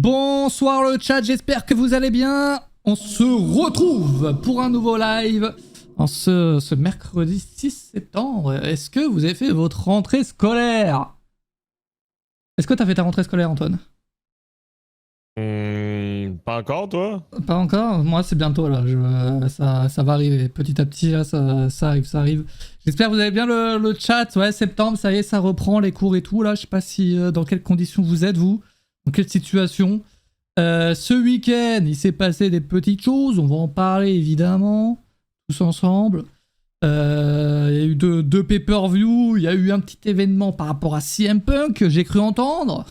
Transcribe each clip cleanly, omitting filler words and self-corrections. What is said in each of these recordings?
Bonsoir le chat, j'espère que vous allez bien. On se retrouve pour un nouveau live en ce mercredi 6 septembre. Est-ce que vous avez fait votre rentrée scolaire? Est-ce que t'as fait ta rentrée scolaire, Antoine? Pas encore, toi? Pas encore. Moi, c'est bientôt là. Ça va arriver petit à petit. Là, ça arrive. J'espère que vous avez bien le chat. Ouais, septembre, ça y est, ça reprend les cours et tout. Là, je sais pas si dans quelles conditions vous êtes, vous. Dans quelle situation. Ce week-end, il s'est passé des petites choses. On va en parler évidemment, tous ensemble. Il y a eu deux pay-per-view. Il y a eu un petit événement par rapport à CM Punk. J'ai cru entendre.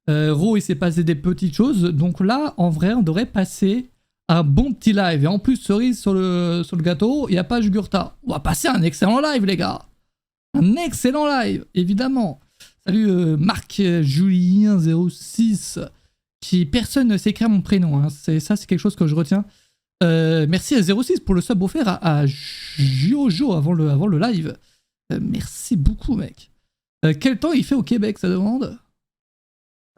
Raw, il s'est passé des petites choses. Donc là, en vrai, on devrait passer un bon petit live. Et en plus, cerise sur le gâteau, il n'y a pas Jugurta. On va passer un excellent live, les gars. Un excellent live, évidemment. Salut Marc Julien 06. Personne ne sait écrire mon prénom. Hein. C'est quelque chose que je retiens. Merci à 06 pour le sub offert à Jojo avant le live. Merci beaucoup, mec. Quel temps il fait au Québec, ça demande?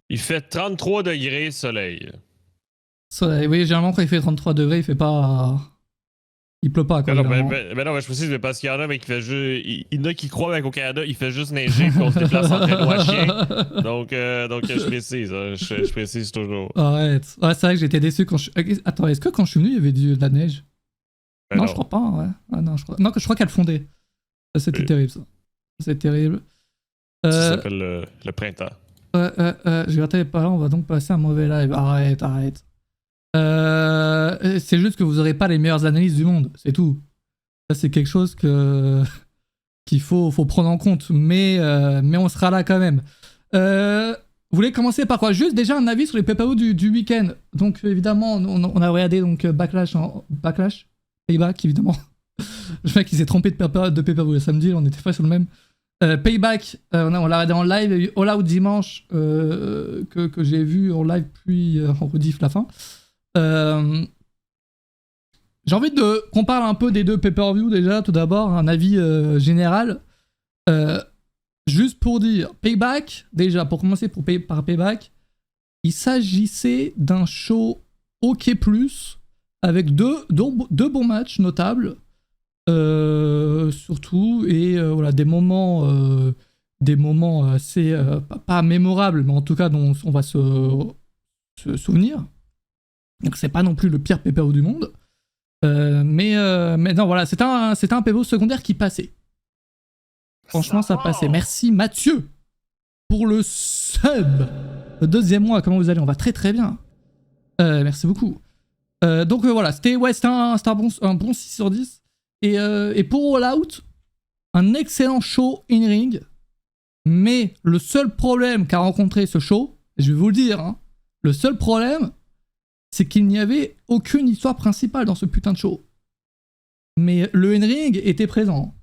Il fait 33 degrés soleil. Oui, généralement quand il fait 33 degrés, il fait pas... Il pleut pas, quoi. Non, non, je précise, mais parce qu'il y en a, mais qui fait juste... Il y en a qui croient qu'au Canada, il fait juste neiger puis on se déplace en traîneau à chien. Donc je précise, hein, je précise toujours. Arrête. Ouais, c'est vrai que j'étais déçu quand je... Attends, est-ce que quand je suis venu, il y avait de la neige? Non, je crois pas, ouais. Ah, non, je crois qu'elle fondait. C'était terrible, ça. C'est terrible. Ça s'appelle le printemps. Jugurta est pas là, on va donc passer un mauvais live. Arrête. C'est juste que vous aurez pas les meilleures analyses du monde, c'est tout. Ça, c'est quelque chose qu'il faut prendre en compte, mais on sera là quand même. Vous voulez commencer par quoi? Juste déjà un avis sur les pay-per-view du week-end. Donc évidemment, on a regardé donc Backlash, Payback évidemment. Le mec il s'est trompé de pay-per-view le samedi, on était pas sur le même. Payback, on l'a regardé en live, il y a eu All Out dimanche que j'ai vu en live puis en rediff la fin. J'ai envie qu'on parle un peu des deux pay-per-view déjà, tout d'abord, un avis général. Juste pour dire, Payback, déjà pour commencer par Payback, il s'agissait d'un show OK+, avec deux bons matchs notables. Surtout et voilà des moments assez pas mémorables mais en tout cas dont on va se souvenir, donc c'est pas non plus le pire pay-per-view du monde, mais non voilà, c'était un pay-per-view secondaire qui passait, franchement ça passait. Merci Mathieu pour le sub, le deuxième mois. Comment vous allez? On va très très bien, merci beaucoup. Donc voilà, c'était un bon 6 sur 10. Et pour All Out, un excellent show in-ring, mais le seul problème qu'a rencontré ce show, je vais vous le dire, hein, le seul problème, c'est qu'il n'y avait aucune histoire principale dans ce putain de show. Mais le in-ring était présent.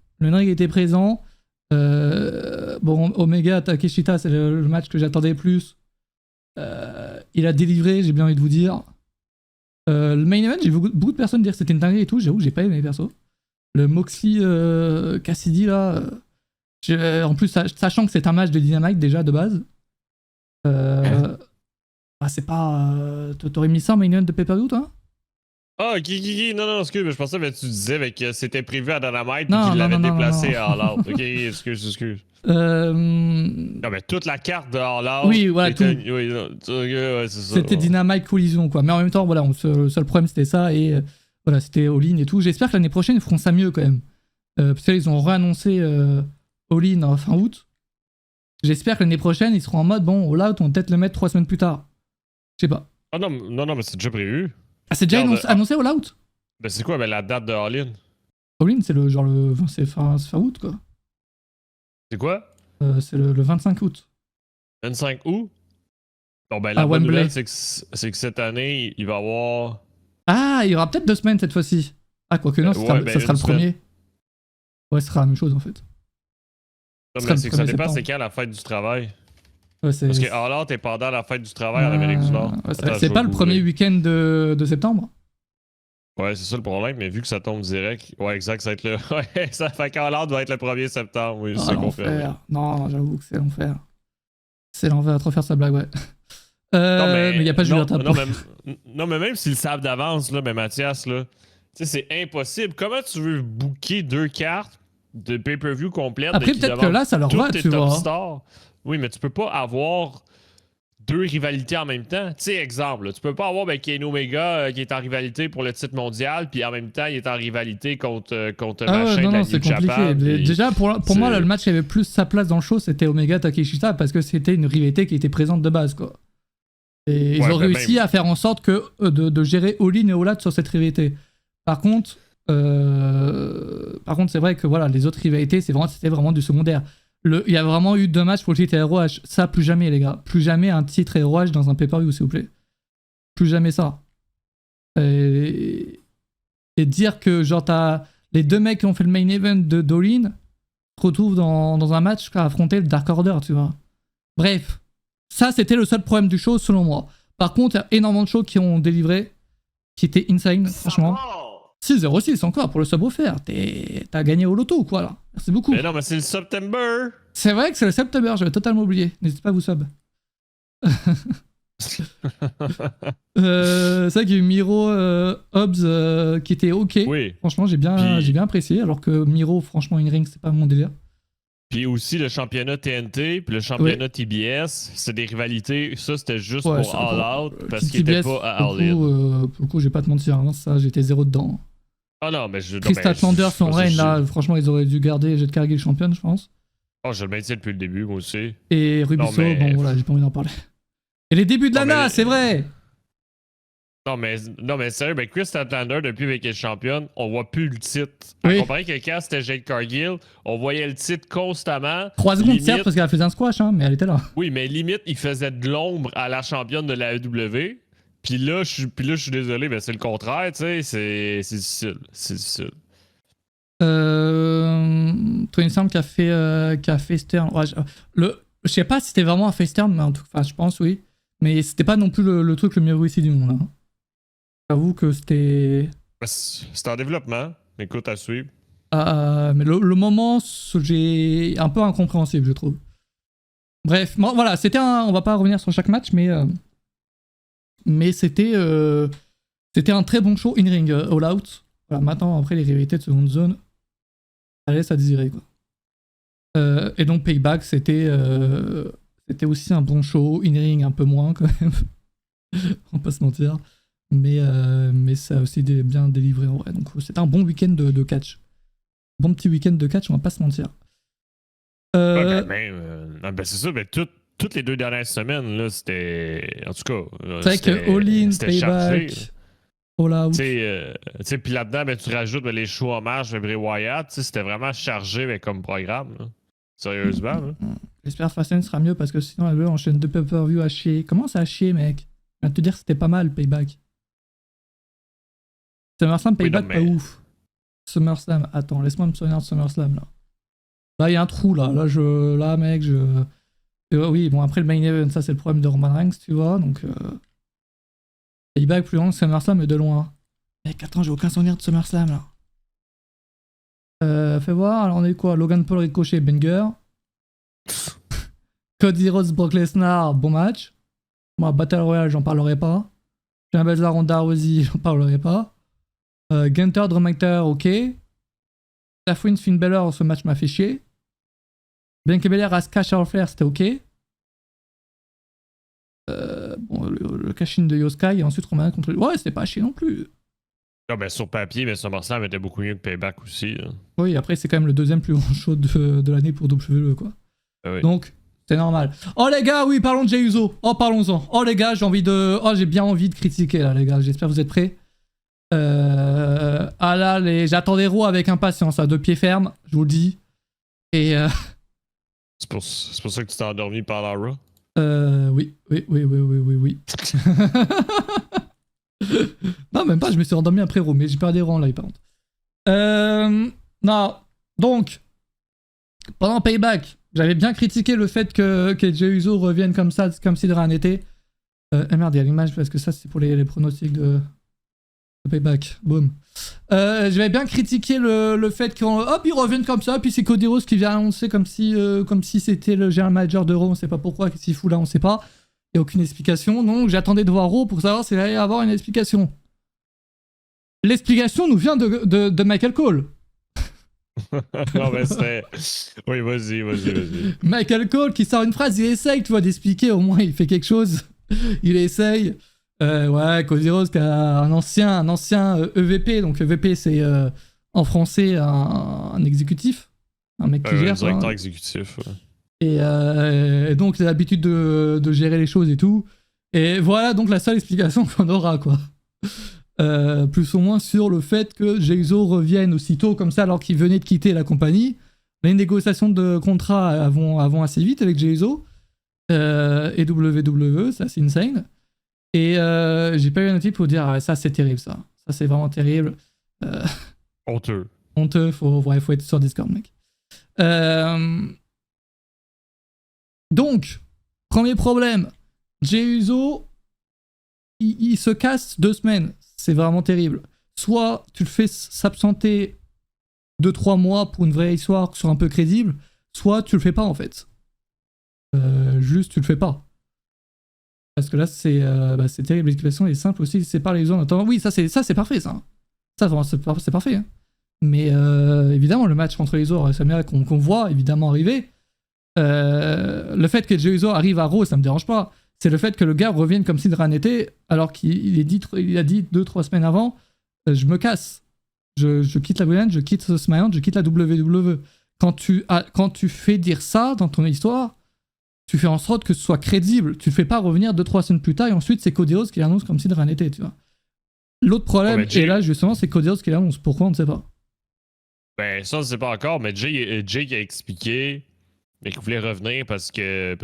Bon, Omega Takeshita, c'est le match que j'attendais le plus. Il a délivré, j'ai bien envie de vous dire. Le main event, j'ai vu beaucoup de personnes dire que c'était une dinguerie et tout, j'avoue que j'ai pas aimé perso. Le Moxley Cassidy là, en plus sachant que c'est un match de Dynamite déjà de base, c'est pas... T'aurais mis ça en main event de pay-per-view toi? Ah, non, excuse, mais je pensais que tu disais que c'était prévu à Dynamite et qu'il l'avait déplacé à All Out. Ok, excuse. Non, mais toute la carte de All Out... Oui, voilà, tout. Oui, c'est ça. C'était Dynamite Collision, quoi. Mais en même temps, voilà, le seul problème c'était ça, et voilà, c'était All-In et tout. J'espère que l'année prochaine, ils feront ça mieux, quand même. Parce qu'ils ont réannoncé All-In en fin août. J'espère que l'année prochaine, ils seront en mode, bon, All Out, on va peut-être le mettre 3 semaines plus tard. Je sais pas. Ah non, mais c'est déjà prévu. Ah, c'est déjà annoncé All Out? Ben c'est quoi la date de All-In? All-In, c'est c'est fin août, quoi. C'est quoi? C'est le 25 août. 25 août? Bon, ben la bonne nouvelle, c'est que cette année, il va y avoir... Ah, il y aura peut-être 2 semaines cette fois-ci. Ah, quoique non, ça sera le premier. Ouais, ce sera la même chose, en fait. Non, mais c'est que ça dépend, c'est quand la fête du travail? Ouais, parce que All Out est pendant la fête du travail en Amérique du Nord. C'est pas le premier week-end de septembre? Ouais, c'est ça le problème, mais vu que ça tombe direct, ouais, exact, ça va être le... Ouais, ça fait qu'All Out doit être le 1er septembre, oui, c'est confirmé. Non, j'avoue que c'est l'enfer. C'est l'enfer à trop faire sa blague, ouais. Mais il n'y a pas Julien Tapo. Non, mais même s'ils le savent d'avance, là, mais Mathias, là, c'est impossible. Comment tu veux booker 2 cartes de pay-per-view complètes? Après, peut-être que là, ça leur va, tu vois. Stars? Oui, mais tu peux pas avoir 2 rivalités en même temps. Tu sais, exemple, là, tu peux pas avoir Kenny Omega qui est en rivalité pour le titre mondial, puis en même temps, il est en rivalité contre machin non, de la c'est New compliqué. Japan, Déjà, pour moi, là, le match qui avait plus sa place dans le show, c'était Omega Takeshita, parce que c'était une rivalité qui était présente de base, quoi. Et ils ont réussi à faire en sorte que de gérer All-In et All-Out sur cette rivalité. Par contre, c'est vrai que voilà, les autres rivalités, c'était vraiment du secondaire. Il y a vraiment eu 2 matchs pour le titre ROH. Ça, plus jamais, les gars. Plus jamais un titre ROH dans un pay-per-view, s'il vous plaît. Plus jamais ça. Et dire que, genre, t'as les 2 mecs qui ont fait le main event de Dolin se retrouvent dans un match à affronter le Dark Order, tu vois. Bref. Ça, c'était le seul problème du show, selon moi. Par contre, il y a énormément de shows qui ont délivré, qui étaient insane, franchement. 6-0-6 encore pour le sub offert. T'as gagné au loto ou quoi, là? Merci beaucoup. Mais non, mais c'est le September. C'est vrai que c'est le September, j'avais totalement oublié. N'hésitez pas à vous sub. C'est vrai qu'il y a eu Miro Hobbs qui était ok. Oui. Franchement, j'ai bien apprécié. Alors que Miro, franchement, in-ring, c'est pas mon délire. Puis aussi le championnat TNT, puis le championnat TBS, c'est des rivalités. Ça, c'était juste pour All Out, parce qu'il était pas à All In. Pour le coup, je vais pas te mentir, hein, ça, j'étais 0 dedans. Ah non, mais je... Chris Statlander, son règne, là, franchement, ils auraient dû garder Jet Cargill champion, je pense. Oh, je le maintiens depuis le début, moi aussi. Et Rubiso, bon, voilà, j'ai pas envie d'en parler. Et les débuts de Lana, c'est vrai! Non, mais sérieux, Chris Statlander, depuis avec les championne, on voit plus le titre. Oui. Comparé que quand c'était Jade Cargill, on voyait le titre constamment. 3 secondes, certes, parce qu'elle faisait un squash, hein, mais elle était là. Oui, mais limite, il faisait de l'ombre à la championne de la AEW. Puis là, je suis désolé, mais c'est le contraire, tu sais, c'est difficile. C'est difficile. Tony Storm qui a fait Stern. Ouais, je sais pas si c'était vraiment un face turn, mais en tout cas, je pense, oui. Mais c'était pas non plus le truc le mieux réussi du monde, hein. J'avoue que c'était... C'était en développement. Écoute, à suivre. Mais le moment, j'ai un peu incompréhensible, je trouve. Bref, bon, voilà, on va pas revenir sur chaque match, mais c'était un très bon show in-ring, All Out. Voilà, maintenant, après les rivalités de seconde zone, ça laisse à désirer, quoi. Et donc Payback, c'était aussi un bon show in-ring, un peu moins quand même. On va pas se mentir. Mais ça a aussi bien délivré en vrai. Donc c'était un bon week-end de catch. Bon petit week-end de catch, on va pas se mentir. C'est ça, mais toutes les 2 dernières semaines, là, c'était... En tout cas... C'est vrai que All-In, Payback, All Out... Puis là-dedans, tu rajoutes les shows hommages de Bray Wyatt. C'était vraiment chargé comme programme. Là. Sérieusement. Là. J'espère que Fastlane sera mieux, parce que sinon elle veut enchaîner 2 pay-per-view à chier. Comment ça à chier, mec? Je viens de te dire que c'était pas mal, Payback. SummerSlam, Payback, pas ouf. SummerSlam, attends, laisse-moi me souvenir de SummerSlam, là. Là, il y a un trou, là. Là, mec, oui, bon, après le main event, ça, c'est le problème de Roman Reigns, tu vois, donc... Payback plus loin que SummerSlam, mais de loin. Mec, attends, j'ai aucun souvenir de SummerSlam, là. Fais voir, alors on a eu quoi? Logan Paul, Ricochet, banger. Cody Rhodes, Brock Lesnar, bon match. Moi, Battle Royale, j'en parlerai pas. J'ai un Baszler, Ronda Rousey, j'en parlerai pas. Gunther, Drew McIntyre, ok. Seth Finn Balor, ce match m'a fait chier. Bianca Belair, Asuka, Charlotte Flair, c'était ok. Bon, le cash-in de Yoskai et ensuite Roman contre... Ouais, c'était pas chier non plus. Ah ben sur papier, mais SummerSlam était beaucoup mieux que Payback aussi. Là. Oui, après c'est quand même le 2e plus grand show de l'année pour WWE, quoi. Ah oui. Donc, c'est normal. Oh les gars, oui, parlons de Jey Uso. Oh, parlons-en. Oh les gars, j'ai bien envie de critiquer là, les gars. J'espère que vous êtes prêts. Ah là, j'attends des roues avec impatience, à 2 pieds fermes, je vous le dis. Et c'est pour ça que tu t'es endormi par la Raw? Oui. Non, même pas, je me suis endormi après Raw, mais j'ai perdu des rangs là, par contre. Non, donc, pendant Payback, j'avais bien critiqué le fait que Jey Uso revienne comme ça, comme si de rien n'était. Merde, il y a l'image parce que ça, c'est pour les pronostics de Payback. Boum. J'avais bien critiqué le fait qu'ils reviennent comme ça, puis c'est Cody Rhodes qui vient annoncer comme si c'était le général manager de Raw, on sait pas pourquoi, qu'est-ce qu'il fout là, on sait pas. Il n'y a aucune explication, donc j'attendais de voir Raw pour savoir s'il allait y avoir une explication. L'explication nous vient de Michael Cole. Non, mais c'est. Oui, vas-y. Michael Cole qui sort une phrase, il essaye, tu vois, d'expliquer, au moins il fait quelque chose. Il essaye. Ouais, Cody Rhodes qui a un ancien EVP, donc EVP c'est en français un exécutif, un mec qui gère. Directeur exécutif. Ouais. Et donc il a l'habitude de gérer les choses et tout. Et voilà donc la seule explication qu'on aura, quoi. Plus ou moins sur le fait que Jey Uso revienne aussitôt comme ça alors qu'il venait de quitter la compagnie. Les négociations de contrat vont assez vite avec Jey Uso et WWE, ça c'est insane. Et j'ai pas eu un outil pour dire ah, ça c'est terrible, ça c'est vraiment terrible. Honteux, faut être sur Discord, mec. Donc, premier problème, Jey Uso, il se casse 2 semaines. C'est vraiment terrible. Soit tu le fais s'absenter 2-3 mois pour une vraie histoire sur un peu crédible, soit tu le fais pas en fait. Juste tu le fais pas. Parce que là c'est terrible. L'explication est simple aussi. C'est pas les gens. Attends, oui, ça c'est parfait ça. Ça vraiment c'est parfait. Hein. Mais évidemment le match contre les Uso, qu'on voit évidemment arriver. Le fait que Jey Uso arrive à Raw, ça me dérange pas. C'est le fait que le gars revienne comme si de rien n'était, alors qu'il a dit 2-3 semaines avant, je me casse. Je quitte la Brand, je quitte SmackDown, je quitte la WWE. Quand tu fais dire ça dans ton histoire, tu fais en sorte que ce soit crédible. Tu ne fais pas revenir 2-3 semaines plus tard et ensuite c'est Cody Rhodes qui l'annonce comme si de rien n'était, tu vois. L'autre problème, et là justement, c'est Cody Rhodes qui l'annonce. Pourquoi on ne sait pas. Ben ça, on ne sait pas encore, mais Jay a expliqué mais qu'il voulait revenir parce que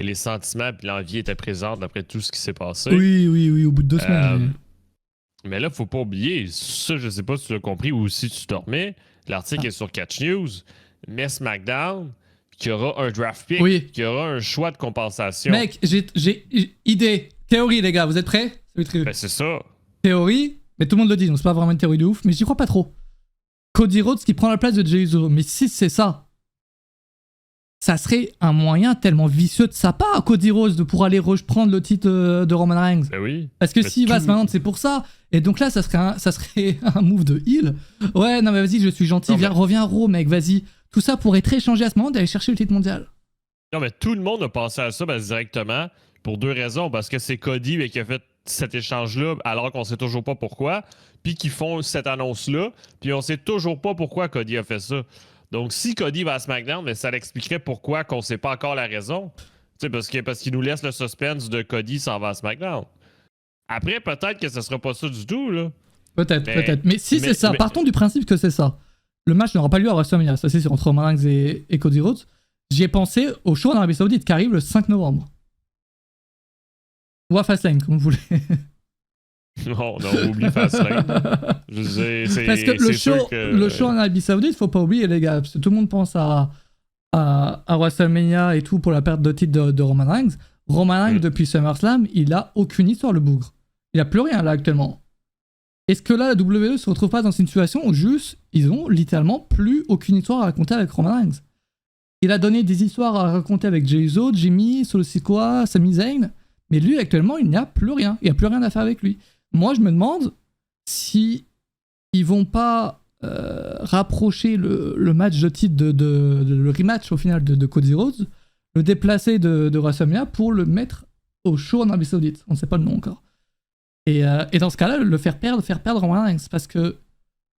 les sentiments et l'envie étaient présents d'après tout ce qui s'est passé. Oui, au bout de 2 semaines. Mais là, faut pas oublier, ça, je sais pas si tu l'as compris ou si tu dormais, l'article est sur Catch News, mais SmackDown, qu'il y aura un draft pick, qu'il y aura un choix de compensation. Mec, j'ai idée. Théorie, les gars, vous êtes prêts? Ben, c'est ça. Théorie, mais tout le monde le dit, donc c'est pas vraiment une théorie de ouf, mais j'y crois pas trop. Cody Rhodes qui prend la place de Jey Uso, mais si c'est ça, ça serait un moyen tellement vicieux de sa part, Cody Rhodes, pour aller reprendre le titre de Roman Reigns. Ben oui. Parce que s'il va se maintenant, c'est pour ça. Et donc là, ça serait un move de heel. Ouais, non mais vas-y, je suis gentil, reviens à Raw, mec, vas-y. Tout ça pour être échangé à ce moment d'aller chercher le titre mondial. Non mais tout le monde a pensé à ça directement pour 2 raisons. Parce que c'est Cody qui a fait cet échange-là alors qu'on sait toujours pas pourquoi. Puis qu'ils font cette annonce-là. Puis on sait toujours pas pourquoi Cody a fait ça. Donc, si Cody va à SmackDown, mais ça l'expliquerait pourquoi qu'on sait pas encore la raison. Tu sais, parce qu'il nous laisse le suspense de Cody s'en va à SmackDown. Après, peut-être que ce sera pas ça du tout, là. Peut-être. Mais si c'est ça, partons du principe que c'est ça. Le match n'aura pas lieu à WrestleMania, ça c'est entre Roman Reigns et Cody Rhodes. J'y ai pensé au show en Arabie Saoudite qui arrive le 5 novembre. Ou à Fastlane, comme vous voulez. Non, oublie Fastlane. Parce que le show en Arabie Saoudite, faut pas oublier, les gars, parce que tout le monde pense à WrestleMania et tout pour la perte de titre de Roman Reigns. Roman Reigns, depuis SummerSlam, il a aucune histoire, le bougre. Il a plus rien, là, actuellement. Est-ce que là, la WWE se retrouve pas dans une situation où juste, ils ont littéralement plus aucune histoire à raconter avec Roman Reigns? Il a donné des histoires à raconter avec Jey Uso, Jimmy, Solo Sikoa, Sami Zayn, mais lui, actuellement, il n'y a plus rien. Il n'y a plus rien à faire avec lui. Moi, je me demande si ils vont pas rapprocher le match de titre, le rematch au final de Cody Rhodes, le déplacer de WrestleMania pour le mettre au show en Arabie Saoudite. On ne sait pas le nom encore. Et dans ce cas-là, le faire perdre Roman Reigns. Parce que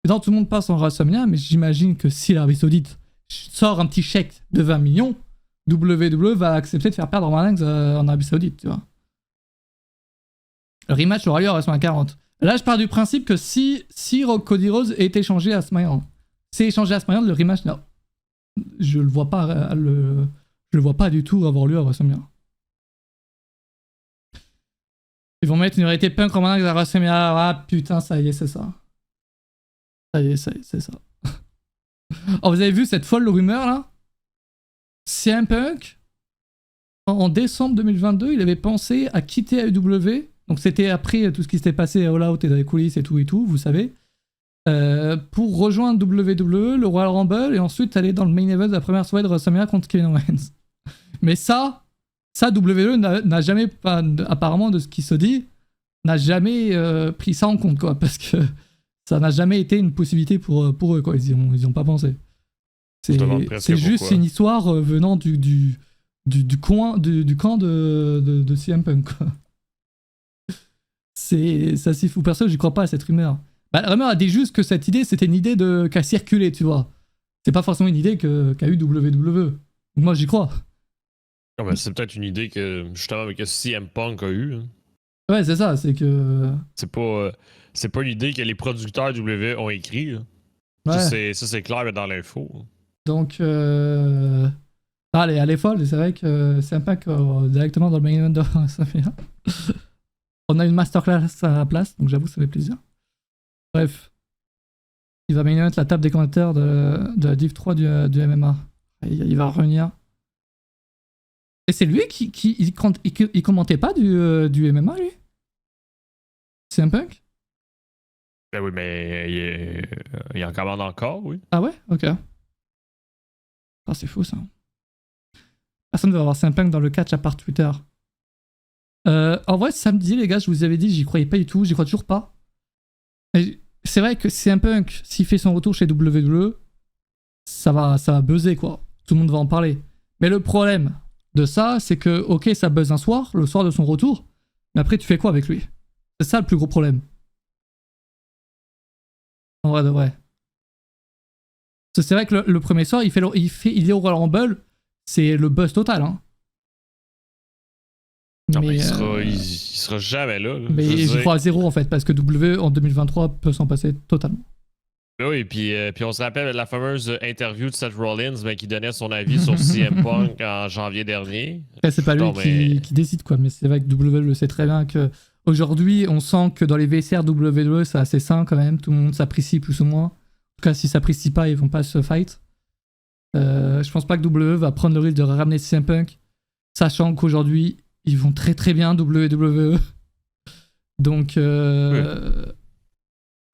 tout le monde passe en WrestleMania, mais j'imagine que si l'Arabie Saoudite sort un petit chèque de 20 millions, WWE va accepter de faire perdre Roman Reigns en Arabie Saoudite, tu vois. Le rematch aura lieu à WrestleMania 40. Là, je pars du principe que si Cody Rhodes est échangé à SmackDown, c'est échangé à SmackDown, le rematch, non. Je le vois pas du tout avoir lieu à WrestleMania. Ils vont mettre une réalité punk Roman Reigns à WrestleMania. Ah putain, ça y est, c'est ça. C'est ça. Oh, vous avez vu cette folle rumeur là? CM Punk, en décembre 2022, il avait pensé à quitter AEW. Donc c'était après tout ce qui s'était passé à All Out et dans les coulisses et tout, vous savez. Pour rejoindre WWE, le Royal Rumble, et ensuite aller dans le main event de la première soirée de WrestleMania contre Kevin Owens. Mais ça, ça, WWE n'a jamais, apparemment, de ce qui se dit, n'a jamais pris ça en compte, quoi, parce que ça n'a jamais été une possibilité pour eux, quoi. Ils y ont pas pensé. C'est juste une histoire venant du camp de CM Punk, quoi. C'est assez fou. Perso, j'y crois pas à cette rumeur. La rumeur a dit juste que cette idée, c'était une idée qui a circulé, tu vois. C'est pas forcément une idée qu'a eu WWE. Moi, j'y crois. Non, mais c'est peut-être une idée que, justement, que CM Punk a eue. Hein. Ouais, c'est ça, c'est que... C'est pas une idée que les producteurs WWE ont écrit. Ouais. Ça, c'est clair dans l'info. Donc, allez, elle est folle, c'est vrai que c'est un pack directement dans le main event de WrestleMania. On a une masterclass à la place, donc j'avoue, ça fait plaisir. Bref. Il va main event la table des commentateurs de la Div 3 du MMA. Il va revenir. Et c'est lui qui commentait pas du MMA, lui? C'est un punk? Ben oui, mais il en commande encore, oui. Ah ouais? Ok. Ah, c'est fou, ça. Personne ne va avoir CM Punk dans le catch à part Twitter. En vrai, samedi, les gars, je vous avais dit, j'y croyais pas du tout, j'y crois toujours pas. C'est vrai que CM Punk, s'il fait son retour chez WWE, ça va buzzer, quoi. Tout le monde va en parler. Mais le problème de ça, c'est que, ok, ça buzz un soir, le soir de son retour, mais après, tu fais quoi avec lui? C'est ça le plus gros problème. En vrai de vrai. Parce que c'est vrai que le premier soir, il est au Royal Rumble, c'est le buzz total, hein. Non, mais il sera jamais là. Mais j'y crois à zéro en fait, parce que W en 2023 peut s'en passer totalement. Oui, puis on se rappelle la fameuse interview de Seth Rollins qui donnait son avis sur CM Punk en janvier dernier. C'est pas lui qui décide, quoi, mais c'est vrai que WWE le sait très bien que aujourd'hui, on sent que dans les VCR WWE, c'est assez sain quand même, tout le monde s'apprécie plus ou moins. En tout cas, s'ils s'apprécient pas, ils vont pas se fight. Je pense pas que WWE va prendre le risque de ramener CM Punk, sachant qu'aujourd'hui, ils vont très très bien WWE. Donc,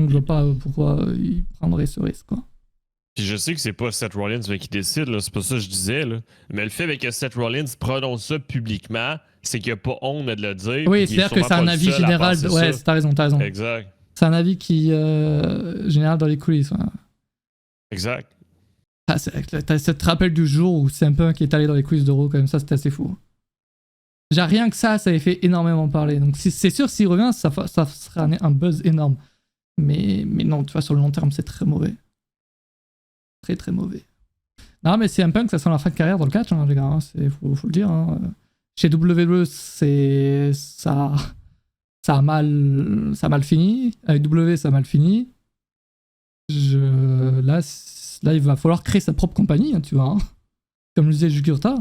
donc je vois pas pourquoi ils prendraient ce risque, quoi. Puis je sais que c'est pas Seth Rollins qui décide, là, c'est pas ça que je disais. Là. Mais le fait que Seth Rollins prononce ça publiquement, c'est qu'il n'y a pas honte de le dire. Oui, c'est-à-dire que c'est un avis général. Ouais, t'as raison. Exact. C'est un avis qui général dans les coulisses. Ouais. Exact. T'as cette rappel du jour où CM Punk est allé dans les coulisses de Raw, comme ça, c'était assez fou. Déjà, rien que ça avait fait énormément parler. Donc c'est sûr, s'il revient, ça sera un buzz énorme. Mais non, tu vois, sur le long terme, c'est très mauvais. Très très mauvais. Non, mais CM Punk, ça sent la fin de carrière dans le catch, hein, les gars. Hein, faut le dire. Hein. Chez WWE, ça a mal fini. Avec W, ça a mal fini. Là, il va falloir créer sa propre compagnie, hein, tu vois. Hein. Comme le disait Jugurta.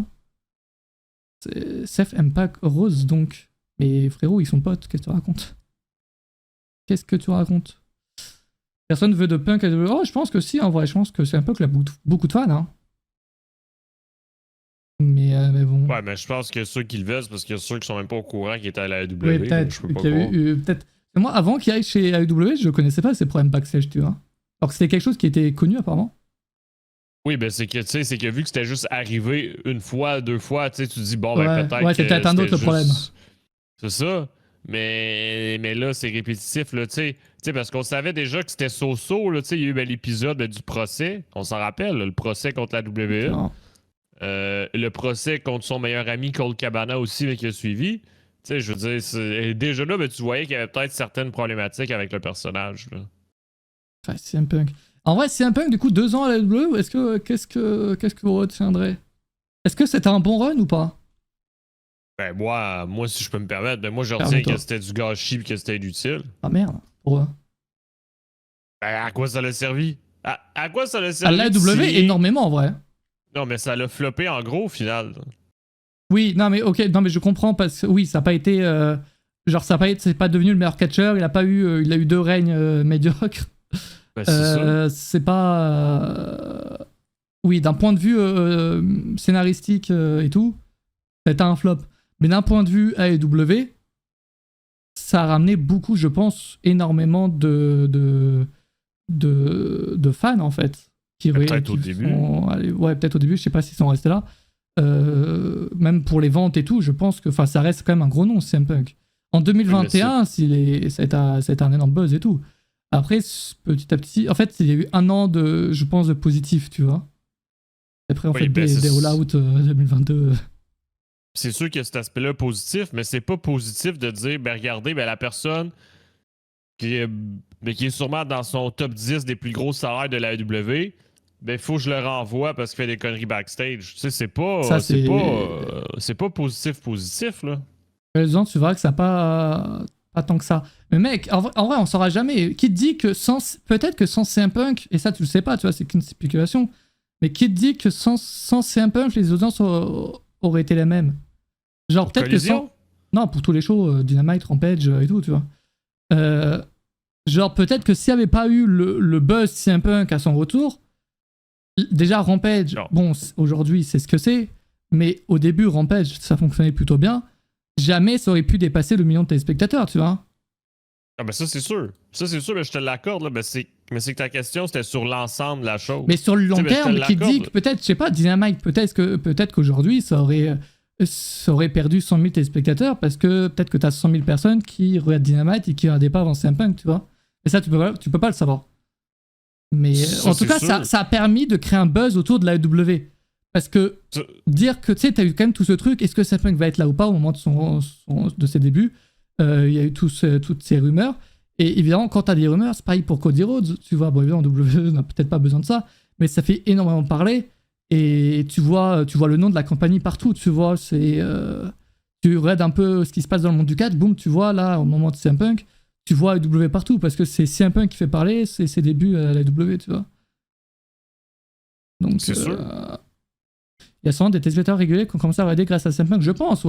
C'est Seth Impact Rose, donc. Mais frérot, ils sont potes, qu'est-ce que tu racontes? Personne veut de Punk à WWE. Oh, je pense que si, en vrai, je pense que c'est un peu que a beaucoup de fans, hein. Mais bon. Ouais, mais je pense que ceux qui le veulent, c'est parce qu'il y a ceux qui sont même pas au courant qu'il était à la AEW. Oui, peut-être. Peut-être. Moi, avant qu'il aille chez AEW, je connaissais pas ces problèmes backstage, tu vois. Alors que c'était quelque chose qui était connu, apparemment. Oui, ben c'est que, tu sais, c'est que vu que c'était juste arrivé une fois, deux fois, tu sais, tu te dis, bon, ben peut-être. Ouais, c'est peut-être un autre problème. C'est ça. Mais là, c'est répétitif, là, tu sais, parce qu'on savait déjà que c'était so-so, là, tu sais, il y a eu l'épisode du procès, on s'en rappelle, là, le procès contre la WWE. Le procès contre son meilleur ami Colt Cabana aussi, qui a suivi. Tu sais, je veux dire, déjà là, ben, tu voyais qu'il y avait peut-être certaines problématiques avec le personnage, là. Enfin, CM Punk. En vrai, CM Punk, du coup, 2 ans à la WWE, qu'est-ce que vous retiendrez? Est-ce que c'était un bon run ou pas? Ben moi, si je peux me permettre, ben moi je retiens que c'était du gâchis et que c'était inutile. Ah merde, pourquoi? Ben à quoi ça l'a servi? À quoi ça l'a servi? À l'AEW, énormément en vrai. Non, mais ça l'a floppé en gros au final. Oui, non mais ok, non mais je comprends parce que oui, ça n'a pas été... genre c'est pas devenu le meilleur catcheur, il a eu 2 règnes médiocres. Ben c'est ça. C'est pas... Oui, d'un point de vue scénaristique et tout, c'était un flop. Mais d'un point de vue AEW, ça a ramené beaucoup, je pense, énormément de fans, en fait. Peut-être au début. Ouais, peut-être au début, je sais pas s'ils sont restés là. même pour les ventes et tout, je pense que ça reste quand même un gros nom, CM Punk. En 2021, ça a été un énorme buzz et tout. Après, petit à petit, en fait, il y a eu un an de, je pense, de positif, tu vois. Après, on fait des roll-out 2022. C'est sûr qu'il y a cet aspect-là positif, mais c'est pas positif de dire, ben regardez, ben la personne qui est sûrement dans son top 10 des plus gros salaires de la AEW, ben il faut que je le renvoie parce qu'il fait des conneries backstage. Tu sais, c'est pas positif, là. Tu verras que ça n'a pas tant que ça. Mais mec, en vrai, on saura jamais. Qui te dit que peut-être que sans CM Punk, et ça tu le sais pas, tu vois, c'est qu'une spéculation, mais qui te dit que sans CM Punk, les audiences auraient été les mêmes? Genre pour peut-être Collision? que sans... Non, pour tous les shows, Dynamite, Rampage et tout, tu vois. Genre peut-être que s'il n'y avait pas eu le buzz CM Punk à son retour, déjà Rampage, bon, aujourd'hui c'est ce que c'est, mais au début Rampage, ça fonctionnait plutôt bien. Jamais ça aurait pu dépasser le million de téléspectateurs, tu vois. Ah ben ça c'est sûr. Ça c'est sûr, mais je te l'accorde, là. Mais c'est que ta question c'était sur l'ensemble de la chose. Mais sur le long terme, qui dit que peut-être, je sais pas, Dynamite, peut-être qu'aujourd'hui ça aurait perdu 100 000 téléspectateurs parce que peut-être que t'as 100 000 personnes qui regardent Dynamite et qui regardaient pas avant CM Punk, tu vois. Et ça, tu peux pas le savoir. Mais en tout cas, ça a permis de créer un buzz autour de la AEW. Parce que dire que, tu sais, t'as eu quand même tout ce truc, est-ce que CM Punk va être là ou pas au moment de ses débuts? Il y a eu toutes ces rumeurs. Et évidemment, quand t'as des rumeurs, c'est pareil pour Cody Rhodes. Tu vois, bon, évidemment, WWE n'a peut-être pas besoin de ça, mais ça fait énormément parler. Et tu vois le nom de la compagnie partout. Tu vois, tu regardes un peu ce qui se passe dans le monde du catch, boum, tu vois, là, au moment de CM Punk, tu vois AEW partout, parce que c'est CM Punk qui fait parler, c'est ses débuts à la AEW, tu vois. Donc, c'est sûr. Il y a souvent des téléspectateurs réguliers qui ont commencé à regarder grâce à CM Punk, je pense.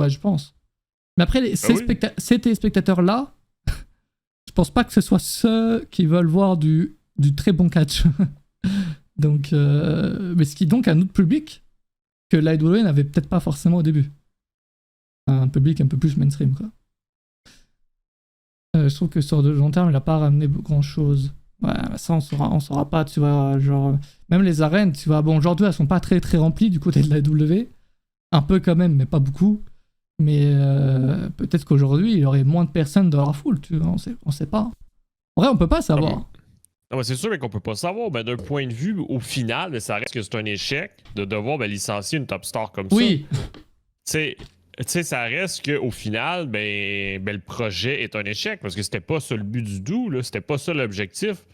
Mais après, ces téléspectateurs-là, je pense pas que ce soit ceux qui veulent voir du très bon catch. Donc, mais ce qui est donc un autre public que l'AEW n'avait peut-être pas forcément au début. Un public un peu plus mainstream, quoi. Je trouve que sur de long terme, il n'a pas ramené grand-chose. Ouais, ça, on saura pas, tu vois, genre... Même les arènes, tu vois, bon, aujourd'hui, elles sont pas très, très remplies du côté de l'AEW. Un peu quand même, mais pas beaucoup. Mais peut-être qu'aujourd'hui, il y aurait moins de personnes dans la foule, tu vois, on sait pas. En vrai, on peut pas savoir. Non, mais c'est sûr qu'on peut pas savoir. Ben, d'un point de vue, au final, mais ça reste que c'est un échec de devoir licencier une top star comme ça. Oui. Tu sais, ça reste qu'au final, ben, le projet est un échec parce que c'était pas ça le but du tout, là. C'était pas ça l'objectif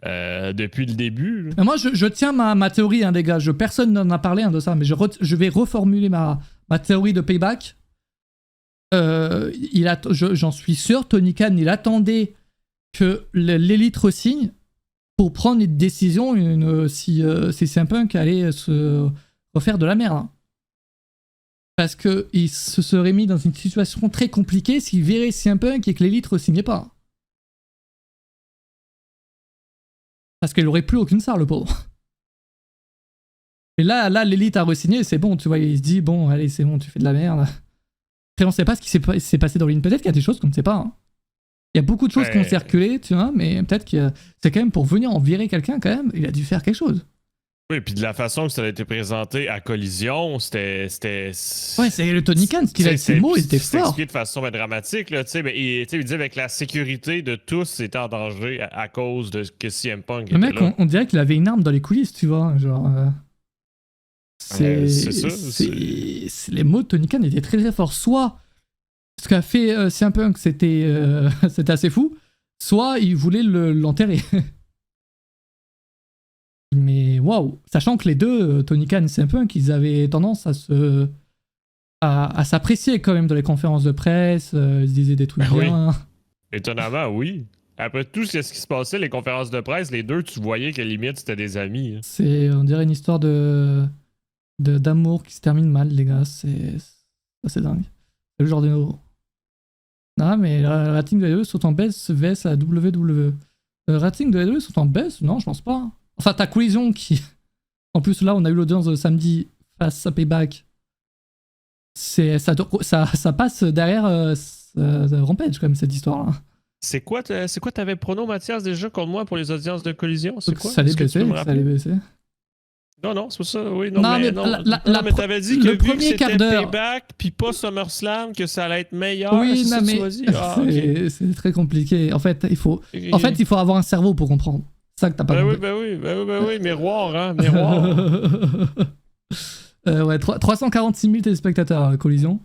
depuis le début. Mais moi, je tiens ma théorie, hein, les gars. Personne n'en a parlé de ça, mais je vais reformuler ma théorie de Payback. J'en suis sûr, Tony Khan, il attendait que l'élite re-signe pour prendre une décision si CM Punk allait se refaire de la merde. Hein. Parce qu'il se serait mis dans une situation très compliquée s'il verrait CM Punk et que l'élite re-signait pas. Parce qu'il aurait plus aucune star, le pauvre. Et là l'élite a re-signé, c'est bon, tu vois, il se dit, bon, allez, c'est bon, tu fais de la merde. Après, on sait pas ce qui s'est passé dans l'île. Peut-être qu'il y a des choses qu'on ne sait pas. Hein. Il y a beaucoup de choses qui ont circulé, tu vois, mais peut-être que c'est quand même pour venir en virer quelqu'un, quand même, il a dû faire quelque chose. Oui, puis de la façon que ça a été présenté à Collision, c'était... Ouais, c'est le Tony Khan, ce qu'il a dit, ces mots, il était fort. C'était expliqué de façon dramatique, là, tu sais, il disait avec la sécurité de tous, c'était en danger à cause de que CM Punk était là. On dirait qu'il avait une arme dans les coulisses, tu vois, genre... C'est ça. Les mots de Tony Khan étaient très très forts. Soit ce qu'a fait CM Punk, c'était assez fou, soit il voulait l'enterrer. Mais waouh, sachant que les deux, Tony Khan et CM Punk, ils avaient tendance à s'apprécier quand même dans les conférences de presse, ils se disaient des trucs bien. Oui. Étonnamment, oui. Après tout ce qui se passait, les conférences de presse, les deux, tu voyais que limite c'était des amis. Hein. C'est, on dirait une histoire d'amour qui se termine mal, les gars. C'est dingue. C'est le genre de nouveau. Non, mais le rating de la WWE sont en baisse vs à WWE. Le rating de la WWE sont en baisse? Non, je pense pas. Enfin, t'as Collision qui... En plus, là, on a eu l'audience de samedi face à Payback. Ça passe derrière Rampage, quand même, cette histoire-là. C'est quoi t'avais prono, Mathias, déjà, contre moi pour les audiences de Collision? C'est quoi? Ça allait baisser. Non, c'est pas ça. Oui, non, Non, mais mais non. la Mais t'avais dit que le vu que premier quart c'était d'heure. Payback puis pas SummerSlam, que ça allait être meilleur. Oui, c'est non, ça que tu mais m'as dit? Ah, ok. c'est très compliqué. En fait, il faut avoir un cerveau pour comprendre. C'est ça que t'as pas compris. Ben oui, miroir, hein, miroir. Ouais, 346 000 téléspectateurs à Collision,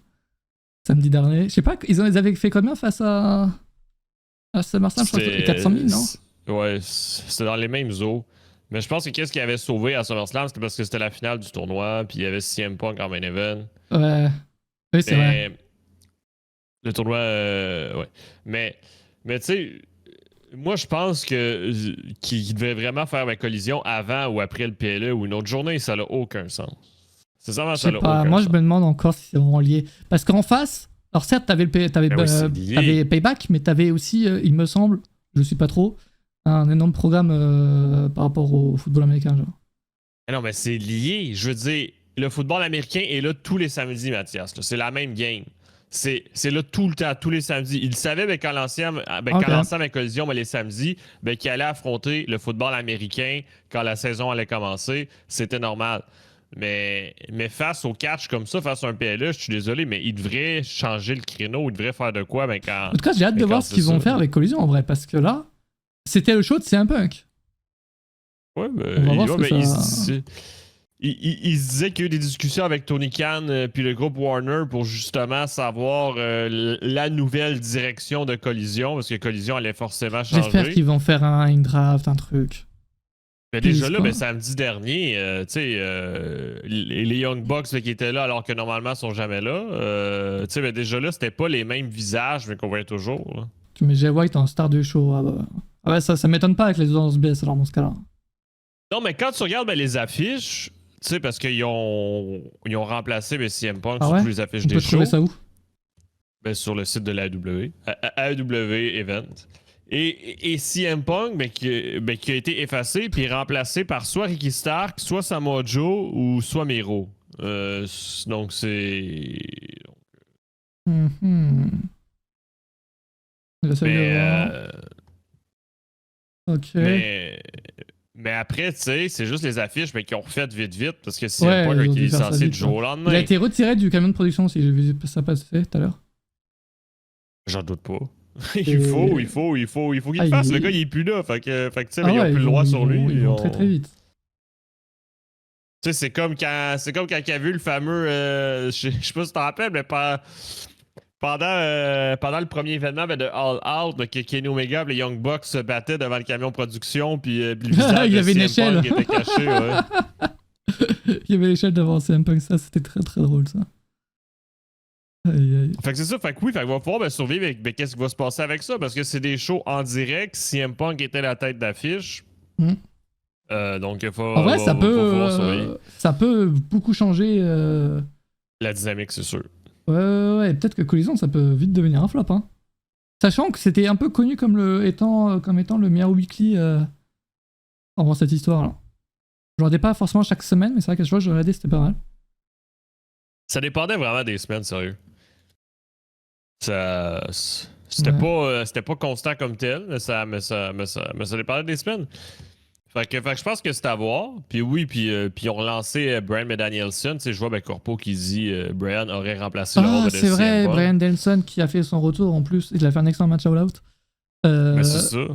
samedi dernier. Je sais pas, ils avaient fait combien face à SummerSlam? Je crois que 400 000, non? Ouais, c'était dans les mêmes eaux. Mais je pense que qu'est-ce qui avait sauvé à SummerSlam, c'était parce que c'était la finale du tournoi, puis il y avait CM Punk en main event. Ouais. Oui, c'est vrai. Mais le tournoi, ouais. Mais tu sais, moi je pense que qu'il devait vraiment faire ma collision avant ou après le PLE ou une autre journée, ça n'a aucun sens. C'est ça, Je ça sais n'a pas, aucun moi sens. je me demande encore si c'est vraiment lié. Parce qu'en face, alors certes, t'avais Ben oui, c'est lié. t'avais Payback, mais t'avais aussi, il me semble, je sais pas trop, un énorme programme par rapport au football américain, genre. Non, mais c'est lié. Je veux dire, le football américain est là tous les samedis, Mathias. C'est la même game. C'est là tout le temps, tous les samedis. Il savait quand Ok. lançait ma collision les samedis, qu'il allait affronter le football américain quand la saison allait commencer. C'était normal. Mais face au catch comme ça, face à un PLE, je suis désolé, mais il devrait changer le créneau. Il devrait faire de quoi quand. En tout cas, j'ai hâte de voir ce qu'ils vont faire avec Collision en vrai, parce que là, c'était le show de CM Punk. Ouais, On va voir ce que ça... il se disait qu'il y a eu des discussions avec Tony Khan puis le groupe Warner pour justement savoir la nouvelle direction de Collision, parce que Collision allait forcément changer. J'espère qu'ils vont faire une draft, un truc. Mais déjà là, samedi dernier, tu sais, les Young Bucks qui étaient là alors que normalement ils sont jamais là, tu sais, déjà là, c'était pas les mêmes visages, mais qu'on voyait toujours. Là. Tu mets Jay White en star du show. Ah ouais, ça m'étonne pas avec les autres BS alors dans ce cas-là. Non, mais quand tu regardes les affiches, tu sais, parce qu'ils ont remplacé CM Punk sur toutes les affiches des shows. On peut trouver ça où? Sur le site de l'AEW, AEW Event. Et CM Punk, qui a été effacé puis remplacé par soit Ricky Stark, soit Samoa Joe ou soit Miro. Donc c'est... Ok. Mais après, tu sais, c'est juste les affiches qui ont refait vite parce que CM Punk qui est licencié du jour au lendemain. Il a été retiré du camion de production si j'ai vu ça passer tout à l'heure. J'en doute pas. il faut qu'il le fasse. Le gars, il est plus là. Fait que tu sais, ils ont plus le droit sur lui. Ils vont très vite. Tu sais, c'est comme quand il a vu le fameux. Je sais pas si tu t'en rappelles, mais pendant le premier événement de All Out, que Kenny Omega et les Young Bucks se battaient devant le camion production, puis le visage il y avait une échelle. Qui était caché. Ouais. Il y avait l'échelle devant CM Punk, ça, c'était très très drôle ça. Aïe. Fait que c'est ça, fait qu'il va falloir survivre avec qu'est-ce qui va se passer avec ça, parce que c'est des shows en direct, CM Punk était la tête d'affiche. Donc il faut. En vrai, ça peut beaucoup changer. La dynamique, c'est sûr. Ouais, peut-être que Collision, ça peut vite devenir un flop. Hein. Sachant que c'était un peu connu comme étant le meilleur weekly avant cette histoire-là. Je regardais pas forcément chaque semaine, mais c'est vrai que je regardais, c'était pas mal. Ça dépendait vraiment des semaines, sérieux. C'était pas constant comme tel, mais ça dépendait des semaines. Fait que je pense que c'est à voir. Puis oui, puis ils ont relancé Bryan Danielson. Tu sais, je vois Corpo qui dit Bryan aurait remplacé le rôle de c'est vrai, Bryan Danielson qui a fait son retour en plus. Il a fait un excellent match All Out. Mais c'est ça.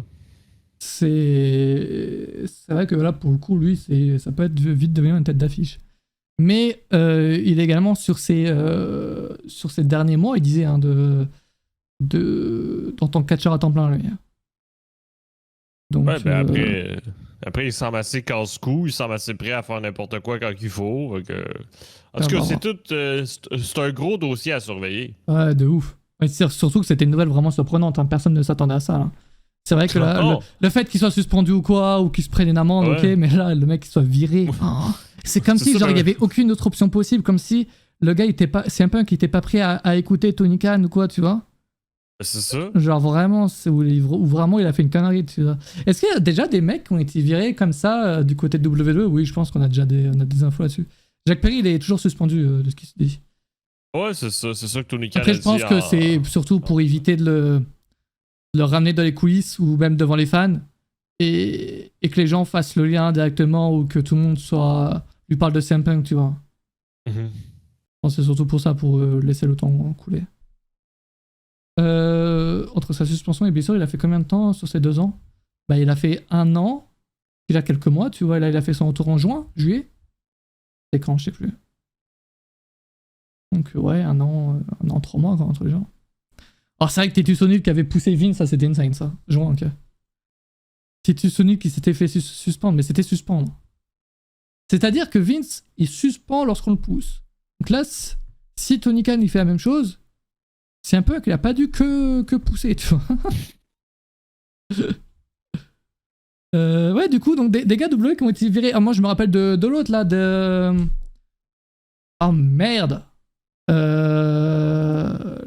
C'est vrai que là, pour le coup, lui, ça peut être vite devenir une tête d'affiche. Mais il est également sur ces derniers mois, il disait, en tant que catcheur à temps plein, lui. Donc, après, il semble assez casse-cou, il semble assez prêt à faire n'importe quoi quand il faut. En tout cas, c'est un gros dossier à surveiller. Ouais, de ouf. Ouais, surtout que c'était une nouvelle vraiment surprenante, hein. Personne ne s'attendait à ça. Là. C'est vrai que le fait qu'il soit suspendu ou quoi, ou qu'il se prenne une amende, ok, mais là, le mec, il soit viré. C'est comme si, genre, il n'y avait aucune autre option possible, comme si le gars, c'est un peu qui était pas prêt à écouter Tony Khan ou quoi, tu vois. C'est ça. Genre vraiment, ou vraiment il a fait une connerie. Tu vois. Est-ce qu'il y a déjà des mecs qui ont été virés comme ça du côté de WWE? Oui, je pense qu'on a déjà des infos là-dessus. Jack Perry, il est toujours suspendu de ce qui se dit. Ouais, c'est ça que Tony Khan a dit. Après, je pense que c'est surtout pour éviter de le ramener dans les coulisses ou même devant les fans que les gens fassent le lien directement ou que tout le monde lui parle de CM Punk, tu vois. Mhm. C'est surtout pour ça, pour laisser le temps couler. Entre sa suspension et blessure, il a fait combien de temps sur ces 2 ans? Bah, il a fait 1 an, il a quelques mois, tu vois. Là, il a fait son retour en juillet. C'est quand, je sais plus. Donc, ouais, 1 an, 3 mois, quoi, entre les gens. Alors, c'est vrai que Titus O'Neil qui avait poussé Vince, ça c'était insane, ça. Je vois, ok. Titus O'Neil qui s'était fait suspendre, mais c'était suspendre. C'est-à-dire que Vince, il suspend lorsqu'on le pousse. Donc là, si Tony Khan il fait la même chose, c'est un peu qu'il a pas dû que pousser, tu vois. Ouais, du coup, donc des gars W qui ont été virés. Ah, moi, je me rappelle de l'autre là, oh merde!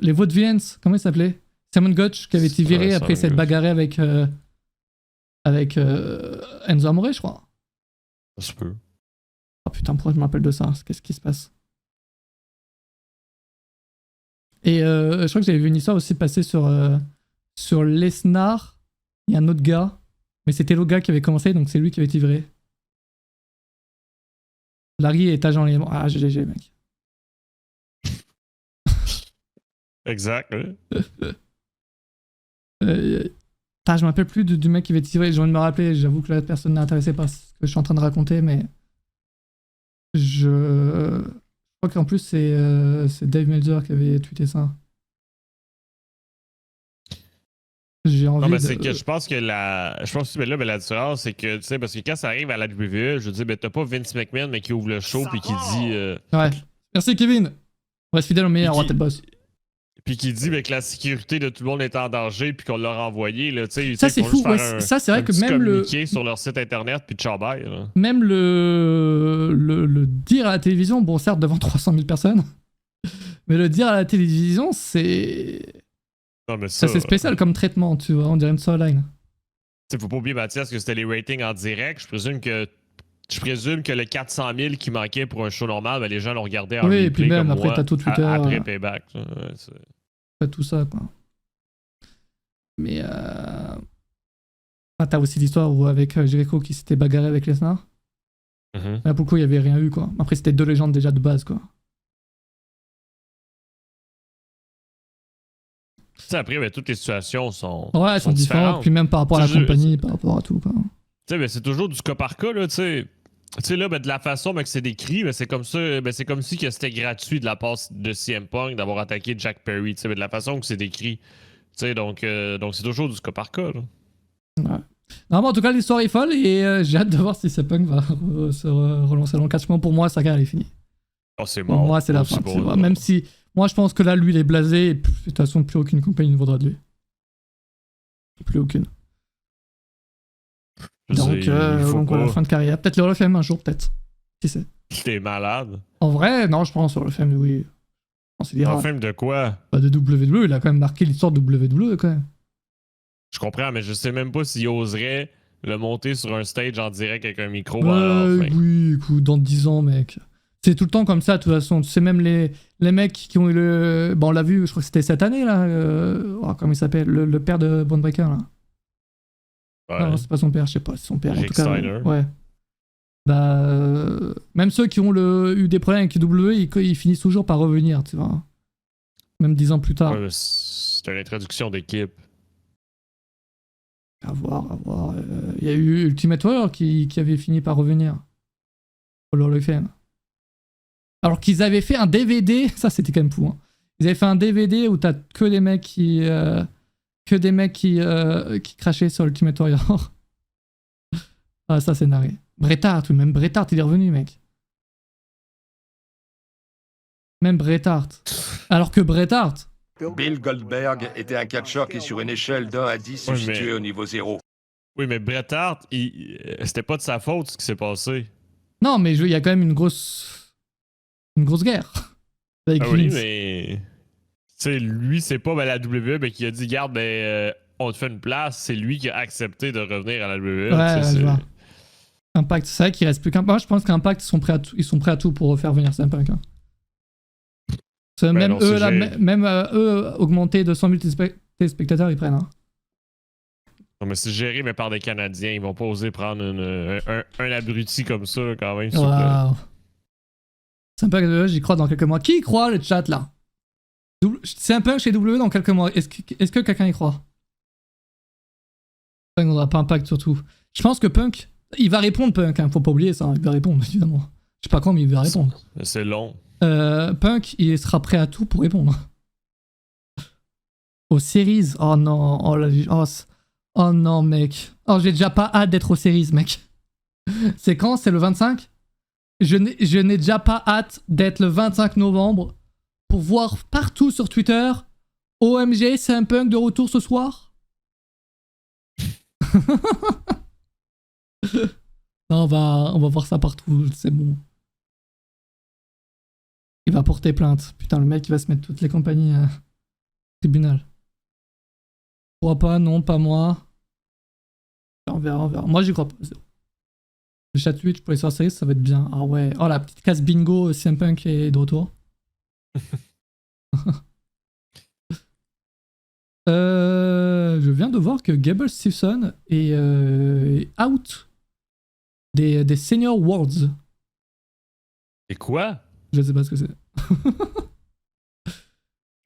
Les Vaudevians, comment il s'appelait? Simon Gotch qui avait été viré après s'être bagarré avec Enzo Amore, je crois. Ça se peut. Oh putain, pourquoi je me rappelle de ça? Qu'est-ce qui se passe? Et je crois que j'avais vu une histoire aussi passer sur Lesnar. Il y a un autre gars, mais c'était l'autre gars qui avait commencé, donc c'est lui qui avait été viré. Larry est agent libre. Ah, GG, mec. Exact, oui. Je me rappelle plus du mec qui avait tiré. J'ai envie de me rappeler. J'avoue que la personne n'est intéressée par ce que je suis en train de raconter, mais je crois qu'en plus c'est Dave Meltzer qui avait tweeté ça. J'ai envie non, mais de... c'est que je pense que la différence, c'est que, tu sais, parce que quand ça arrive à la WWE, je veux dire, ben, t'as pas Vince McMahon, mais qui ouvre le show puis qui dit. Ouais. Merci, Kevin. On reste fidèle au meilleur, roi, t'es le boss. Puis qui dit ben, que la sécurité de tout le monde est en danger puis qu'on l'a renvoyé. Là, ça, c'est fou. Ouais, ça, c'est vrai que même le. Sur leur site internet puis ciao bye. Là. Même le dire à la télévision, bon, certes, devant 300 000 personnes, mais le dire à la télévision, c'est. Non, mais ça c'est spécial comme traitement, tu vois, on dirait une storyline. Faut pas oublier, Mathias, que c'était les ratings en direct. Je présume que le 400 000 qui manquait pour un show normal, ben, les gens l'ont regardé en replay et puis même comme après, moi, t'as tout Twitter. Après Payback. T'as tout ça, quoi. Mais t'as aussi l'histoire où avec Jericho qui s'était bagarré avec Lesnar. Mm-hmm. Là, pour le coup, il y avait rien eu, quoi. Après, c'était 2 légendes déjà de base, quoi. T'sais, après, ben, toutes les situations sont. Ouais, elles sont différentes. Puis même par rapport à la compagnie, par rapport à tout, quoi. Ben, c'est toujours du cas par cas, là, tu sais. Tu sais, là, ben, de la façon que c'est décrit, ben, c'est comme ça, ben, c'est comme si que c'était gratuit de la part de CM Punk d'avoir attaqué Jack Perry, tu sais, ben, de la façon que c'est décrit. Tu sais, donc c'est toujours du cas par cas, là. Ouais. Non, mais en tout cas, l'histoire est folle et j'ai hâte de voir si CM Punk va se relancer dans le catch. Pour moi, sa carrière est finie. Oh, c'est mort. Pour moi, c'est la fin. Même si, moi, je pense que là, lui, il est blasé et de toute façon, plus aucune compagnie ne vaudra de lui. Plus aucune. Donc, voilà, fin de carrière. Peut-être le Hall of Fame un jour, peut-être. Qui sait? T'es malade. En vrai, non, je pense Hall of Fame, oui. Hall of Fame de quoi? Bah, de WWE, il a quand même marqué l'histoire de WWE, quand même. Je comprends, mais je sais même pas s'il oserait le monter sur un stage en direct avec un micro. Oui, écoute, dans 10 ans, mec. C'est tout le temps comme ça, de toute façon. Tu sais, même les mecs qui ont eu le... Bon, on l'a vu, je crois que c'était cette année, là. Comment il s'appelle? Le père de Bron Breakker, là. Ouais. Non, c'est pas son père, je sais pas, c'est son père. Rick en tout cas, Steiner. Ouais. Bah, même ceux qui ont eu des problèmes avec WWE, ils finissent toujours par revenir, tu vois. Même 10 ans plus tard. Ouais, c'est une introduction d'équipe. À voir. Il y a eu Ultimate Warrior qui avait fini par revenir au Hall of Fame. Alors qu'ils avaient fait un DVD, ça c'était quand même fou. Hein. Ils avaient fait un DVD où t'as que des mecs qui crachaient sur Ultimate Warrior. Ah, ça c'est narré. Bret Hart, même Bret Hart il est revenu, mec. Même Bret Hart. Alors que Bret Hart. Bill Goldberg était un catcheur qui, sur une échelle d'1 à 10, se situait au niveau 0. Oui, mais Bret Hart, c'était pas de sa faute ce qui s'est passé. Non, mais il y a quand même une grosse guerre. Avec oui, mais. Tu sais, lui, c'est pas la WWE qui a dit, garde, on te fait une place. C'est lui qui a accepté de revenir à la WWE. Ouais, je vois. Impact, c'est vrai qu'il reste plus qu'un. Moi, je pense qu'Impact, ils sont prêts à tout pour faire venir CM Punk. Hein. Même eux, augmentés de 100 000 téléspectateurs, ils prennent. Hein. Non, mais c'est géré mais par des Canadiens. Ils vont pas oser prendre un abruti comme ça, là, quand même. Waouh. Sympa que j'y crois dans quelques mois. Qui y croit, le chat, là? C'est un punk chez W dans quelques mois. Est-ce que quelqu'un y croit? Punk n'aura pas impact, surtout. Je pense que Punk, il va répondre, Punk. Hein. Faut pas oublier ça. Hein. Il va répondre, évidemment. Je sais pas quand, mais il va répondre. C'est long. Punk, il sera prêt à tout pour répondre. Aux series. Oh non. Oh non, mec. Oh, j'ai déjà pas hâte d'être aux series, mec. C'est quand? C'est le 25? Je n'ai déjà pas hâte d'être le 25 novembre pour voir partout sur Twitter OMG, c'est un punk de retour ce soir. Non, on va voir ça partout, c'est bon. Il va porter plainte. Putain, le mec, il va se mettre toutes les compagnies au tribunal. Je crois pas, non, pas moi. On verra. Moi, j'y crois pas. Le chat Twitch pour les sorceries, ça va être bien. Ah ouais. Oh, la petite case bingo, CM Punk est de retour. Je viens de voir que Gable Stevenson est out des Senior Worlds. Et quoi? Je sais pas ce que c'est.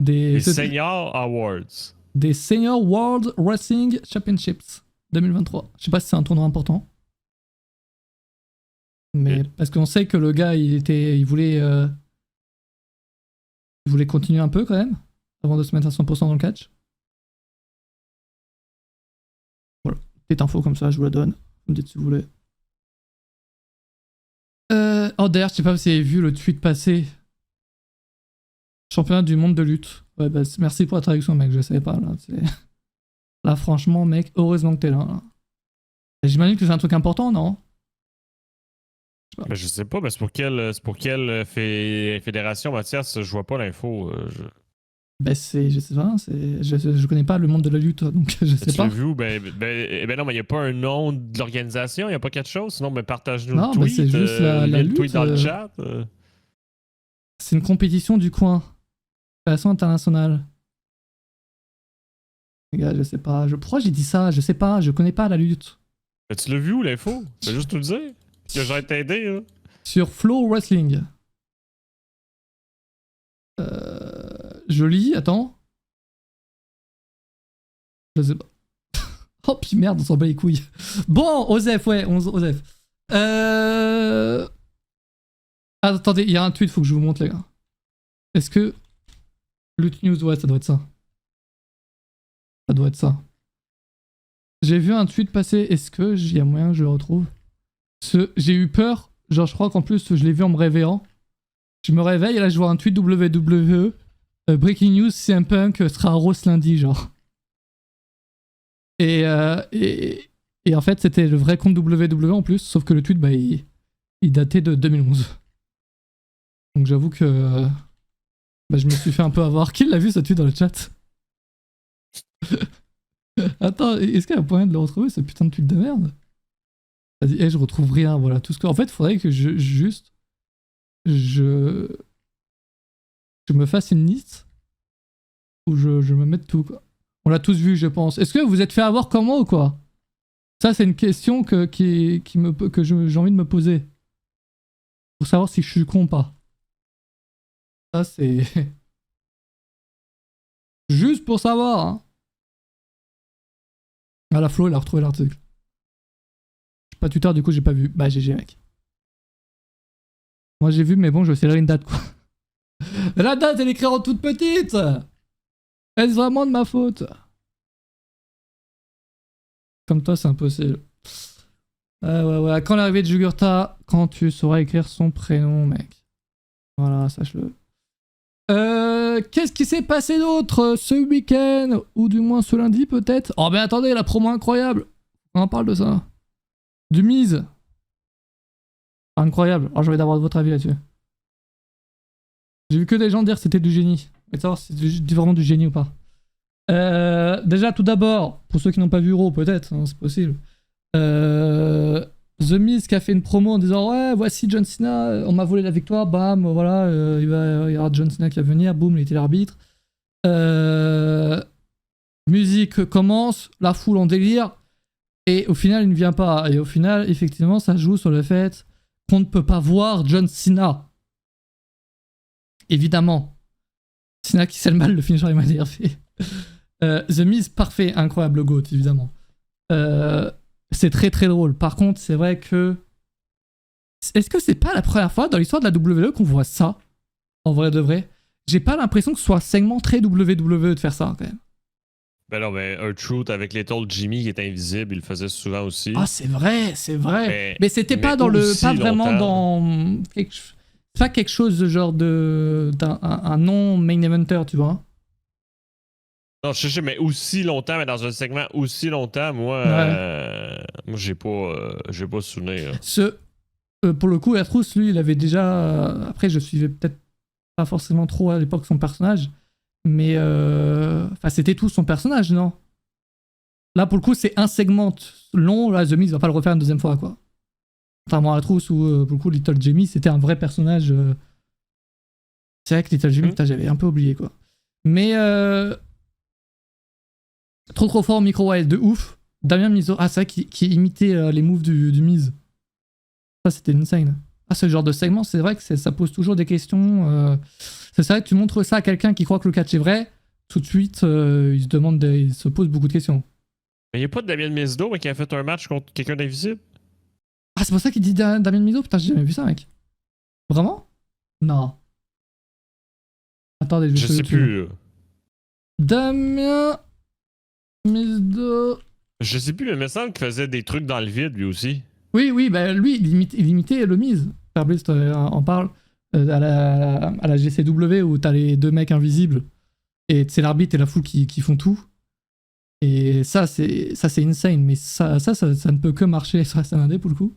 Les Senior Awards. Des Senior World Wrestling Championships 2023. Je sais pas si c'est un tournoi important. Mais parce qu'on sait que le gars, il voulait continuer un peu quand même, avant de se mettre à 100% dans le catch. Voilà, petite info comme ça, je vous la donne. Vous me dites si vous voulez. Oh d'ailleurs, je sais pas si vous avez vu le tweet passé. Championnat du monde de lutte. Ouais, bah merci pour la traduction, mec, je savais pas. Là franchement, mec, heureusement que t'es là. J'imagine que c'est un truc important, non? Ben, je sais pas, mais c'est pour quelle fédération, Mathias? Je vois pas l'info. Ben je sais pas, je connais pas le monde de la lutte, donc je sais pas. Tu l'as vu? Ben non, mais il n'y a pas un nom de l'organisation, il n'y a pas quelque chose, sinon partage-nous non, le tweet. C'est juste la le lutte. Tweet dans le chat. C'est une compétition du coin. Fédération internationale. Les gars, je sais pas. Pourquoi j'ai dit ça? Je sais pas, je connais pas la lutte. Ben, tu l'as vu où l'info? Tu veux juste nous le dire? Que j'aurais t'aider, là. Sur Flow Wrestling. Je lis, attends. Je sais pas. Oh, puis merde, on s'en bat les couilles. Bon, Osef, ouais, Osef. Attendez, il y a un tweet, faut que je vous montre, les gars. Est-ce que... Lutte News, ouais, ça doit être ça. Ça doit être ça. J'ai vu un tweet passer, est-ce que il y a moyen que je le retrouve? J'ai eu peur, genre je crois qu'en plus je l'ai vu en me réveillant. Je me réveille et là je vois un tweet WWE. Breaking news, CM Punk sera à Raw ce lundi, genre. Et en fait c'était le vrai compte WWE en plus, sauf que le tweet, bah, il datait de 2011. Donc j'avoue que bah, je me suis fait un peu avoir. Qui l'a vu ce tweet dans le chat? Attends, est-ce qu'il y a un moyen de le retrouver, ce putain de tweet de merde? Vas-y, je retrouve rien, voilà. Tout ce que... En fait, il faudrait que je me fasse une liste où je me mette tout, quoi. On l'a tous vu, je pense. Est-ce que vous êtes fait avoir comme moi ou quoi? Ça, c'est une question que j'ai envie de me poser. Pour savoir si je suis con ou pas. Ça, c'est... Juste pour savoir, hein. Ah, la Flo, il a retrouvé l'article. Pas Twitter, du coup, j'ai pas vu. Bah, GG, mec. Moi, j'ai vu, mais bon, je sais une date, quoi. La date, elle est écrite en toute petite. Est-ce vraiment de ma faute? Comme toi, c'est impossible. Ouais. Quand l'arrivée de Jugurtha, quand tu sauras écrire son prénom, mec. Voilà, sache-le. Qu'est-ce qui s'est passé d'autre ce week-end? Ou du moins ce lundi, peut-être? Oh, mais attendez, la promo incroyable. On en parle de ça. Du mise. Incroyable. Alors, j'ai envie d'avoir votre avis là-dessus. J'ai vu que des gens dire que c'était du génie. Mais savoir si c'est vraiment du génie ou pas. Déjà, tout d'abord, pour ceux qui n'ont pas vu Raw, peut-être, hein, c'est possible. The Miz qui a fait une promo en disant ouais, voici John Cena, on m'a volé la victoire, bam, voilà, il y aura John Cena qui va venir, boum, il était l'arbitre. Musique commence, la foule en délire. Et au final, il ne vient pas. Et au final, effectivement, ça joue sur le fait qu'on ne peut pas voir John Cena. Évidemment. Cena qui scelle mal le finisher avec MDRP. The Miz, parfait, incroyable GOAT, évidemment. C'est très très drôle. Par contre, c'est vrai que... Est-ce que c'est pas la première fois dans l'histoire de la WWE qu'on voit ça? En vrai de vrai. J'ai pas l'impression que ce soit un segment très WWE de faire ça, quand même. Ben non, mais R-Truth avec l'étoile Jimmy qui est invisible, il le faisait souvent aussi. Ah, c'est vrai, c'est vrai. Mais c'était pas dans le... Pas vraiment dans... C'est pas quelque chose de genre de... un non-main eventer, tu vois. Non, je sais, mais aussi longtemps, mais dans un segment aussi longtemps, moi, moi j'ai pas souvenir. Pour le coup, R-Truth, lui, il avait déjà... après, je suivais peut-être pas forcément trop à l'époque son personnage, mais enfin, c'était tout son personnage, non? Là, pour le coup, c'est un segment long. Là, The Miz va pas le refaire une deuxième fois, quoi. Contrairement à R-Truth où, pour le coup, Little Jimmy, c'était un vrai personnage. C'est vrai que Little Jimmy, j'avais un peu oublié, quoi. Mais trop fort au micro-wild, de ouf. Damien Mizo, c'est vrai qui imitait les moves du Miz. Ça, c'était insane. Ce genre de segment, c'est vrai que ça pose toujours des questions. C'est vrai que tu montres ça à quelqu'un qui croit que le catch est vrai, tout de suite, il se pose beaucoup de questions. Mais il n'y a pas de Damien Mizdo qui a fait un match contre quelqu'un d'invisible? Ah, c'est pour ça qu'il dit Damien Mizo? Putain, j'ai jamais vu ça, mec. Vraiment? Non. Attendez, je sais plus. Damien Mizo. Je sais plus, mais il me semble qu'il faisait des trucs dans le vide, lui aussi. Oui, bah lui, il imitait le Miz. Fairblist en parle à la GCW où t'as les deux mecs invisibles et c'est l'arbitre et la foule qui font tout. Et ça c'est insane, mais ça ne peut que marcher sur la scène indé pour le coup.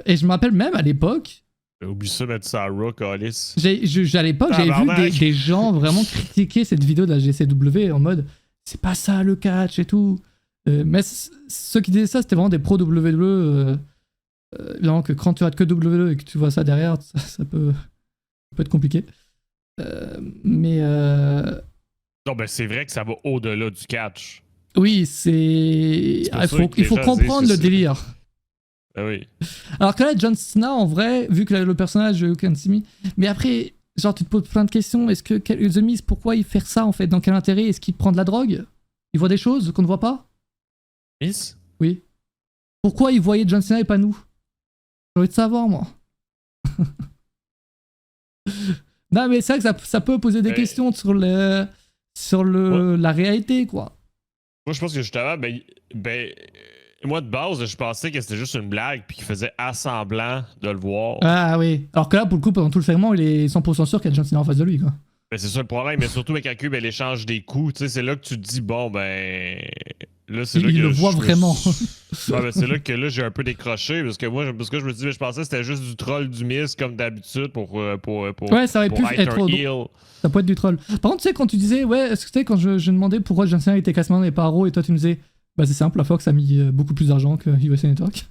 Et je me rappelle même à l'époque. Oublie ça, mettre ça à Rock, Alice. À l'époque, j'avais vu des gens vraiment critiquer cette vidéo de la GCW en mode c'est pas ça le catch et tout. Mais ceux qui disaient ça, c'était vraiment des pro WWE. Évidemment que quand tu as que WWE et que tu vois ça derrière, ça peut être compliqué. Mais non, ben c'est vrai que ça va au-delà du catch. oui, il faut comprendre le délire. Ah oui. Alors que là, John Cena, en vrai, vu que le personnage You Can See Me, mais après, genre, tu te poses plein de questions. Est-ce que The Miz, pourquoi il fait ça en fait? Dans quel intérêt? Est-ce qu'il prend de la drogue? Il voit des choses qu'on ne voit pas? Miz? Oui. Pourquoi il voyait John Cena et pas nous? J'ai envie de savoir, moi. Non, mais c'est vrai que ça peut poser des questions sur la réalité, quoi. Moi, je pense que justement, moi, de base, je pensais que c'était juste une blague puis qu'il faisait assemblant de le voir. Ah oui. Alors que là, pour le coup, pendant tout le segment, il est 100% sûr qu'il y a John Cena en face de lui, quoi. Ben, c'est ça le problème, mais surtout avec Aku, l'échange des coups, tu sais, c'est là que tu te dis, bon, là, c'est là que il le voit vraiment. C'est là que j'ai un peu décroché, parce que je me dis, je pensais que c'était juste du troll du Miz, comme d'habitude, pour ouais, ça aurait pu être un heel. Ça peut être du troll. Par contre, tu sais, quand tu disais, ouais, est-ce que tu sais, quand je demandais pourquoi John Cena était Cassman et pas Raw, et toi tu me disais, bah c'est simple, la Fox a mis beaucoup plus d'argent que USA Network.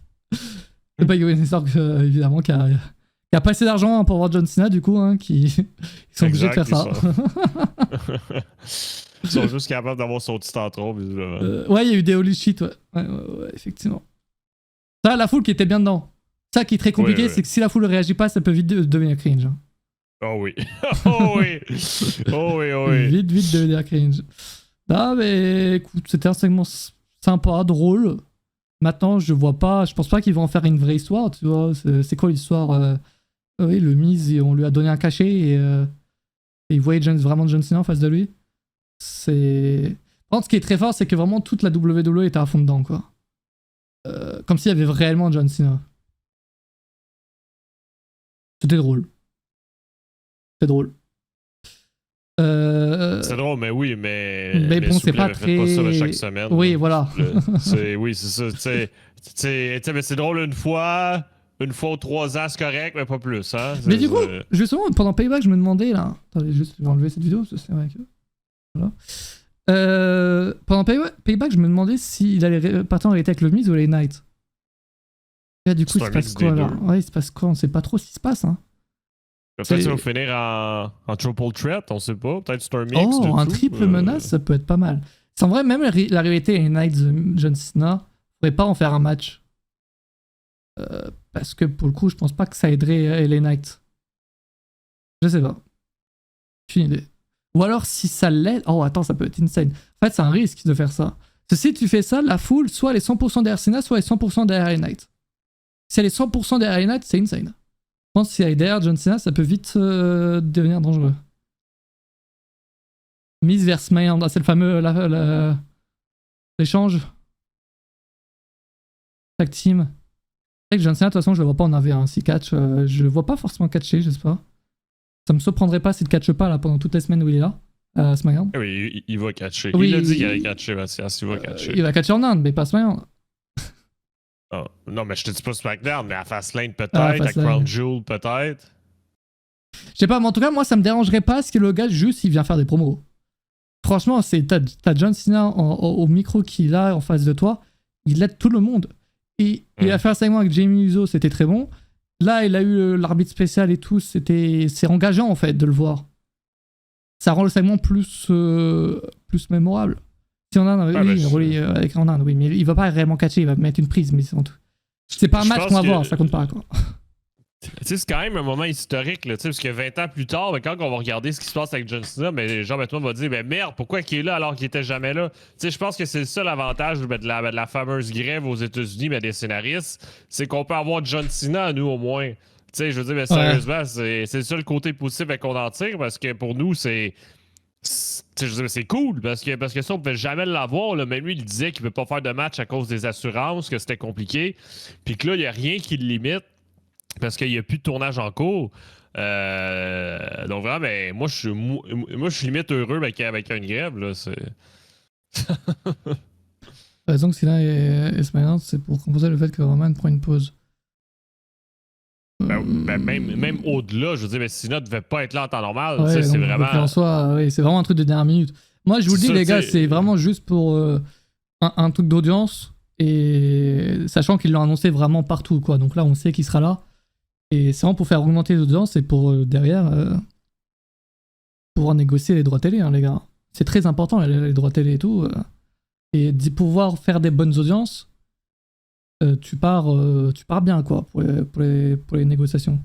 C'est pas USA Network, évidemment, qui a pas assez d'argent pour voir John Cena, du coup, hein, ils sont obligés de faire ça. Ils sont juste capables d'avoir son petit intro, visiblement. Ouais, il y a eu des holy shit, ouais, effectivement. Ça, la foule qui était bien dedans. Ça qui est très compliqué, c'est que si la foule ne réagit pas, ça peut vite devenir cringe. Hein. Oh oui. Oh oui. Oh oui. Vite devenir cringe. Ah, mais écoute, c'était un segment sympa, drôle. Maintenant, je pense pas qu'ils vont en faire une vraie histoire, tu vois. C'est quoi l'histoire? Oui, le Miz, on lui a donné un cachet et il voyait vraiment John Cena en face de lui. Par contre, ce qui est très fort, c'est que vraiment toute la WWE était à fond dedans, quoi. Comme s'il y avait réellement John Cena. C'était drôle. C'est drôle. C'est drôle, mais oui, mais bon, c'est pas très... pas ça chaque semaine. Oui, voilà. Oui, c'est ça. Mais c'est drôle une fois ou 3 ans, c'est correct, mais pas plus. Hein? Mais du coup, justement, pendant Payback, je me demandais, là... Attendez, juste, je vais enlever cette vidéo, parce que c'est vrai que... Voilà. Pendant Payback, je me demandais s'il allait partir en réalité avec le Miz ou les Knights. Et là, du coup, il se passe quoi, là? Ouais, il se passe quoi? On sait pas trop ce qui se passe, hein. Peut-être ça va finir en triple threat, on sait pas. Peut-être c'est un mix. Un triple menace, ça peut être pas mal. C'est en vrai, même la rivalité les Knights John Cena, pourrait pas en faire un match. Parce que pour le coup, je pense pas que ça aiderait LA Knight. Je sais pas. J'ai une idée. Ou alors, si ça l'aide. Oh, attends, ça peut être insane. En fait, c'est un risque de faire ça. Parce que si tu fais ça, la foule, soit elle est 100% derrière Cena, soit elle est 100% derrière LA Knight. Si elle est 100% derrière LA Knight, c'est insane. Je pense que si elle est derrière John Cena, ça peut vite devenir dangereux. Miz versus Mayhem, c'est le fameux l'échange. Tag team. C'est vrai que John Cena, de toute façon, je le vois pas en AV1. Si catch, je le vois pas forcément catcher, je sais pas. Ça me surprendrait pas s'il ne catche pas là pendant toutes les semaines où il est là. SmackDown. Oui, il va catcher. Oui, il a dit qu'il allait catcher, Mathias. Il va catcher. Il va catcher en Inde, mais pas SmackDown. Oh, non, mais je te dis pas SmackDown, mais à Fastlane peut-être, Ah, à Fastlane. Crown Jewel peut-être. Je sais pas, mais en tout cas, moi, ça me dérangerait pas si le gars, juste, il vient faire des promos. Franchement, t'as John Cena au micro qui est là, en face de toi. Il aide tout le monde. Et il a fait un segment avec Jamie Uso, c'était très bon. Là, il a eu l'arbitre spécial et tout. C'est engageant, en fait, de le voir. Ça rend le segment plus mémorable. Si on a avec en Inde, oui, mais il va pas réellement catcher, il va mettre une prise, mais c'est en tout. C'est pas un match qu'on va voir, ça compte pas, quoi. Tu sais, c'est quand même un moment historique, là, parce que 20 ans plus tard, ben, quand on va regarder ce qui se passe avec John Cena, ben, Jean-Baptiste va dire, ben merde, pourquoi il est là alors qu'il était jamais là? Tu sais, je pense que c'est le seul avantage de la fameuse grève aux États-Unis, ben, des scénaristes, c'est qu'on peut avoir John Cena, nous, au moins. Tu sais, je veux dire, ben, sérieusement, c'est le seul côté positif qu'on en tire, parce que pour nous, c'est cool, parce que ça, on ne pouvait jamais l'avoir. Là. Même lui, il disait qu'il ne veut pas faire de match à cause des assurances, que c'était compliqué. Puis que là, il n'y a rien qui le limite, parce qu'il n'y a plus de tournage en cours. Donc vraiment, ben, moi, je suis limite heureux avec une grève. Là, La raison que Cena et SmackDown, c'est pour compenser le fait que Roman prend une pause. Même au-delà, je veux dire, Cena ne devait pas être là en temps normal. Ouais, c'est vraiment... En soi, oui, c'est vraiment un truc de dernière minute. Moi, je vous le dis, les gars, c'est vraiment juste pour un truc d'audience. Et sachant qu'ils l'ont annoncé vraiment partout, quoi. Donc là, on sait qu'il sera là. Et c'est vraiment pour faire augmenter les audiences et pour derrière pouvoir négocier les droits télé, hein, les gars. C'est très important, les droits télé et tout. Et d'y pouvoir faire des bonnes audiences, tu pars bien, quoi, pour les négociations.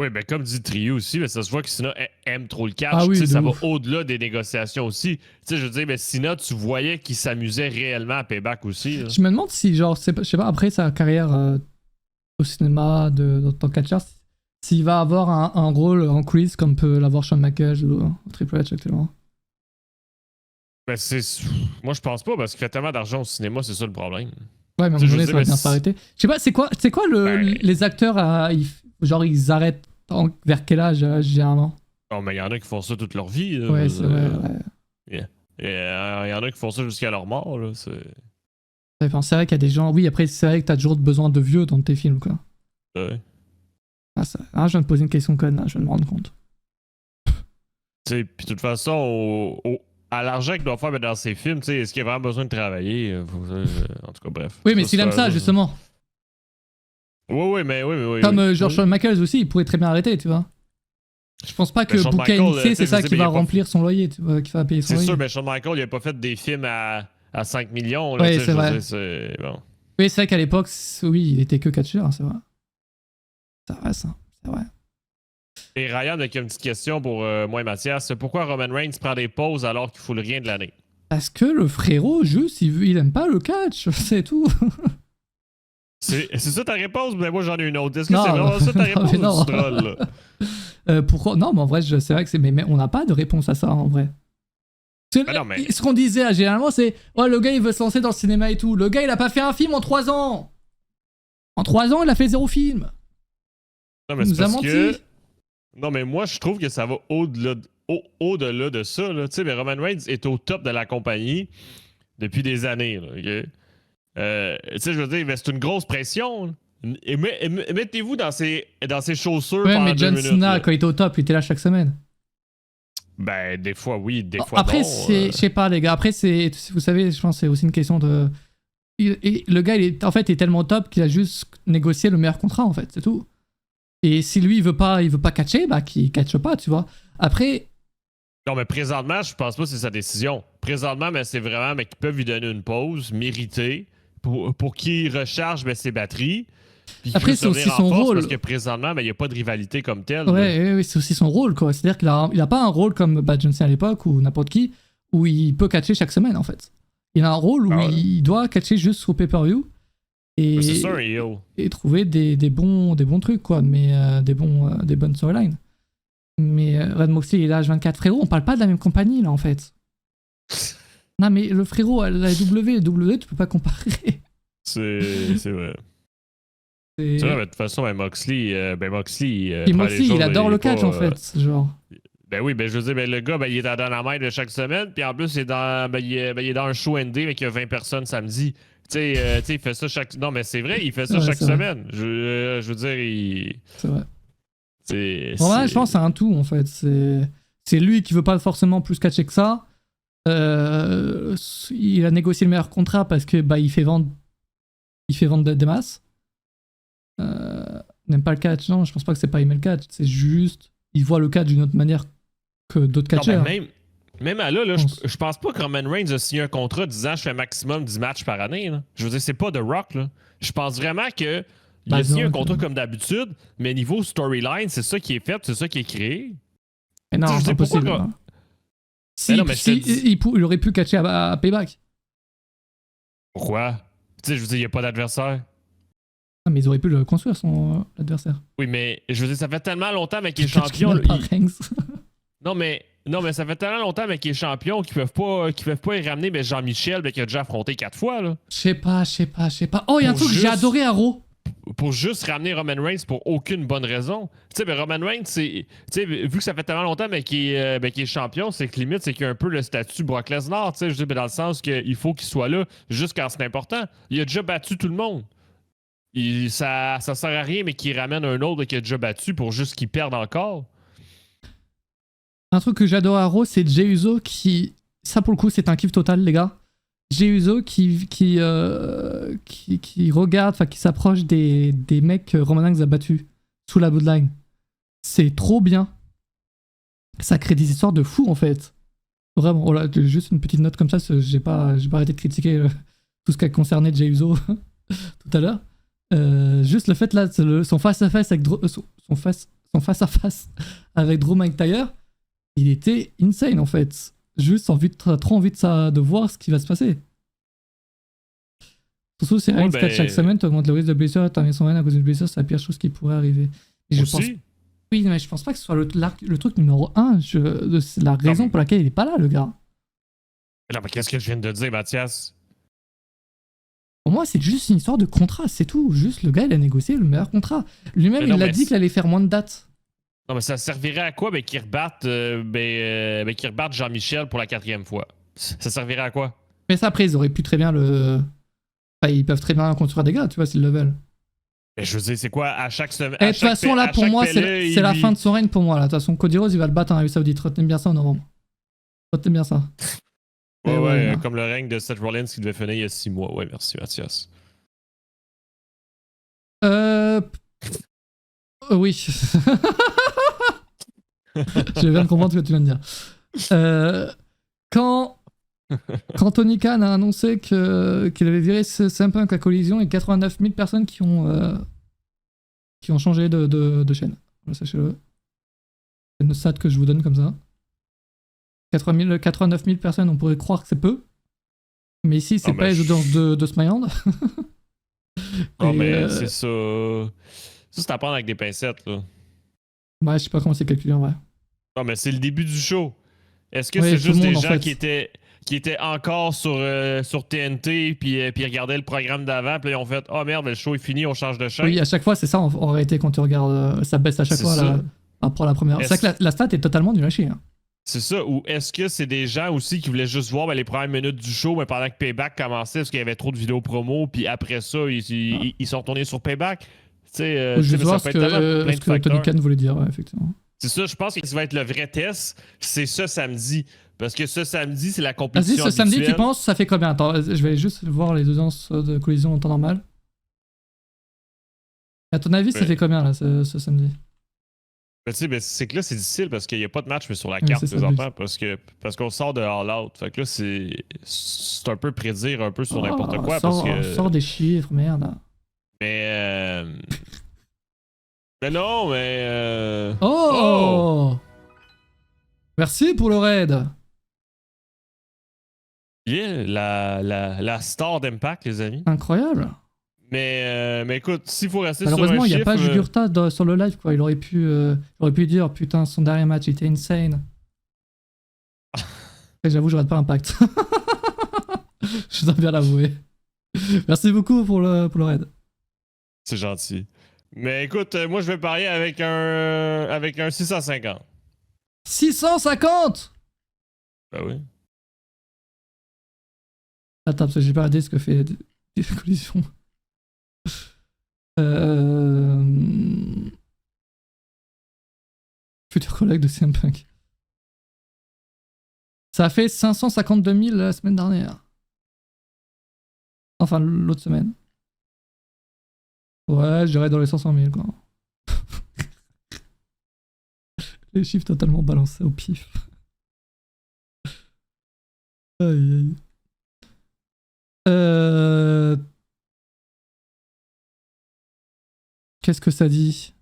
Oui, ben comme dit Trio aussi, ben, ça se voit que Cena aime trop le catch. Ah oui, ça ouf. va au-delà des négociations aussi. Je veux dire, ben, Cena, tu voyais qu'il s'amusait réellement à Payback aussi. Là. Je me demande si, genre, je sais pas, après sa carrière au cinéma en tant que catcheur, s'il va avoir un rôle en coulisses comme peut l'avoir Shawn Michaels ou Triple H actuellement. Ben, moi, je pense pas, parce qu'il fait tellement d'argent au cinéma, c'est ça le problème. Ouais, mais à un moment donné, ça va bien s'arrêter. Je sais pas, c'est quoi les acteurs genre, ils arrêtent vers quel âge, généralement? Oh, mais il y en a qui font ça toute leur vie. Là, ouais, c'est vrai, ouais. Il y en a qui font ça jusqu'à leur mort. Là, c'est vrai qu'il y a des gens... Oui, après, c'est vrai que t'as toujours besoin de vieux dans tes films, quoi. Ouais. Je viens de poser une question conne, là, je vais me rendre compte. Puis de toute façon, à l'argent qu'il doit faire dans ses films, est-ce qu'il a vraiment besoin de travailler? En tout cas, bref. Oui, mais s'il aime ça, justement. Oui. Comme genre Shawn Michaels aussi, il pourrait très bien arrêter, tu vois. Je pense pas que Bouquet NXT, c'est ça qui va remplir son loyer, tu vois, qui va payer son loyer. C'est sûr, mais Shawn Michaels, il a pas fait des films à 5 millions. Là, oui, c'est vrai. Bon. Oui, c'est vrai qu'à l'époque, oui, il était que catcheur, c'est vrai. C'est vrai, ça. C'est vrai. Et Ryan, avec une petite question pour moi et Mathias. Pourquoi Roman Reigns prend des pauses alors qu'il fout le rien de l'année? Parce que le frérot, juste, il aime pas le catch, c'est tout. C'est ça ta réponse? Mais moi, j'en ai une autre. Est-ce que c'est vraiment ça ta réponse ou non. tu trolles, là? Pourquoi? Non, mais en vrai, c'est vrai que c'est... Mais on n'a pas de réponse à ça, en vrai. Ce qu'on disait généralement, c'est « Oh, le gars, il veut se lancer dans le cinéma et tout. Le gars, il a pas fait un film en 3 ans. En 3 ans, il a fait 0 film. Non, mais il nous a menti. Non, mais moi, je trouve que ça va au-delà de ça. Tu sais, mais Roman Reigns est au top de la compagnie depuis des années. Là, okay? Tu sais, je veux dire, c'est une grosse pression. Et mettez-vous dans ses chaussures. Ouais, mais John Cena, quand il était au top, il était là chaque semaine. Ben, des fois, oui, des fois, après, non. Je sais pas, les gars. Après, vous savez, je pense que c'est aussi une question de... le gars, il est tellement top qu'il a juste négocié le meilleur contrat, en fait. C'est tout. Et si lui, il veut pas catcher, bah, qu'il catche pas, tu vois. Après... Non, mais présentement, je pense pas que c'est sa décision. Présentement, mais c'est vraiment qu'ils peuvent lui donner une pause méritée. pour qu'il recharge ses batteries. Après, c'est aussi son rôle. Parce que présentement, il n'y a pas de rivalité comme telle. Ouais, c'est aussi son rôle, quoi. C'est-à-dire qu'il a pas un rôle comme Bad Johnson à l'époque ou n'importe qui, où il peut catcher chaque semaine, en fait. Il a un rôle où il doit catcher juste au pay-per-view et, c'est ça, et trouver des bons trucs, quoi, mais des bonnes storylines. Mais Red Moxley et H24, frérot, on parle pas de la même compagnie, là, en fait. Non, mais le frérot, la WWE, tu peux pas comparer. C'est vrai. C'est vrai, mais de toute façon, Moxley, il adore le catch, en fait, genre. Ben oui, je veux dire, le gars, il est à Dynamite de chaque semaine, puis en plus, il est dans un show ND, mais il y a 20 personnes samedi. Tu sais, il fait ça chaque... Non, mais c'est vrai, il fait ça chaque semaine. Je veux dire, C'est vrai. Je pense que c'est un tout, en fait. C'est lui qui veut pas forcément plus catcher que ça. Il a négocié le meilleur contrat parce que il fait vendre des masses. N'aime pas le catch, non, je pense pas que c'est pas aimer le catch, c'est juste il voit le catch d'une autre manière que d'autres catcheurs. Même à là, je pense pas que Roman Reigns a signé un contrat disant je fais maximum 10 matchs par année. Là. Je veux dire, c'est pas The Rock. Là. Je pense vraiment que il a signé un contrat comme d'habitude, mais niveau storyline, c'est ça qui est fait, c'est ça qui est créé. Mais non, c'est impossible. Il aurait pu catcher à Payback. Pourquoi? Tu sais, je veux dire, il n'y a pas d'adversaire. Ah, mais ils auraient pu le construire, son adversaire. Oui, mais je veux dire, ça fait tellement longtemps, mais qu'il est champion. Non, mais ça fait tellement longtemps, mais qu'il est champion qu'ils peuvent pas y ramener Jean-Michel, qui a déjà affronté 4 fois. Là. Je sais pas. Oh, il y a un truc que j'ai adoré à Raw. Pour juste ramener Roman Reigns pour aucune bonne raison. Tu sais, Roman Reigns, vu que ça fait tellement longtemps qu'il est champion, c'est que limite, c'est qu'il a un peu le statut Brock Lesnar, tu sais, je dis, dans le sens qu'il faut qu'il soit là juste quand c'est important. Il a déjà battu tout le monde. Ça sert à rien, mais qu'il ramène un autre qui a déjà battu pour juste qu'il perde encore. Un truc que j'adore à Raw, c'est Jey Uso qui... Ça, pour le coup, c'est un kiff total, les gars. Jey Uso qui regarde, enfin qui s'approche des mecs que Roman Reigns a battus sous la Bloodline. C'est trop bien. Ça crée des histoires de fous, en fait. Vraiment. Oh là, juste une petite note comme ça, j'ai pas arrêté de critiquer tout ce qui a concerné Jey Uso tout à l'heure. Juste le fait là, son face-à-face avec son face-à-face avec Drew McIntyre, il était insane, en fait. Juste trop envie de voir ce qui va se passer. Surtout si Reigns catch chaque semaine, t'augmentes le risque de blessure, t'as mis son règne à cause d'une blessure, c'est la pire chose qui pourrait arriver. Et oui, mais je pense pas que ce soit le truc numéro 1, c'est la raison pour laquelle il est pas là, le gars. Non, mais qu'est-ce que je viens de dire, Mathias? Pour moi, c'est juste une histoire de contrat, c'est tout. Juste, le gars, il a négocié le meilleur contrat. Lui-même, il a dit qu'il allait faire moins de dates. Non, mais ça servirait à quoi qu'il rebatte Jean-Michel pour la 4e fois? Ça servirait à quoi? Mais ça, après, ils auraient pu très bien ils peuvent très bien construire des gars, tu vois, s'ils le veulent. Mais je veux dire, c'est quoi, à chaque semaine? De toute façon, là, pour moi, c'est la fin de son règne pour moi. De toute façon, Cody Rhodes, il va le battre en Arabie Saoudite. Retenez bien ça en novembre. Retenez bien ça. Ouais, comme le règne de Seth Rollins qui devait finir il y a 6 mois. Ouais, merci, Mathias. Oui. Je viens de comprendre ce que tu viens de dire. Quand Tony Khan a annoncé qu'il avait viré CM Punk à Collision et 89 000 personnes qui ont changé de chaîne. Voilà, sachez-le. C'est une stat que je vous donne comme ça. 89 000 personnes, on pourrait croire que c'est peu. Mais ici, c'est pas les audiences de Smiland. Non, mais c'est ça. Ça, c'est à prendre avec des pincettes, là. Ouais, je sais pas comment c'est calculé en vrai. Non, mais c'est le début du show. Est-ce que c'est juste des gens qui étaient encore sur TNT puis regardaient le programme d'avant puis ils ont fait « Oh merde, le show est fini, on change de chaîne. » Oui, à chaque fois, c'est ça en réalité quand tu regardes. Ça baisse à chaque fois là, après la première. C'est vrai que la stat est totalement du lâcher. Hein. C'est ça. Ou est-ce que c'est des gens aussi qui voulaient juste voir les premières minutes du show mais pendant que Payback commençait parce qu'il y avait trop de vidéos promo puis après ça, ils sont retournés sur Payback. Je vais voir ce que Tony Khan voulait dire, ouais, effectivement. C'est ça, je pense que ça va être le vrai test. C'est ce samedi. Parce que ce samedi, c'est la compétition. Vas-y, ce samedi, tu penses, ça fait combien? Attends, je vais juste voir les audiences de Collision en temps normal. À ton avis, ça fait combien là, ce samedi? Ben, tu sais, ben, c'est que là, c'est difficile parce qu'il n'y a pas de match mais sur la Oui, carte c'est ça, présentement parce qu'on sort de All Out. Fait que là, c'est un peu prédire un peu sur n'importe quoi parce que. Sors des chiffres, merde. Mais. Mais non, mais. Oh! Merci pour le raid. Yeah, la star d'Impact, les amis. Incroyable. Mais écoute, s'il faut rester sur un Malheureusement, il n'y a chiffre, pas Jugurta sur le live, quoi. Il aurait pu dire, putain, son dernier match était insane. Et j'avoue, je rate pas Impact. Je dois bien l'avouer. Merci beaucoup pour le raid. c'est gentil. Mais écoute, moi, je vais parier avec un 650. 650! Ben oui. Attends, parce que j'ai pas regardé ce que fait des collisions. Futur collègue de CM Punk. Ça a fait 552 000 la semaine dernière. Enfin, l'autre semaine. Ouais, je dirais dans les 500 000, quoi. Les chiffres totalement balancés au pif. Aïe, aïe. Qu'est-ce que ça dit?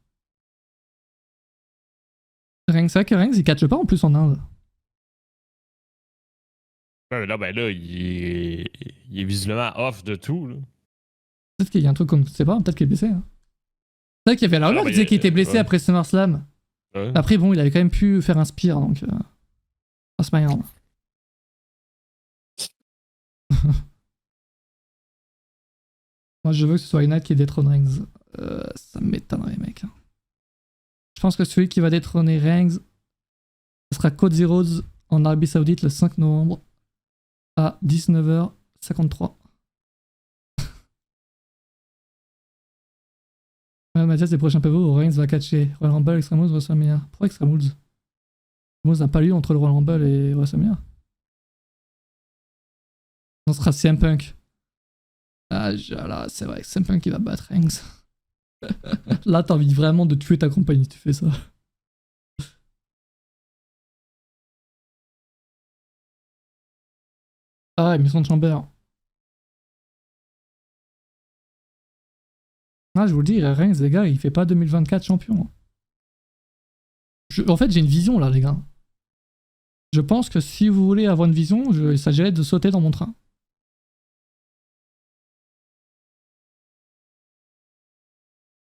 Rangs, c'est vrai que Rangs, il catche pas en plus en Inde. Ben là, il est visiblement off de tout. Là. Peut-être qu'il y a un truc qu'on ne sait pas, peut-être qu'il est blessé. Hein. C'est vrai qu'il y avait la rumeur qui disait qu'il était blessé après SummerSlam. Ouais. Après, bon, il avait quand même pu faire un spear, donc. Oh, c'est pas grave. Moi, je veux que ce soit Inat qui détrône Reigns. Ça m'étonnerait, mec. Je pense que celui qui va détrôner Reigns, ce sera Cody Rhodes en Arabie Saoudite le 5 novembre à 19h53. Ouais, Mathias, les prochains PO, Reigns va catcher Royal Rumble, Extreme Rules, WrestleMania. Pourquoi Extreme Rules? Extreme Rules n'a pas lieu entre le Royal Rumble et WrestleMania. On sera CM Punk. Ah, là, c'est vrai, CM Punk qui va battre Reigns. Là, t'as envie vraiment de tuer ta compagnie, tu fais ça. Ah, émission de Chamber. Ah, je vous le dis, Reigns, les gars, il fait pas 2024 champion. En fait, j'ai une vision là, les gars. Je pense que si vous voulez avoir une vision, il s'agirait de sauter dans mon train.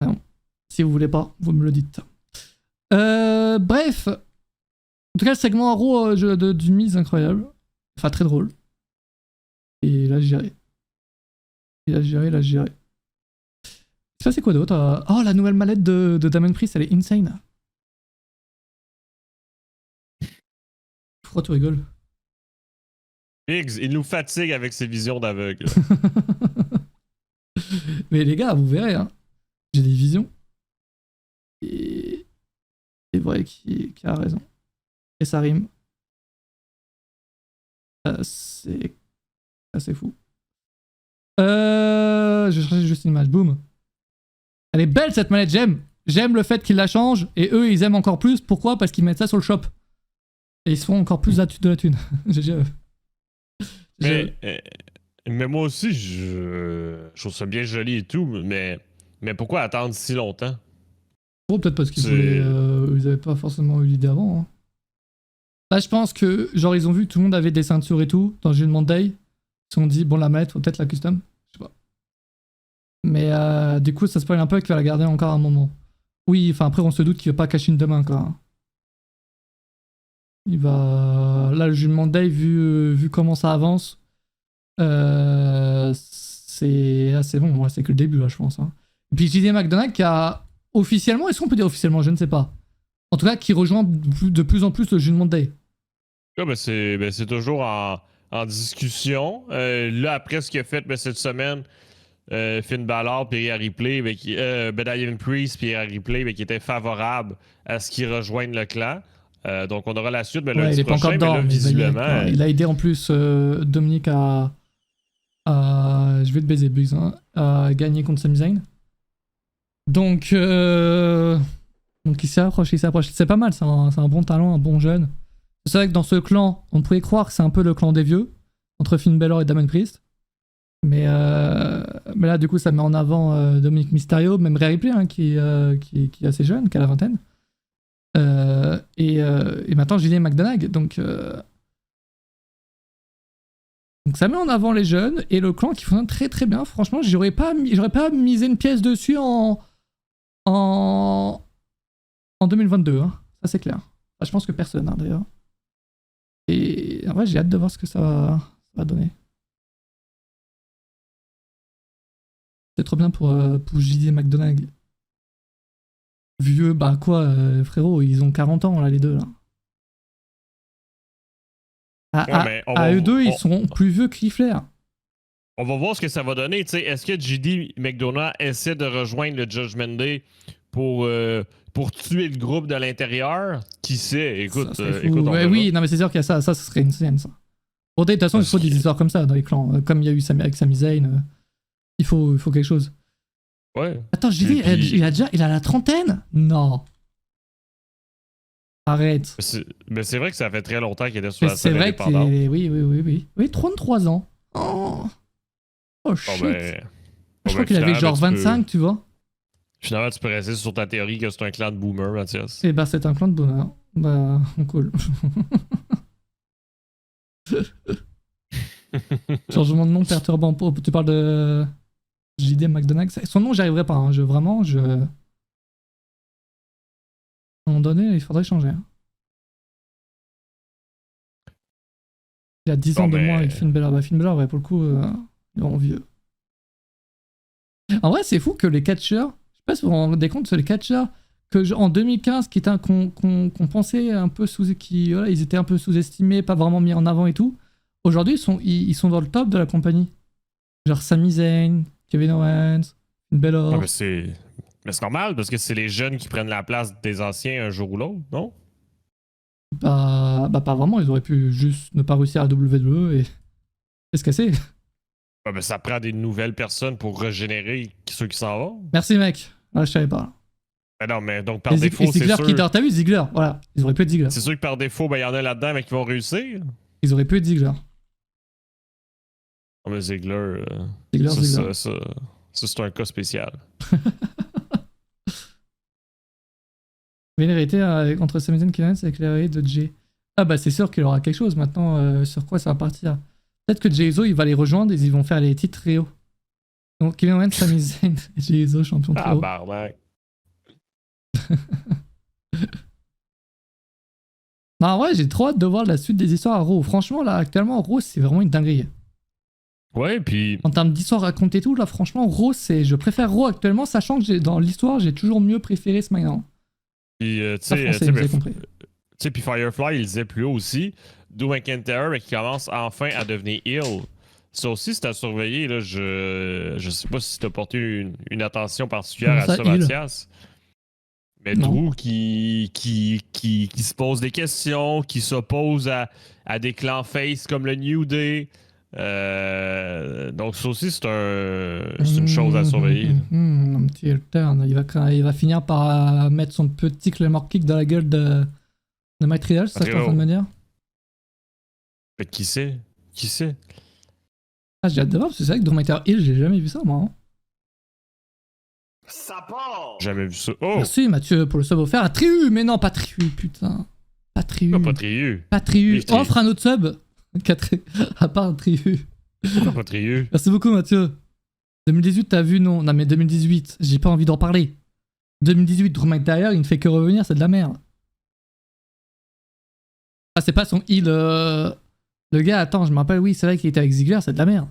Non. Si vous voulez pas, vous me le dites. Bref. En tout cas, le segment Raw du Miz, incroyable. Enfin, très drôle. Et là, j'irai. Ça, c'est quoi d'autre? Oh, la nouvelle mallette de Damon Priest, elle est insane. Pourquoi tu rigoles? Biggs, il nous fatigue avec ses visions d'aveugle. Mais les gars, vous verrez, hein. J'ai des visions. Et c'est vrai qui a raison. Et ça rime. C'est assez fou. Je vais chercher juste une image. Boum. Elle est belle cette manette, j'aime. J'aime le fait qu'ils la changent. Et eux, ils aiment encore plus. Pourquoi? Parce qu'ils mettent ça sur le shop. Et ils se font encore plus de la thune. Mais moi aussi, je trouve ça bien joli et tout, mais pourquoi attendre si longtemps? Bon, peut-être parce qu'ils ils avaient pas forcément eu l'idée avant. Hein. Là, je pense que, genre, ils ont vu que tout le monde avait des ceintures et tout dans Judgment Day. Ils se sont dit, bon, la manette, faut peut-être la custom. Je sais pas. Mais du coup, ça spoil un peu qu'il va la garder encore un moment. Oui, enfin, après, on se doute qu'il va pas cacher une demain, quoi. Il va. Là, le Judgment Day, vu comment ça avance, c'est assez bon. Ouais, c'est que le début, là, je pense. Hein. Et puis, JD McDonagh qui a officiellement, est-ce qu'on peut dire officiellement? Je ne sais pas. En tout cas, qui rejoint de plus en plus le Judgment Day. Ah, c'est toujours en discussion. Là, après ce qu'il a fait cette semaine, Finn Balor puis Rhea Ripley, Damian Priest puis Rhea Ripley, qui étaient favorables à ce qu'ils rejoignent le clan. Donc, on aura la suite Ouais, lundi il est pas prochain, encore dedans, mais là, visiblement... il a aidé en plus Dominique à je vais te baiser, Bugs, hein, à gagner contre Sami Zayn. Donc, Donc il s'approche. C'est pas mal, c'est un bon talent, un bon jeune. C'est vrai que dans ce clan, on pouvait croire que c'est un peu le clan des vieux, entre Finn Balor et Damien Priest. Mais là, du coup, ça met en avant Dominic Mysterio, même Rhea Ripley, hein, qui est assez jeune, qui a la vingtaine. Et maintenant, J.D. McDonagh. Donc ça met en avant les jeunes et le clan qui fonctionne très très bien. Franchement, j'aurais pas misé une pièce dessus en 2022. Hein. Ça, c'est clair. Enfin, je pense que personne, hein, d'ailleurs. Et en vrai, j'ai hâte de voir ce que ça va donner. C'est trop bien pour J.D. McDonagh. Vieux, bah quoi, frérot, ils ont 40 ans, là, les deux, là. Eux deux, ils sont plus vieux que Ric Flair. On va voir ce que ça va donner. T'sais, est-ce que J.D. McDonagh essaie de rejoindre le Judgment Day pour tuer le groupe de l'intérieur? Qui sait? Écoute, oui, non mais c'est sûr qu'il y a ça. Ça serait une scène, ça. Pour de toute façon, il faut des histoires comme ça dans les clans. Comme il y a eu avec Sami Zayn. Il faut quelque chose. Ouais. Attends, il a la trentaine? Non. Arrête. Mais c'est vrai que ça fait très longtemps qu'il était sur la scène indépendante. C'est vrai oui. Oui, 33 ans. Oh shit. Je crois qu'il avait genre 25, tu vois. Finalement, tu peux rester sur ta théorie que c'est un clan de boomers, Mathias. Eh bah, c'est un clan de boomers. Bah, cool. Changement de nom perturbant. Tu parles de J.D. McDonagh. Son nom, j'y arriverai pas. Hein. À un moment donné, il faudrait changer. Hein. Il y a 10 ans de moins avec Finn Balor. Bah, Finn Balor, ouais, pour le coup, il est vraiment vieux. En vrai, c'est fou que les catcheurs, je sais pas si vous vous rendez compte, c'est les catcheurs que en 2015, qu'on pensait un peu ils étaient un peu sous-estimés, pas vraiment mis en avant et tout. Aujourd'hui, ils sont dans le top de la compagnie. Genre Sami Zayn, Kevin Owens, Finn Balor. Mais c'est normal parce que c'est les jeunes qui prennent la place des anciens un jour ou l'autre, non? Bah pas vraiment, ils auraient pu juste ne pas réussir à WWE et se casser. Ouais, mais ça prend des nouvelles personnes pour régénérer ceux qui s'en vont. Merci mec. Ah, je savais pas. Mais non, mais donc par défaut, c'est Ziggler sûr... T'as vu Ziggler? Voilà, ils auraient pu être Ziggler. C'est sûr que par défaut, il y en a là-dedans mais qui vont réussir. Ils auraient pu être Ziggler. Oh, mais Ziggler... Ziggler. Ça, c'est un cas spécial. Vénérité entre Sami Zayn et Kevin Owens avec les de Jay. Ah bah c'est sûr qu'il aura quelque chose maintenant. Sur quoi ça va partir? Peut-être que Jay Uso il va les rejoindre et ils vont faire les titres trio. Donc Kevin Owens, Sami Zayn et Jay Uso champion trio. Ah barbac. Non en vrai j'ai trop hâte de voir la suite des histoires à Raw. Franchement là actuellement Raw c'est vraiment une dinguerie. Ouais puis... En termes d'histoire racontée et tout là franchement Raw je préfère Raw actuellement sachant que dans l'histoire j'ai toujours mieux préféré SmackDown. Puis tu sais, puis Firefly, il disait plus haut aussi, Drew McIntyre, mais qui commence enfin à devenir heel. Ça aussi, c'est à surveiller. Là. Je sais pas si tu as porté une attention particulière à ça, Mathias. Mais non. Drew qui se pose des questions, qui s'oppose à des clans face comme le New Day. Donc ça aussi, c'est une chose à surveiller. Un petit turn. Il va finir par mettre son petit Claymore Kick dans la gueule de Matt Riddle, c'est ça que tu es en train de me dire? Mais qui sait? Qui sait? Ah, j'ai hâte de voir, parce que c'est vrai que Drew McIntyre Hill, j'ai jamais vu ça, moi. Hein. Ça part! Jamais vu ça. Oh! Merci Mathieu pour le sub offert à Triu, mais non, pas Triu, putain. Pas Triu. Non, pas Triu. Pas Triu. Offre un autre sub. À part Triu. Pas Triu. Merci beaucoup Mathieu. 2018, t'as vu? Non, mais 2018, j'ai pas envie d'en parler. 2018, Drew McIntyre, il ne fait que revenir, c'est de la merde. Ah, c'est pas son heal. Le gars, attends, je me rappelle, oui, c'est vrai qu'il était avec Ziggler, c'est de la merde.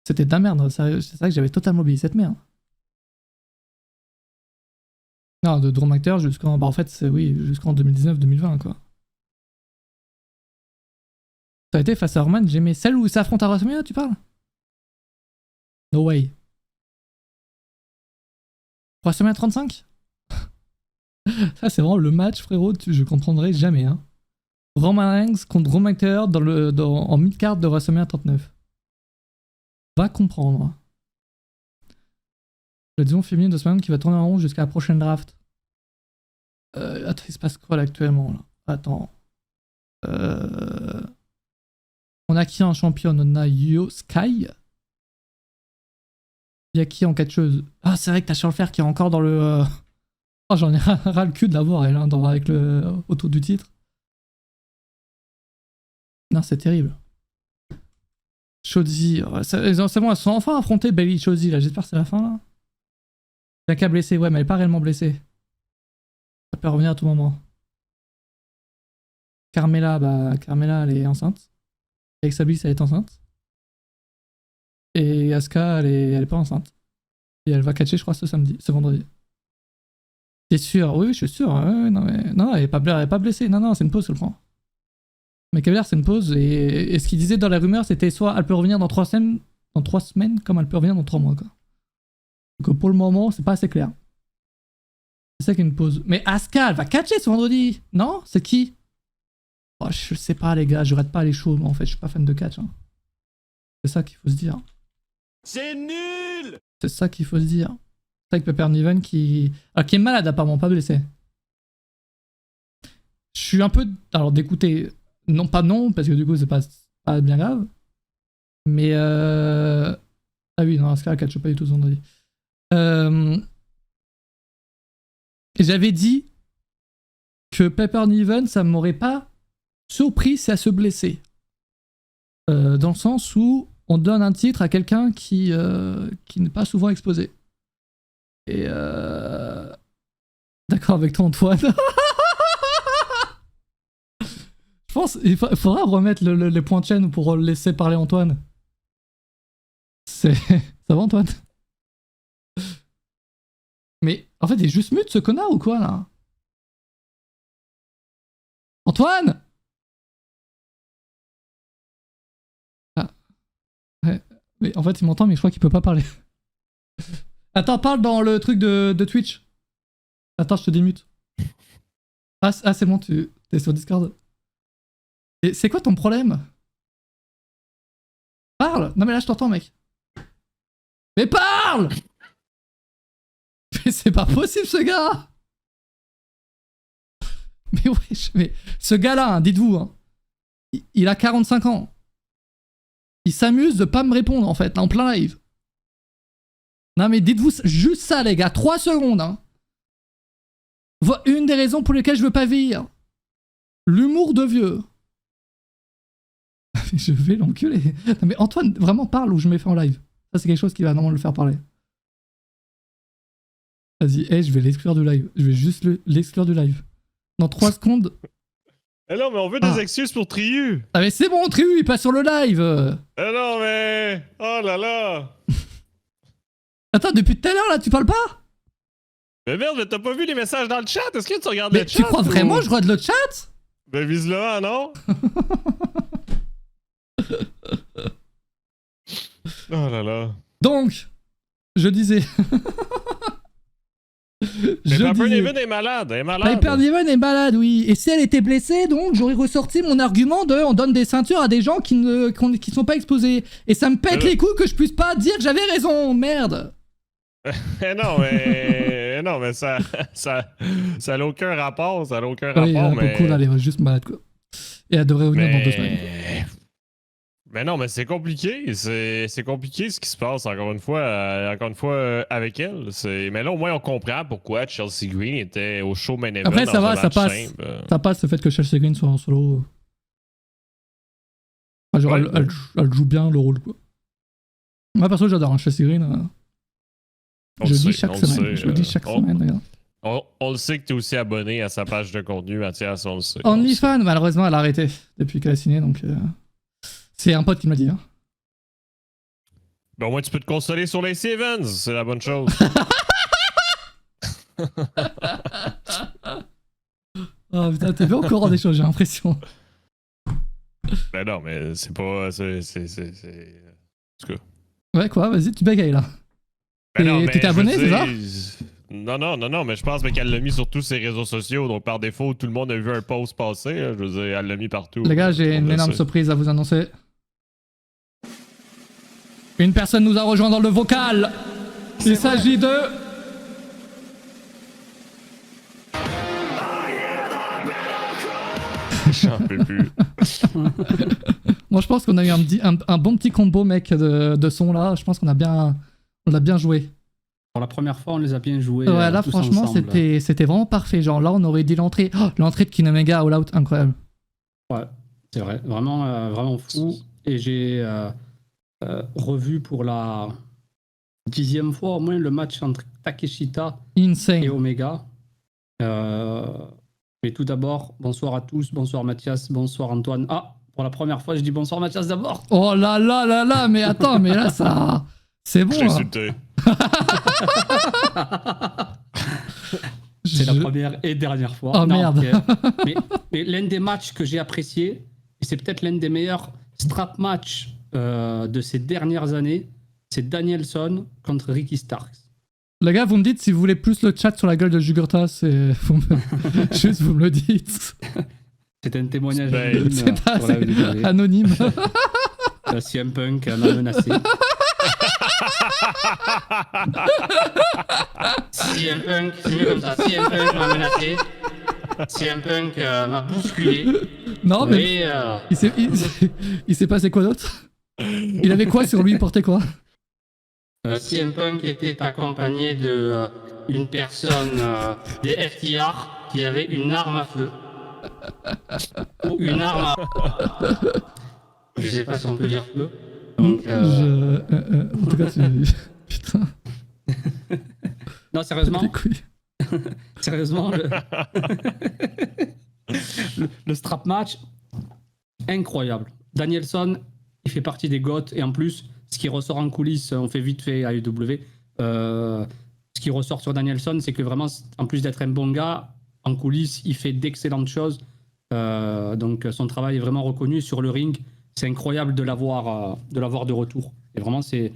C'était de la merde, c'est vrai que j'avais totalement oublié cette merde. Non, de Drew McIntyre jusqu'en. Bah, en fait, oui, jusqu'en 2019-2020, quoi. Ça a été face à Roman, j'aimais celle où il s'affronte à WrestleMania, tu parles? No way. WrestleMania 35? Ça, c'est vraiment le match, frérot, je comprendrai jamais. Hein. Roman Reigns contre Drew McIntyre en mid-card de WrestleMania 39. Va comprendre. La division féminine de SmackDown qui va tourner en rond jusqu'à la prochaine draft. Attends, il se passe quoi là actuellement là? Attends. On a qui en championne? On a Io Sky. Il y a qui en catcheuse? Ah, c'est vrai que t'as Charles Flair qui est encore dans le. Oh, j'en ai ras le cul de l'avoir, elle, hein, avec le autour du titre. Non, c'est terrible. Shotzi. C'est bon, elles sont enfin affrontées, Bailey et Shotzi, là. J'espère que c'est la fin, là. Bianca blessée, ouais, mais elle est pas réellement blessée. Ça peut revenir à tout moment. Carmella, Carmella, elle est enceinte. Alexa Bliss, elle est enceinte. Et Asuka, elle est pas enceinte. Et elle va catcher, je crois, ce vendredi. T'es sûr? Oui, je suis sûr. Ouais, non, mais... non, elle est pas blessée. Non, c'est une pause, je le prends. Mais Cavalier, c'est une pause. Et ce qu'il disait dans la rumeur, c'était soit elle peut revenir dans 3 semaines, comme elle peut revenir dans 3 mois, quoi. Donc pour le moment, c'est pas assez clair. C'est ça qui est une pause. Mais Asuka, elle va catcher ce vendredi. Non? C'est qui? Oh, je sais pas, les gars. Je rate pas les shows. Moi, en fait, je suis pas fan de catch. Hein. C'est ça qu'il faut se dire. C'est nul! C'est ça qu'il faut se dire. C'est vrai que Pepper Niven qui est malade, apparemment, pas blessé. Je suis un peu d'écouter. Non, pas non, parce que du coup, c'est pas bien grave. Mais ah oui, non, Asuka, elle catch pas du tout ce vendredi. J'avais dit que Pepper Niven, ça m'aurait pas surpris si elle se blessait. Dans le sens où on donne un titre à quelqu'un qui n'est pas souvent exposé. Et d'accord avec toi, Antoine. Je pense qu'il faudra remettre les points de chaîne pour laisser parler Antoine. Ça va, Antoine? Mais en fait, il est juste mute ce connard ou quoi là? Antoine! Ah. Ouais. Mais en fait, il m'entend, mais je crois qu'il peut pas parler. Attends, parle dans le truc de Twitch. Attends, je te démute. Ah c'est bon, t'es sur Discord. Et c'est quoi ton problème? Parle! Non mais là, je t'entends, mec. Mais parle! Mais c'est pas possible, ce gars! Mais wesh, mais ce gars-là, hein, dites-vous, hein, il a 45 ans. Il s'amuse de pas me répondre, en fait, en plein live. Non mais dites-vous juste ça, les gars, 3 secondes. Hein. Une des raisons pour lesquelles je veux pas vieillir. L'humour de vieux. Je vais l'enculer. Non mais Antoine, vraiment parle ou je mets fin en live. Ça c'est quelque chose qui va normalement le faire parler. Vas-y, je vais l'exclure du live. Je vais juste l'exclure du live. Dans 3 secondes. Eh non, mais on veut des excuses pour Triu. Ah mais c'est bon, Triu, il passe sur le live. Eh non, mais... Oh là là. Attends, depuis tout à l'heure, là, tu parles pas? Mais merde, mais t'as pas vu les messages dans le chat? Est-ce que tu regardes mais le chat? Tu crois vraiment je regarde le chat? Ben vise-le, non? Oh là là. Donc, je disais... Mais Piper Niven est malade, Piper Niven est malade, oui. Et si elle était blessée, donc j'aurais ressorti mon argument de on donne des ceintures à des gens qui sont pas exposés. Et ça me pète les couilles que je puisse pas dire que j'avais raison, merde. non, mais ça n'a aucun rapport, Oui, mais... Cool, elle est juste malade, quoi. Et elle devrait revenir dans 2 semaines. Mais non, mais c'est compliqué. C'est compliqué ce qui se passe, encore une fois avec elle. Mais là, au moins, on comprend pourquoi Chelsea Green était au show main event. Après, ça va, ça passe. Simple. Ça passe le fait que Chelsea Green soit en solo. Enfin, genre, ouais, elle joue bien le rôle, quoi. Moi, perso, j'adore Chelsea Green. Je le dis chaque semaine, regarde. On le sait que t'es aussi abonné à sa page de contenu, Mathias, on le sait. OnlyFans, malheureusement, elle a arrêté depuis qu'elle a signé, donc... C'est un pote qui m'a dit. Hein. Ben au moins tu peux te consoler sur les Evans, c'est la bonne chose. Oh putain, t'es au courant des choses, j'ai l'impression. Ben non, mais c'est pas... C'est... En tout cas. Ouais quoi, vas-y, tu bégayes là. Ben t'étais abonné, c'est ça? Non, mais je pense qu'elle l'a mis sur tous ses réseaux sociaux, donc par défaut, tout le monde a vu un post passer. Là, je veux dire, elle l'a mis partout. Les gars, j'ai une énorme surprise à vous annoncer. Une personne nous a rejoint dans le vocal. Il s'agit de... J'en peux plus. Moi, je pense qu'on a eu un bon petit combo, mec, de son là. Je pense qu'on a bien joué. Pour la première fois, on les a bien joués. Ouais, là, tous franchement, ensemble. c'était vraiment parfait. Genre, là, on aurait dit l'entrée. Oh, l'entrée de Kinomega All Out, incroyable. Ouais, c'est vrai. Vraiment fou. Et j'ai revu pour la 10e fois au moins le match entre Takeshita Insane. et Omega. Mais tout d'abord, bonsoir à tous. Bonsoir Mathias. Bonsoir Antoine. Ah, pour la première fois, je dis bonsoir Mathias d'abord. Oh là là là là, mais attends, mais là, ça... C'est bon, Je l'ai hein. insulté. C'est la première et dernière fois. Oh, merde. Mais l'un des matchs que j'ai apprécié, et c'est peut-être l'un des meilleurs strap matchs de ces dernières années, c'est Danielson contre Ricky Starks. Les gars, vous me dites si vous voulez plus le chat sur la gueule de Jugurta, juste vous me le dites. C'est un témoignage Ben, C'est pas sur la WWE. anonyme. CM Punk m'a menacé. CM Punk, c'est mieux comme ça. CM Punk m'a menacé. CM Punk m'a bousculé. Non, mais il s'est passé quoi d'autre? Il avait quoi sur lui? Il portait quoi? CM Punk était accompagné de une personne des FTR qui avait une arme à feu. Ou une arme à... Je sais pas si on peut dire feu. Donc, En tout cas, putain. Non, sérieusement, Les couilles. sérieusement, le strap match, incroyable. Danielson, il fait partie des GOAT, et en plus, ce qui ressort en coulisses, on fait vite fait à AEW, ce qui ressort sur Danielson, c'est que vraiment, en plus d'être un bon gars, en coulisses, il fait d'excellentes choses. Donc son travail est vraiment reconnu sur le ring. C'est incroyable de l'avoir de retour. Et vraiment, c'est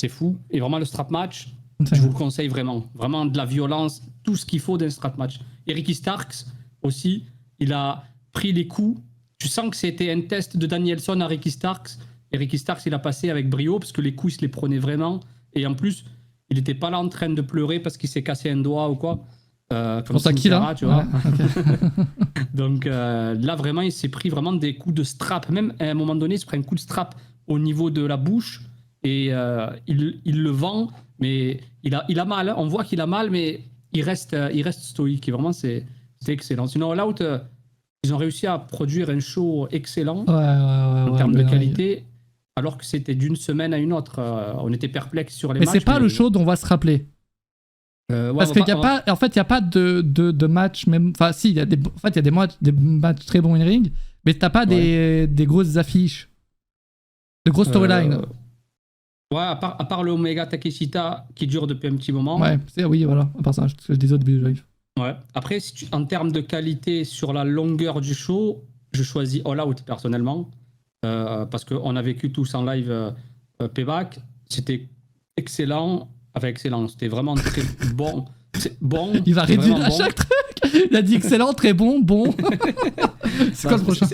fou. Et vraiment, le strap match, je vous le conseille vraiment. Vraiment de la violence, tout ce qu'il faut d'un strap match. Et Ricky Starks aussi, il a pris les coups. Tu sens que c'était un test de Danielson à Ricky Starks. Et Ricky Starks, il a passé avec brio parce que les coups, il se les prenait vraiment. Et en plus, il n'était pas là en train de pleurer parce qu'il s'est cassé un doigt ou quoi. Comme ça qui là, tu vois. Ouais, okay. Donc là, vraiment, il s'est pris vraiment des coups de strap. Même à un moment donné, il se prend un coup de strap au niveau de la bouche et il le vend, mais il a mal. Hein. On voit qu'il a mal, mais il reste stoïque. Et vraiment, c'est excellent. Sinon, All Out, ils ont réussi à produire un show excellent en termes de qualité, alors que c'était d'une semaine à une autre. On était perplexes sur les matchs. Mais c'est pas le show dont on va se rappeler. Parce qu'il n'y a pas, en fait, il n'y a pas de match même. Enfin, si, il y a des matchs très bons in ring, mais t'as pas des grosses affiches, de grosses storylines. Ouais, à part le Omega Takeshita qui dure depuis un petit moment. Ouais, oui, voilà. À part ça, je dis autres live. Ouais. Après, en termes de qualité sur la longueur du show, je choisis All Out personnellement, parce qu'on a vécu tous en live Payback. C'était excellent. Enfin, excellent, c'était vraiment très bon. Bon. Il va réduire à chaque truc. Il a dit excellent, très bon, bon. C'est quoi le prochain?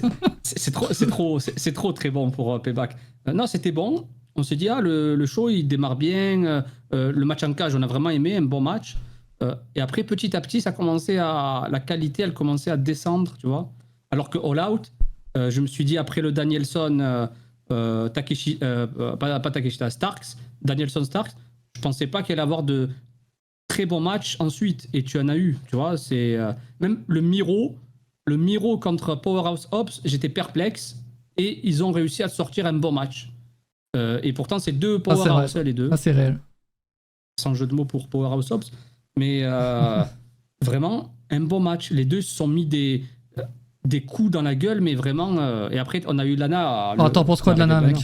C'est trop très bon pour Payback. Non, c'était bon. On s'est dit, le show, il démarre bien. Le match en cage, on a vraiment aimé, un bon match. Et après, petit à petit, la qualité, elle commençait à descendre, tu vois. Alors que All Out, je me suis dit, après le Danielson, pas Takeshita, Starks, Danielson Starks, je pensais pas qu'il allait avoir de très bons matchs ensuite, et tu en as eu, tu vois. C'est même le Miro contre Powerhouse Hobbs, j'étais perplexe, et ils ont réussi à sortir un bon match. Et pourtant, c'est deux Powerhouse, les deux. Ah, c'est réel. Sans jeu de mots pour Powerhouse Hobbs, mais vraiment un bon match. Les deux se sont mis des coups dans la gueule, mais vraiment. Et après, on a eu Lana. T'en penses quoi de Lana, mec?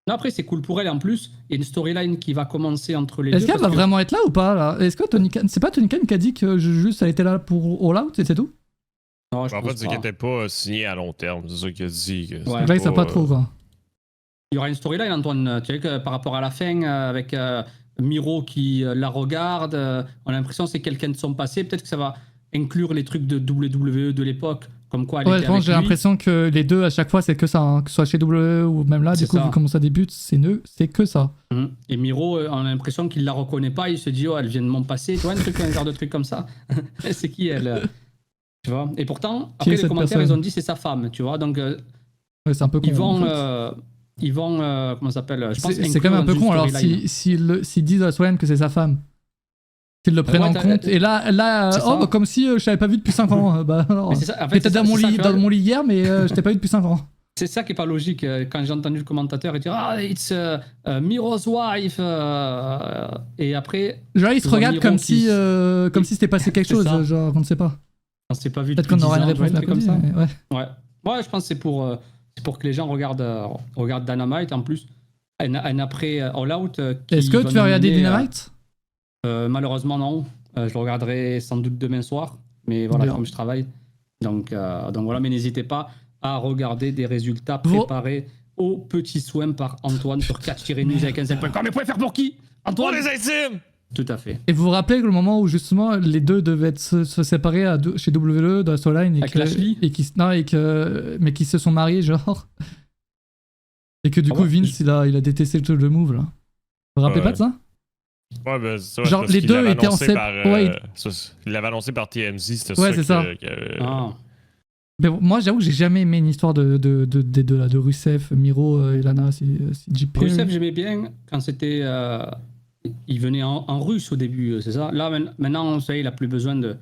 Non, après, c'est cool pour elle. En plus, il y a une storyline qui va commencer entre les deux. Est-ce qu'elle va vraiment être là ou pas là? Est-ce que c'est pas Tony Khan qui a dit que juste elle était là pour All Out et c'est tout? Non, je pense en fait, c'est pas. qu'elle n'était pas signée à long terme. C'est ça qu'il a dit. Ouais. Là, il sait pas trop quoi. Il y aura une storyline, Antoine. Tu sais que par rapport à la fin, avec Miro qui la regarde, on a l'impression que c'est quelqu'un de son passé. Peut-être que ça va inclure les trucs de WWE de l'époque, Comme quoi, elle Ouais, était je pense, avec j'ai lui. l'impression que les deux, à chaque fois, c'est que ça. Hein. Que ce soit chez WWE ou même là, C'est du coup, ça. vu comment ça débute, c'est que ça. Et Miro, on a l'impression qu'il la reconnaît pas. Il se dit, oh, elle vient de mon passé. Tu vois, un genre de truc comme ça. C'est qui elle? Tu vois. Et pourtant, Qui après est les cette commentaires, personne? ils ont dit c'est sa femme. Tu vois. Donc, Ouais, c'est un peu con. ils vont. en fait. Comment ça s'appelle? Je pense C'est quand même un peu inclure con. dans Alors, une storyline. s'ils disent à Swan que c'est sa femme, qu'ils le prennent Ouais, en compte, et là C'est ça. bah, comme si je t'avais pas vu depuis 5 ans. Bah, alors, Mais c'est ça, en fait, j'étais c'est dans ça- mon c'est ça lit, que- dans mon lit hier, mais je t'ai pas vu depuis 5 ans. C'est ça qui est pas logique. Quand j'ai entendu le commentateur dire ah it's Miro's wife et après Genre, ils se Je vois regardent Miro comme qui si, comme si c'était passé quelque C'est chose, ça. genre, on ne sait pas. on s'est pas vu Peut-être depuis qu'on aura 10 une ans, tu vois, réponse un truc comme mercredi. ça. Mais ouais. Ouais, je pense que c'est pour que les gens regardent Dynamite en plus. Un après All Out. Est-ce que tu vas regarder Dynamite? Malheureusement non. Je le regarderai sans doute demain soir. Mais voilà, Bien. comme je travaille. Donc voilà, mais n'hésitez pas à regarder des résultats Vous- préparés aux petits soins par Antoine sur catch-news avec un seul point. Mais vous pouvez faire pour qui? Pour Antoine? les intimes! Tout à fait. Et vous vous rappelez que le moment où justement les deux devaient se séparer chez WWE dans la storyline Avec Lashley mais qui se sont mariés genre et que du Ah coup ouais, Vince il a détesté le move là. Vous vous rappelez Ouais. pas de ça? Ouais, ben, c'est Genre, parce les qu'il deux l'avait étaient en annoncé sep- par, ouais, il l'avait annoncé par TMZ, c'était Ouais, ça. c'est ça. Ah. Mais bon, moi j'avoue que j'ai jamais aimé une histoire des deux là, de Rusev, Miro et Lana, CJP. Rusev, j'aimais bien quand c'était. Il venait en russe au début, c'est ça. Là, maintenant, ça y est, il a plus besoin de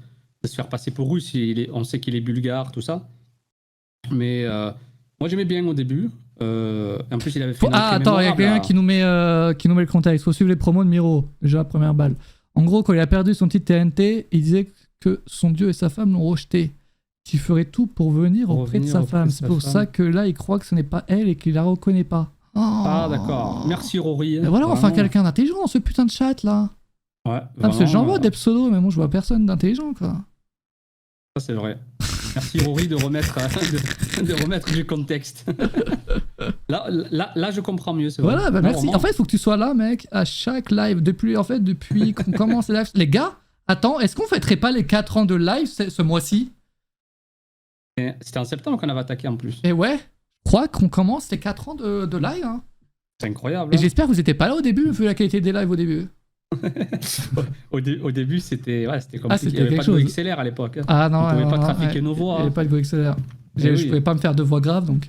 se faire passer pour russe. On sait qu'il est bulgare, tout ça. Mais moi, j'aimais bien au début. En plus, il avait fait. Une entrée Attends, il y a mémorable, quelqu'un là. qui nous met le contexte. Faut suivre les promos de Miro. Déjà, première balle. En gros, quand il a perdu son titre TNT, il disait que son dieu et sa femme l'ont rejeté. Qu'il ferait tout pour venir auprès de sa femme. C'est pour ça que là, il croit que ce n'est pas elle et qu'il la reconnaît pas. Oh. Ah, d'accord. Merci, Rory. Et voilà, enfin Vraiment. quelqu'un d'intelligent dans ce putain de chat là. Ouais, Parce que j'en vois des des pseudos, mais moi je vois personne d'intelligent quoi. Ça, c'est vrai. Merci, Rory, de remettre, de remettre du contexte. Là, je comprends mieux. C'est vrai. Voilà, bah Non, merci. vraiment. En fait, il faut que tu sois là, mec, à chaque live. Depuis qu'on commence les lives. Les gars, attends, est-ce qu'on fêterait pas les 4 ans de live ce mois-ci? Et c'était en septembre qu'on avait attaqué en plus. Et ouais, je crois qu'on commence les 4 ans de live. Hein. C'est incroyable. Et hein. j'espère que vous n'étiez pas là au début, vu la qualité des lives au début. Au début, c'était compliqué. Ah, c'était Il n'y avait quelque pas de chose. XLR à l'époque. hein. Ah non, On pouvait non, pas non, trafiquer ouais. nos voix. Il n'y avait pas de GoXLR. Eh Je oui. pouvais pas me faire de voix grave, donc...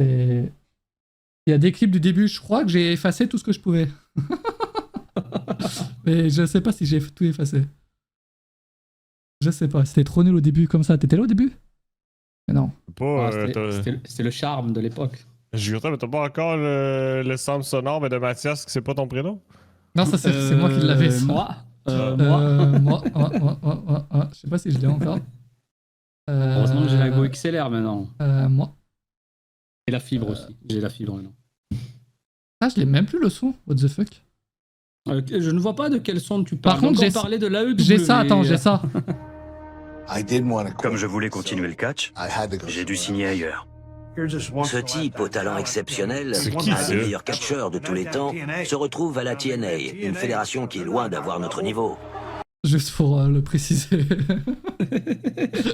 et- Il y a des clips du début, je crois que j'ai effacé tout ce que je pouvais. Mais je sais pas si j'ai tout effacé. Je sais pas, c'était trop nul au début comme ça. T'étais là au début? Mais non. Pas, Ah, c'était le charme de l'époque. Jure, mais t'as pas encore le sample sonore mais de Mathias, que c'est pas ton prénom? Non, ça c'est moi qui l'avais. ça. Moi Moi. Je sais pas si je l'ai encore. Heureusement que j'ai la Go XLR maintenant. Moi. Et la fibre aussi. J'ai la fibre maintenant. Ah, je l'ai même plus le son. What the fuck? Je ne vois pas de quel son tu Par parles. contre, Donc, j'ai on parlait de l'AEW. J'ai ça, attends, j'ai ça. Comme je voulais continuer le catch, j'ai dû signer ailleurs. Ce type au talent exceptionnel, C'est qui, un ça des meilleurs catcheurs de tous les temps, se retrouve à la TNA, une fédération qui est loin d'avoir notre niveau. Juste pour le préciser.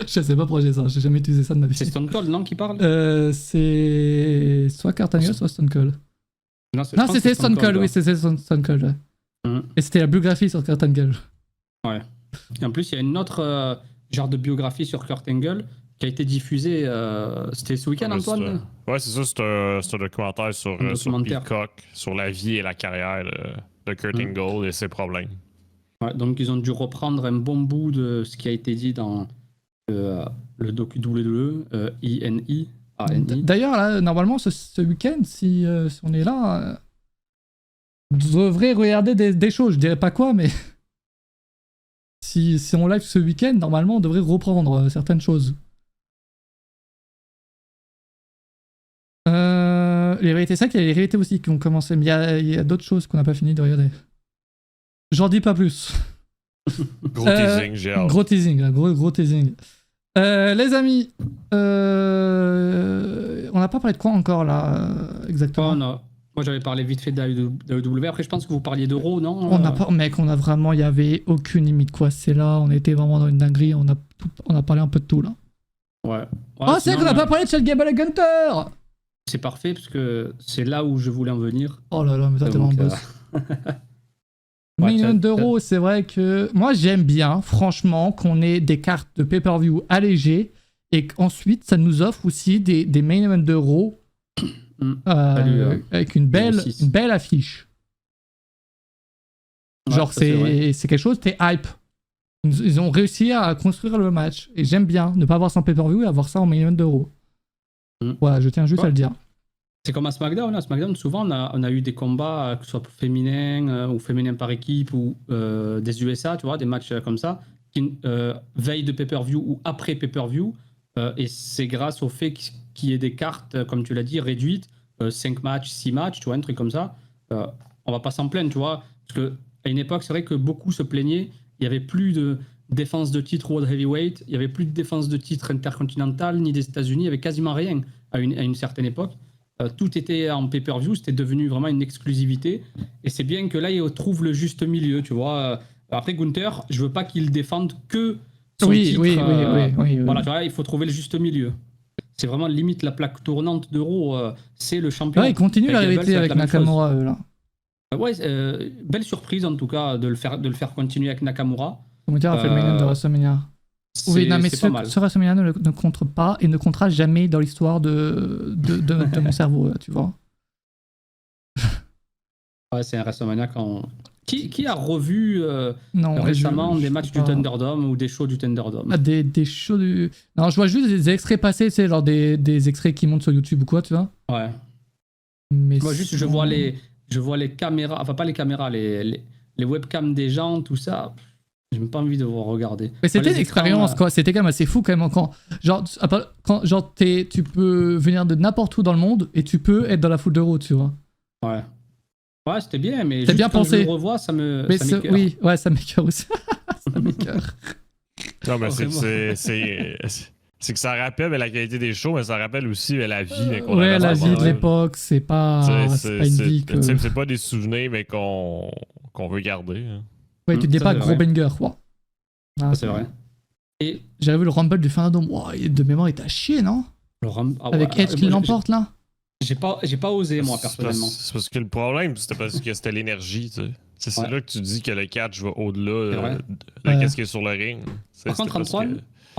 Je sais pas pourquoi j'ai ça, j'ai jamais utilisé ça de ma vie. C'est Stone Cold, non, qui parle C'est soit Kurt Angle, soit Stone Cold. Non, Non, c'était Stone Cold, oui, ouais. c'était Stone Cold. Ouais. Mhm. Et c'était la biographie sur Kurt Angle. Et en plus, il y a une autre genre de biographie sur Kurt Angle qui a été diffusée. C'était ce week-end, Antoine Ouais, c'est ça, c'est un documentaire sur documentaire. Peacock, sur la vie et la carrière de Kurt Angle et ses problèmes. Ouais, donc, ils ont dû reprendre un bon bout de ce qui a été dit dans le docu WWE, INI. D'ailleurs, là, normalement, ce week-end, si on est là, vous devrez regarder des choses. Je dirais pas quoi, mais si on live ce week-end, normalement, on devrait reprendre certaines choses. Les vérités, c'est ça qu'il y a les vérités aussi qui ont commencé, mais il y a d'autres choses qu'on n'a pas fini de regarder. J'en dis pas plus. Gros teasing, j'ai hâte. Gros teasing, là, gros teasing. Les amis, on n'a pas parlé de quoi encore là exactement. Oh, non. Moi, j'avais parlé vite fait d'AEW. Après, je pense que vous parliez d'Euro, non On n'a pas, mec, on a vraiment, il y avait aucune limite quoi. C'est là, on était vraiment dans une dinguerie. On a parlé un peu de tout là. Ouais. Oh, c'est vrai qu'on n'a pas parlé de Shell Gable et Gunter. C'est parfait parce que c'est là où je voulais en venir. Oh là là, mais toi, t'es vraiment boss. Ouais, Millions d'euros, c'est vrai que moi j'aime bien, franchement, qu'on ait des cartes de pay-per-view allégées et qu'ensuite ça nous offre aussi des main events d'euros Salut, avec une belle affiche. Genre, ouais, c'est quelque chose, t'es hype. Ils ont réussi à construire le match et j'aime bien ne pas avoir ça en pay-per-view et avoir ça en main event d'euros. Voilà, je tiens juste à le dire. C'est comme à SmackDown. À SmackDown, souvent, on a eu des combats, que ce soit féminins ou féminins par équipe ou des USA, tu vois, des matchs comme ça, qui veille de pay-per-view ou après pay-per-view. Et c'est grâce au fait qu'il y ait des cartes, comme tu l'as dit, réduites, 5 matchs, 6 matchs, tu vois, un truc comme ça. On va pas s'en plaindre, tu vois. Parce qu'à une époque, c'est vrai que beaucoup se plaignaient. Il n'y avait plus de défense de titre World Heavyweight, il n'y avait plus de défense de titre intercontinental, ni des États-Unis, il n'y avait quasiment rien à une certaine époque. Tout était en pay-per-view, c'était devenu vraiment une exclusivité. Et c'est bien que là, il trouve le juste milieu, tu vois. Après, Gunther, je veux pas qu'il défende que son titre. Oui. Voilà, tu vois, il faut trouver le juste milieu. C'est vraiment limite la plaque tournante d'Euro, c'est le champion. Ouais, ils continuent la rivalité avec Nakamura, eux, là. Ouais, belle surprise en tout cas de le faire continuer avec Nakamura. Comment dire, a fait le main event de WrestleMania. Oui, non, mais ce WrestleMania ne compte pas et ne comptera jamais dans l'histoire de mon cerveau, tu vois. Ouais, c'est un WrestleMania quand... Qui a revu non, récemment des matchs du Thunderdome ou des shows du Thunderdome? Des shows du... Non, je vois juste des extraits passés, tu sais, genre des extraits qui montent sur YouTube ou quoi, tu vois. Ouais. Mais moi, juste, je vois les caméras, enfin pas les caméras, les webcams des gens, tout ça. J'ai même pas envie de vous regarder. Mais c'était une expérience, quoi. C'était quand même assez fou, quand même. Genre, tu peux venir de n'importe où dans le monde et tu peux être dans la foule d'Euro, tu vois. Ouais. Ouais, c'était bien, mais juste bien quand pensé. je le revois, ça m'écoeure. Oui, ouais, ça m'écoeure aussi. Ça m'écoeure. Non, mais c'est que ça rappelle la qualité des shows, mais ça rappelle aussi la vie. Ouais, la vie de l'époque, c'est pas une vie que... C'est pas des souvenirs, mais qu'on veut garder. Hein. Ouais, tu dis pas gros banger, quoi. Ah, c'est vrai. Et j'avais vu le Rumble du Thunderdome. Wow, de mémoire, il t'a chié, non? Avec Edge qui l'emporte, là? J'ai pas osé, moi, personnellement. C'est parce que le problème, c'était parce que c'était l'énergie, tu sais. C'est là que tu dis que le catch va au-delà de qu'est-ce qui est sur le ring. Par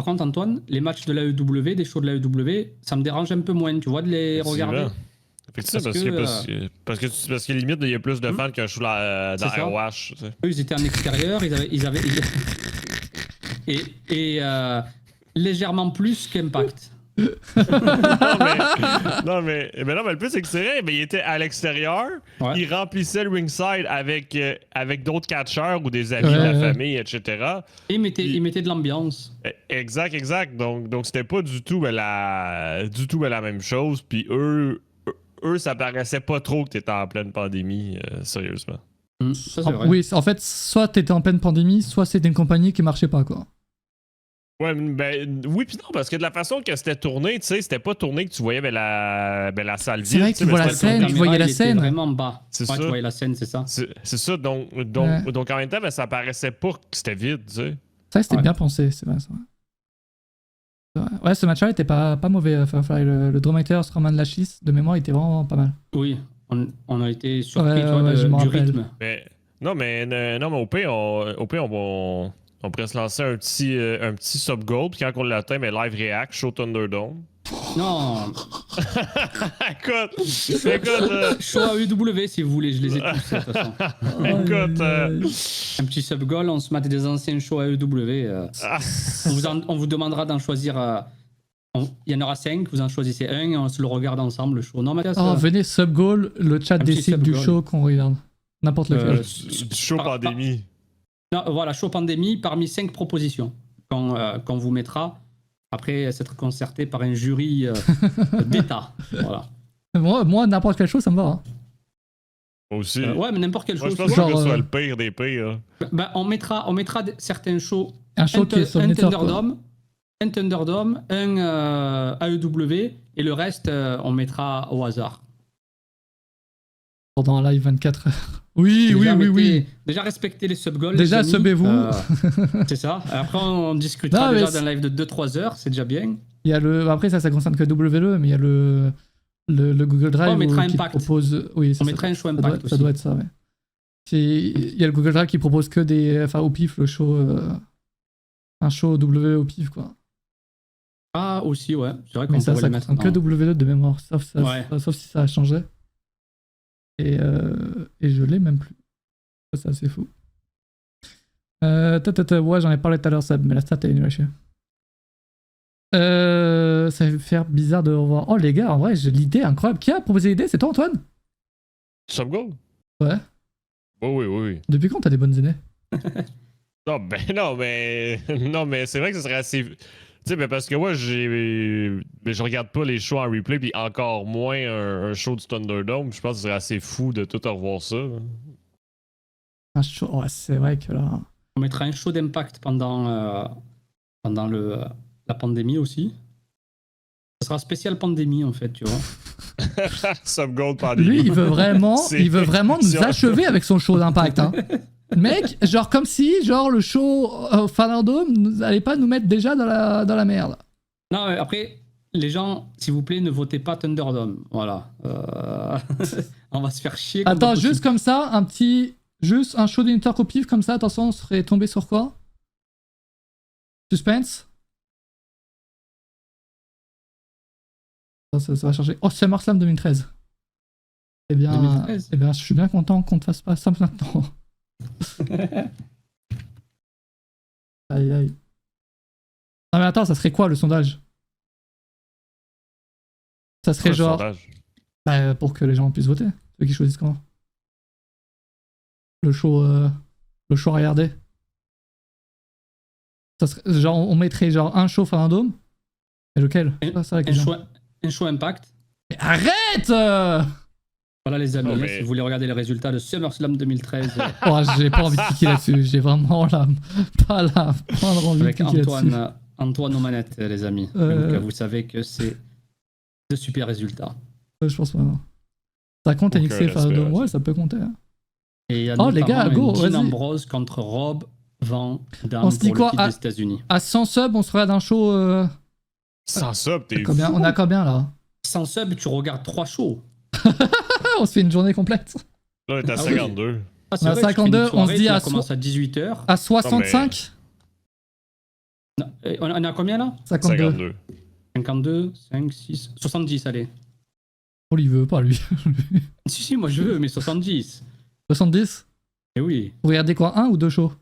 contre, Antoine, les matchs de l'AEW, des shows de l'AEW, ça me dérange un peu moins, tu vois, de les regarder. Effectivement, parce que limite, il y a plus de fans qu'un show dans ROH. Tu sais. Eux, ils étaient en extérieur, ils avaient et légèrement plus qu'Impact. non, mais le plus c'est que c'est vrai, mais il était à l'extérieur, il remplissait le ringside avec d'autres catcheurs ou des amis de la famille, etc. Et il mettait de l'ambiance. Exact. Donc c'était pas du tout la même chose. Puis eux, ça paraissait pas trop que t'étais en pleine pandémie, sérieusement. Ça, c'est vrai. Oui, en fait, soit t'étais en pleine pandémie, soit c'était une compagnie qui marchait pas, quoi. Ouais, oui, puis non, parce que de la façon que c'était tourné, tu sais, c'était pas tourné que tu voyais la salle vide. C'est vrai que tu vois la scène, tu voyais la scène. Vraiment bas. C'est ça. Tu voyais la scène, c'est ça. C'est ça, donc en même temps, ça paraissait pas que c'était vide, tu sais. Ça, c'était bien pensé, c'est vrai. Ouais, ce match-là était pas mauvais. Le Drummater, Roman Lachis, de mémoire, il était vraiment pas mal. Oui, on a été surpris du rythme. Mais au pire, on pourrait se lancer un petit sub-goal, puis quand on l'atteint, mais live react, show Thunderdome. Non! Écoute! Show AEW si vous voulez, je les ai tous de toute façon. Écoute! Un petit sub-goal, on se mate des anciens shows AEW. On vous demandera d'en choisir. Il y en aura 5, vous en choisissez un et on se le regarde ensemble, le show. Non, Mathias, venez, sub-goal, le chat décide du show qu'on regarde. N'importe lequel. Show pandémie. Non, voilà, show pandémie parmi 5 propositions qu'on vous mettra après s'être concerté par un jury d'État. Voilà. Moi, n'importe quelle chose, ça me va. Hein. Moi aussi. Ouais, mais n'importe quelle chose. Je pense que ce soit le pire des pires. On mettra certains shows. Un show qui est sur un Thunderdome, un AEW, et le reste, on mettra au hasard. Pendant un live 24 heures. Oui. Déjà respectez les sub-goals. Déjà subez-vous. C'est ça. Après, on discutera déjà d'un live de 2-3 heures, c'est déjà bien. Il y a le... Après, ça concerne que W2, mais il y a le Google Drive On mettra qui Impact. propose... Oui, On mettra un show Impact ça aussi. doit être ça, ouais. Il y a le Google Drive qui propose que des... Enfin, au pif, le show... Un show W au pif, quoi. Ah, aussi, ouais. C'est vrai qu'on Mais ça pourrait les mettre concerne que dans- W2 de mémoire, sauf si ça a changé. Et je l'ai même plus. Ça, c'est assez fou. Ouais, j'en ai parlé tout à l'heure, ça, mais la stat est nulle à chier. Ça va faire bizarre de revoir. Oh les gars, en vrai, j'ai l'idée incroyable. Qui a proposé l'idée? C'est toi, Antoine? Subgold? Ouais. Oui. Depuis quand t'as des bonnes idées? Non, mais c'est vrai que ce serait assez. Tu sais, ben parce que moi, je regarde pas les shows en replay, puis encore moins un show du Thunderdome. Je pense que ce serait assez fou de tout revoir ça. Un show. Ouais, c'est vrai que là. On mettra un show d'Impact pendant la pandémie aussi. Ça sera spécial pandémie en fait, tu vois. Subgold pandémie. Lui, il veut vraiment nous c'est- achever avec son show d'impact. Hein. Mec, genre comme si genre le show Thunderdome n'allait pas nous mettre déjà dans la merde. Non, après, les gens, s'il vous plaît, ne votez pas Thunderdome. Voilà. On va se faire chier. comme Attends, pas possible. juste comme ça, juste un show d'Inter au pif comme ça, attention, on serait tombé sur quoi? Suspense? Ça va changer. Oh, SummerSlam 2013. Eh bien, 2013. je suis bien content qu'on ne fasse pas ça maintenant. Aïe aïe. Non mais attends, ça serait quoi le sondage? Ça serait Le genre... sondage. Bah, pour que les gens puissent voter. Ceux qui choisissent comment? Le show à regarder. Ça serait, genre, on mettrait genre un show Thunderdome. Et lequel? Ça, la question. Un show Impact. Mais arrête Voilà les amis, Oh, mais- si vous voulez regarder les résultats de SummerSlam 2013 Oh, j'ai pas envie de cliquer là-dessus. J'ai vraiment pas la moindre envie de avec cliquer là-dessus. Antoine aux manettes, les amis. Euh. Donc vous savez que c'est de super résultats. Je pense pas. Ça compte Aucun NXT respect, Thunderdome? ouais. Ouais, ça peut compter. Hein. Et il y a Oh, les gars, notamment go, un Dean vas-y. Ambrose contre Rob Van Dam On se dit pour quoi, le titre à- des États-Unis. À 100 subs, on se regarde un show. Sans sub, t'es Combien, fou. on a combien là? Sans sub, tu regardes 3 shows. On se fait une journée complète. Là, on est à Ah oui. 52. Ah, c'est À vrai, tu fais une 52, on se soirée, dit tu à la commences à 18h. À 65? On a combien là 52. 52. 52, 5, 6, 70, allez. Oh, il veut pas lui. Si, moi je veux, mais 70. 70? Eh oui. Vous regardez quoi? Un ou deux shows?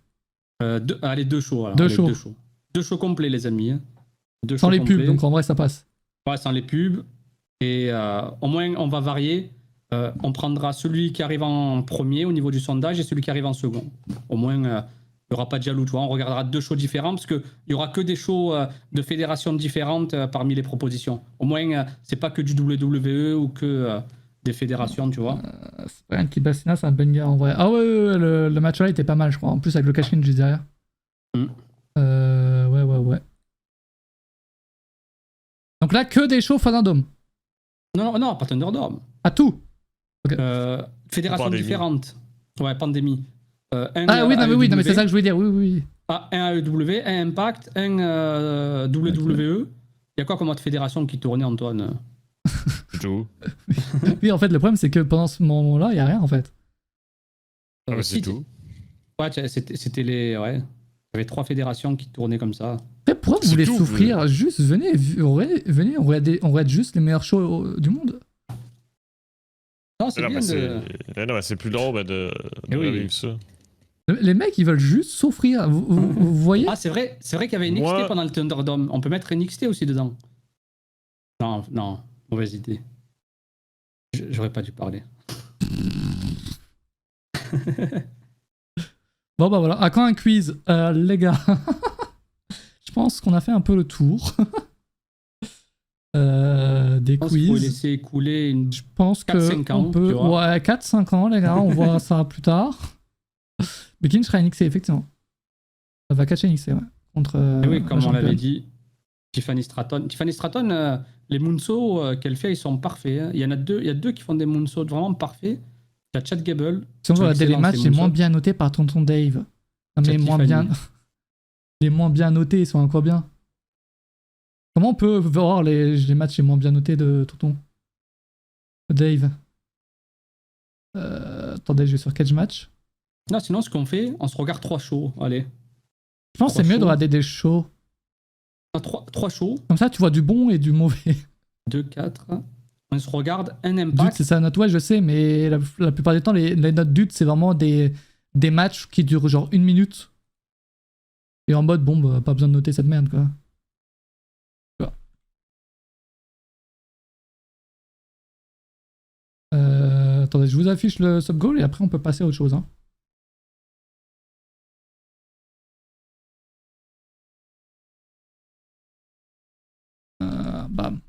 Allez, 2 shows. Alors. Deux Allez, shows. 2 shows. 2 shows complets, les amis. Hein. 2 Sans shows les pubs, complets. donc en vrai ça passe. Ouais, sans les pubs. Et au moins, on va varier. On prendra celui qui arrive en premier au niveau du sondage et celui qui arrive en second. Au moins, il n'y aura pas de jaloux. Tu vois. On regardera 2 shows différents parce qu'il n'y aura que des shows de fédérations différentes parmi les propositions. Au moins, c'est pas que du WWE ou que des fédérations, tu vois. C'est pas un qui Bassina, c'est un banger en vrai. Ah ouais, le match là était pas mal, je crois. En plus, avec le cash-in juste derrière. Ouais. Donc là, que des shows Thunderdome. Non, pas Thunderdome. À tout. Fédérations Pandémie. différentes. Ouais, pandémie. Ah oui, non, mais c'est ça que je voulais dire. Oui. Ah, un AEW, un Impact, un WWE. Il y a quoi comme autre fédération qui tournait, Antoine? C'est tout. Oui, en fait, le problème, c'est que pendant ce moment-là, il n'y a rien en fait. Ah, mais Si, c'est tout. Ouais, c'était les. Ouais. Il y avait 3 fédérations qui tournaient comme ça. Mais pourquoi vous C'est voulez tout, souffrir? Juste venez, on regarde juste les meilleurs shows du monde. Non, c'est Non, bien mais de. non, mais c'est plus drôle de Eh oui. revivre ça. Les mecs, ils veulent juste souffrir. Vous voyez? Ah, c'est vrai qu'il y avait NXT Moi- pendant le Thunderdome. On peut mettre NXT aussi dedans. Non, mauvaise idée. J'aurais pas dû parler. Bon, bah voilà. À quand un quiz? Les gars, je pense qu'on a fait un peu le tour. Des Je pense qu'il faut quiz. laisser couler une. Je pense 4-5 que ans, on peut... tu vois. Ouais, 4-5 ans, les gars. On voit ça plus tard. Bekin sera NXT, effectivement. Ça va catcher NXT, ouais. Contre. Eh oui, comme la on l'avait championne. dit, Tiffany Stratton. Tiffany Stratton, les moonsaults qu'elle fait, ils sont parfaits. Hein. Il y a deux qui font des moonsaults vraiment parfaits. Il y a Chad Gable. Si on veut regarder les excellent, matchs, ces c'est moins moonsaults. bien noté par Tonton Dave. Non, mais Chad moins Tiffany. bien. Les moins bien notés, ils sont encore bien. Comment on peut voir les matchs les moins bien notés de Tonton Dave? Attendez, je vais sur Catch Match. Non, sinon, ce qu'on fait, on se regarde 3 shows. Allez. Je pense que c'est 3 mieux de shows. regarder des shows. 3 shows. Comme ça, tu vois du bon et du mauvais. 2, 4. On se regarde un Dude, impact. c'est ça, note, ouais, je sais, mais la plupart du temps, les notes dude, c'est vraiment des matchs qui durent genre 1 minute. Et en mode, bon, bah, pas besoin de noter cette merde, quoi. Attendez, je vous affiche le sub-goal et après on peut passer à autre chose. Hein. Bam.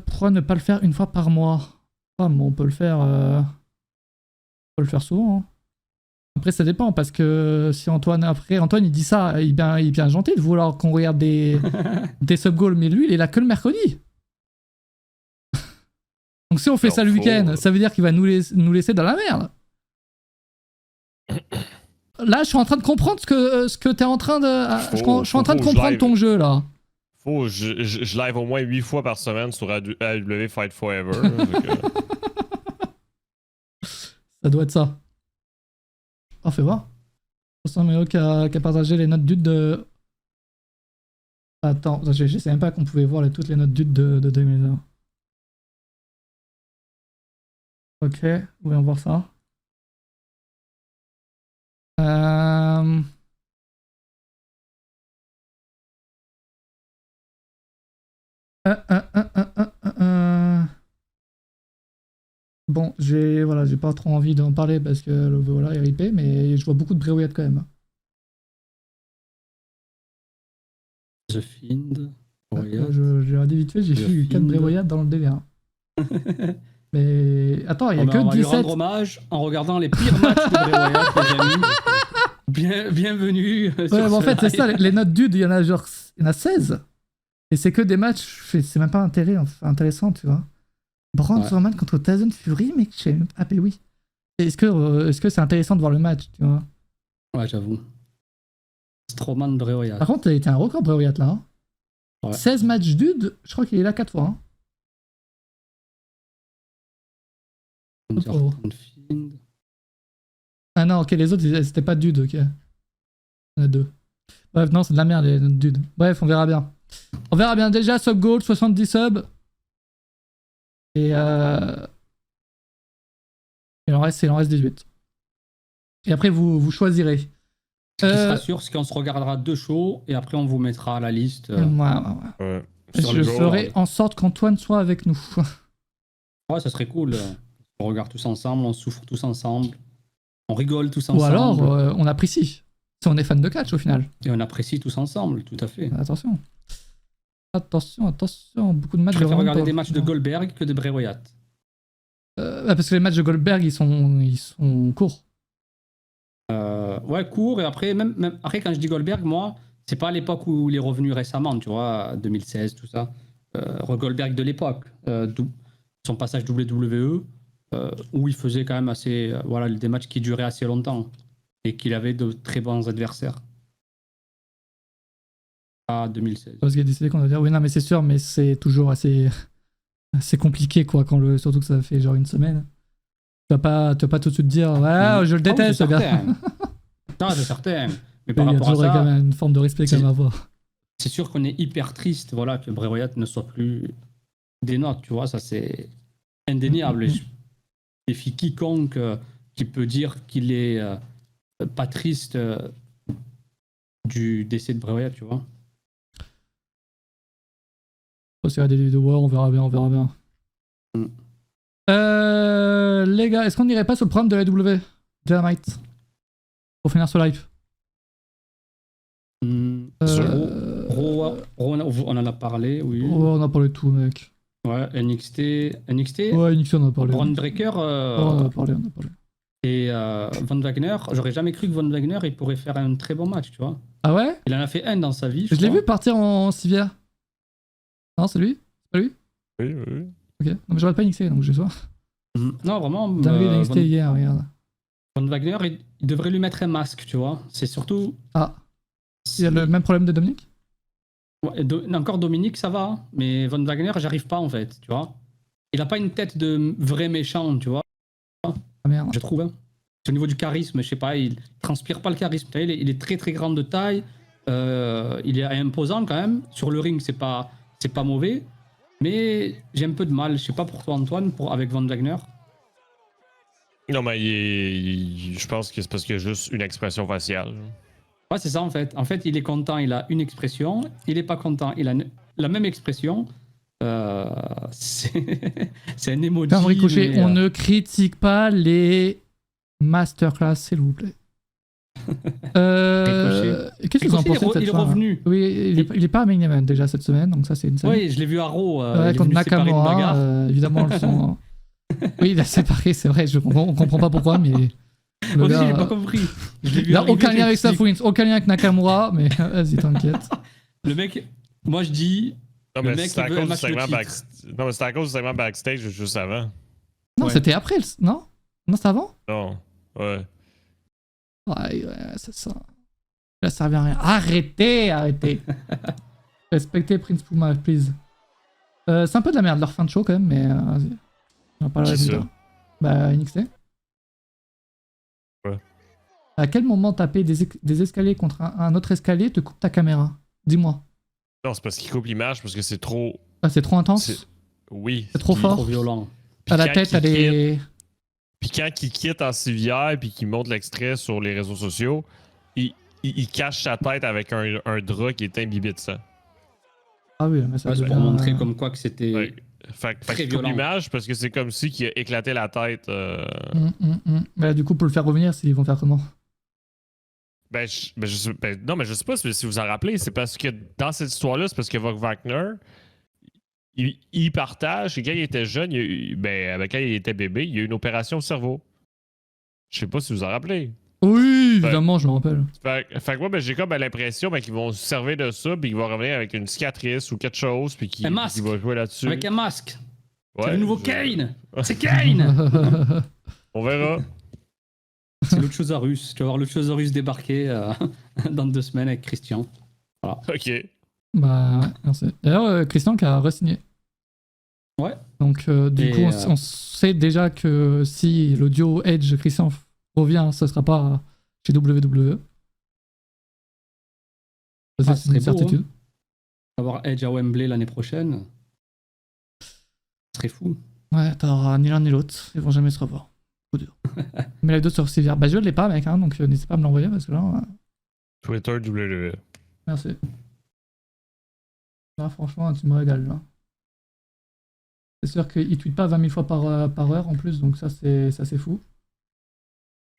Pourquoi ne pas le faire une fois par mois? Ah, bon, on peut le faire souvent. Hein. Après ça dépend parce que si Antoine il dit ça, il est bien gentil de vouloir qu'on regarde des sub-goals, mais lui il est là que le mercredi. Donc si on fait ça le week-end, ça veut dire qu'il va nous laisser dans la merde. Là je suis en train de comprendre ce que t'es en train de... je suis en train de comprendre ton jeu là. Je live au moins 8 fois par semaine sur AEW Fight Forever. Ça doit être ça. Oh, fais voir. 300 Méo qui a partagé les notes dudes de... Attends, je sais même pas qu'on pouvait voir toutes les notes dudes de 2020. Ok, voyons voir ça. Bon, j'ai pas trop envie d'en parler parce que le voilà est ripé, mais je vois beaucoup de Bray Wyatt quand même. The Fiend. J'ai regardé vite fait, j'ai vu 4 Bray Wyatt dans le délire. Mais attends, il y a que on va 17. lui rendre hommage en regardant les pires matchs de Bray Wyatt, les amis. Bienvenue. Ouais, mais en fait, c'est ça, les notes dudes, il y en a 16. Et c'est que des matchs, c'est même pas intéressant, tu vois. Braun Strowman contre Tyson Fury, mec, je sais même pas. Ah, mais oui. Est-ce que c'est intéressant de voir le match, tu vois? Ouais, j'avoue. Strowman, Bray Wyatt. Par contre, il était un record, Bray Wyatt, là. Hein. Ouais. 16 matchs dudes, je crois qu'il est là 4 fois. Hein. Oh. Ah non, ok, les autres, c'était pas dudes, ok. Il y en a 2. Bref, non, c'est de la merde, les dudes. Bref, on verra bien. On verra bien. Déjà, sub goal, 70 subs. Et il en reste 18. Et après, vous choisirez. Ce qui sera sûr, c'est qu'on se regardera 2 shows et après on vous mettra la liste. Ouais. Je ferai en sorte qu'Antoine soit avec nous. Ouais, ça serait cool. On regarde tous ensemble, on souffre tous ensemble, on rigole tous ensemble. Ou alors, on apprécie. Si on est fan de catch au final. Et on apprécie tous ensemble, tout à fait. Attention. Attention, beaucoup de matchs. Je préfère regarder des matchs de Goldberg que de Bray Wyatt. Parce que les matchs de Goldberg, ils sont courts. Ouais, courts. Et après, même après, quand je dis Goldberg, moi, c'est pas à l'époque où il est revenu récemment, tu vois, 2016, tout ça. Goldberg de l'époque. Son passage WWE, où il faisait quand même assez. Des matchs qui duraient assez longtemps. Et qu'il avait de très bons adversaires. 2016. Parce qu'il a décidé qu'on va dire oui, non, mais c'est sûr, mais c'est toujours assez compliqué, quoi, surtout que ça fait genre une semaine. Tu vas pas tout de suite dire ouais, je le déteste, ce gars. Non, c'est certain. Mais par rapport à ça, quand même une forme de respect quand même à avoir. C'est sûr qu'on est hyper triste, voilà, que Bray Wyatt ne soit plus des notes, tu vois, ça c'est indéniable. Je défie quiconque qui peut dire qu'il est pas triste du décès de Bray Wyatt, tu vois. C'est des vidéos, on verra bien. Les gars, est-ce qu'on n'irait pas sur le programme de la W Dynamite pour finir ce live? On en a parlé, oui. On en a parlé de tout, mec. Ouais, NXT. Ouais, NXT, on en a parlé. Braun Breaker. On en a parlé. Et Von Wagner, j'aurais jamais cru que Von Wagner il pourrait faire un très bon match, tu vois. Ah ouais? Il en a fait un dans sa vie. Je l'ai vu partir en civière. Non, c'est lui? C'est pas lui? Oui. Ok, non, mais je regarde pas NXT, donc je sais pas. Non, vraiment. T'as vu NXT hier, regarde. Von Wagner, il devrait lui mettre un masque, tu vois. C'est surtout. Ah, il y a le même problème de Dominique? Ouais, encore Dominique, ça va, hein, mais Von Wagner, j'arrive pas en fait, tu vois. Il a pas une tête de vrai méchant, tu vois. Ah merde. Je trouve. Hein. Au niveau du charisme, je sais pas, il transpire pas le charisme. Il est très très grand de taille. Il est imposant quand même. Sur le ring, c'est pas mauvais. Mais j'ai un peu de mal. Je sais pas pour toi, Antoine, avec Von Wagner. Non, mais je pense que c'est parce qu'il y a juste une expression faciale. Ouais, c'est ça en fait. En fait, il est content, il a une expression. Il est pas content, il a la même expression. C'est un emoji. Comme Ricochet, mais, on ne critique pas les masterclass, s'il vous plaît. Qu'est-ce que vous en pensez de cette il est soirée? revenu. Oui, il est pas à Main Event déjà cette semaine, donc ça c'est une semaine. Oui, je l'ai vu à Raw. Ouais, contre Nakamura, évidemment, le son. Oui, il a séparé, c'est vrai, on comprend pas pourquoi, mais. Moi aussi, j'ai pas compris. Il n'a aucun lien avec Seth Rollins, aucun lien avec Nakamura, mais vas-y, t'inquiète. Le mec, moi je dis. Non, le mais mec, c'est à il veut cause un du match de segment titre. Non, mais c'est à cause du segment backstage juste avant. Non, Ouais. c'était après, non? Non, c'était avant? Non, ouais. Ouais, c'est ça. Ça servait à rien. Arrêtez. Respectez Prince Puma, please. C'est un peu de la merde leur fin de show quand même, mais vas-y. On va pas le Qui résultat. ça? Bah, NXT. Ouais. À quel moment taper des escaliers contre un autre escalier te coupe ta caméra? Dis-moi. Non, c'est parce qu'il coupe l'image, parce que c'est trop. Ah, c'est trop intense? Oui. C'est trop Puis- fort? Trop violent. puis À la quand tête, il elle est... Puis quand il quitte en civière puis qu'il monte l'extrait sur les réseaux sociaux, il cache sa tête avec un drap qui est imbibé de sang. Ah oui, mais ça Ouais, c'est devient... pour montrer comme quoi que c'était. Ouais. Fait Très qu'il coupe violent. l'image parce que c'est comme si qu'il a éclaté la tête. Mais là, du coup, pour le faire revenir, ils vont faire comment? Non, mais je sais pas si vous en rappelez, c'est parce que dans cette histoire-là, c'est parce que Von Wagner, il partage, et quand il était jeune, quand il était bébé, il y a eu une opération au cerveau. Je sais pas si vous en rappelez. Oui, évidemment, je me rappelle. Fait que moi, j'ai comme l'impression qu'ils vont se servir de ça, puis qu'ils vont revenir avec une cicatrice ou quelque chose, puis qu'il Un masque. va jouer là-dessus. Avec un masque. Ouais, C'est le nouveau je- Kane. C'est Kane. On verra. C'est Luchasaurus. Tu vas voir Luchasaurus débarquer dans 2 semaines avec Christian. Ok. Bah, ouais, merci. D'ailleurs, Christian qui a re-signé. Ouais. Donc, du coup, on sait déjà que si l'audio Edge Christian revient, ce sera pas chez WWE. Ça, Ah, c'est ce serait une beau, certitude. Avoir Edge à Wembley l'année prochaine. Ce serait fou. Ouais, t'auras ni l'un ni l'autre. Ils vont jamais se revoir. Trop dur. Mais les deux sur Civière. Bah, je l'ai pas, mec, hein, donc n'hésitez pas à me l'envoyer parce que là. Twitter WWE. Merci. Là, franchement, tu me régales, là. C'est sûr qu'il tweet pas 20 000 fois par heure en plus, donc ça, c'est fou.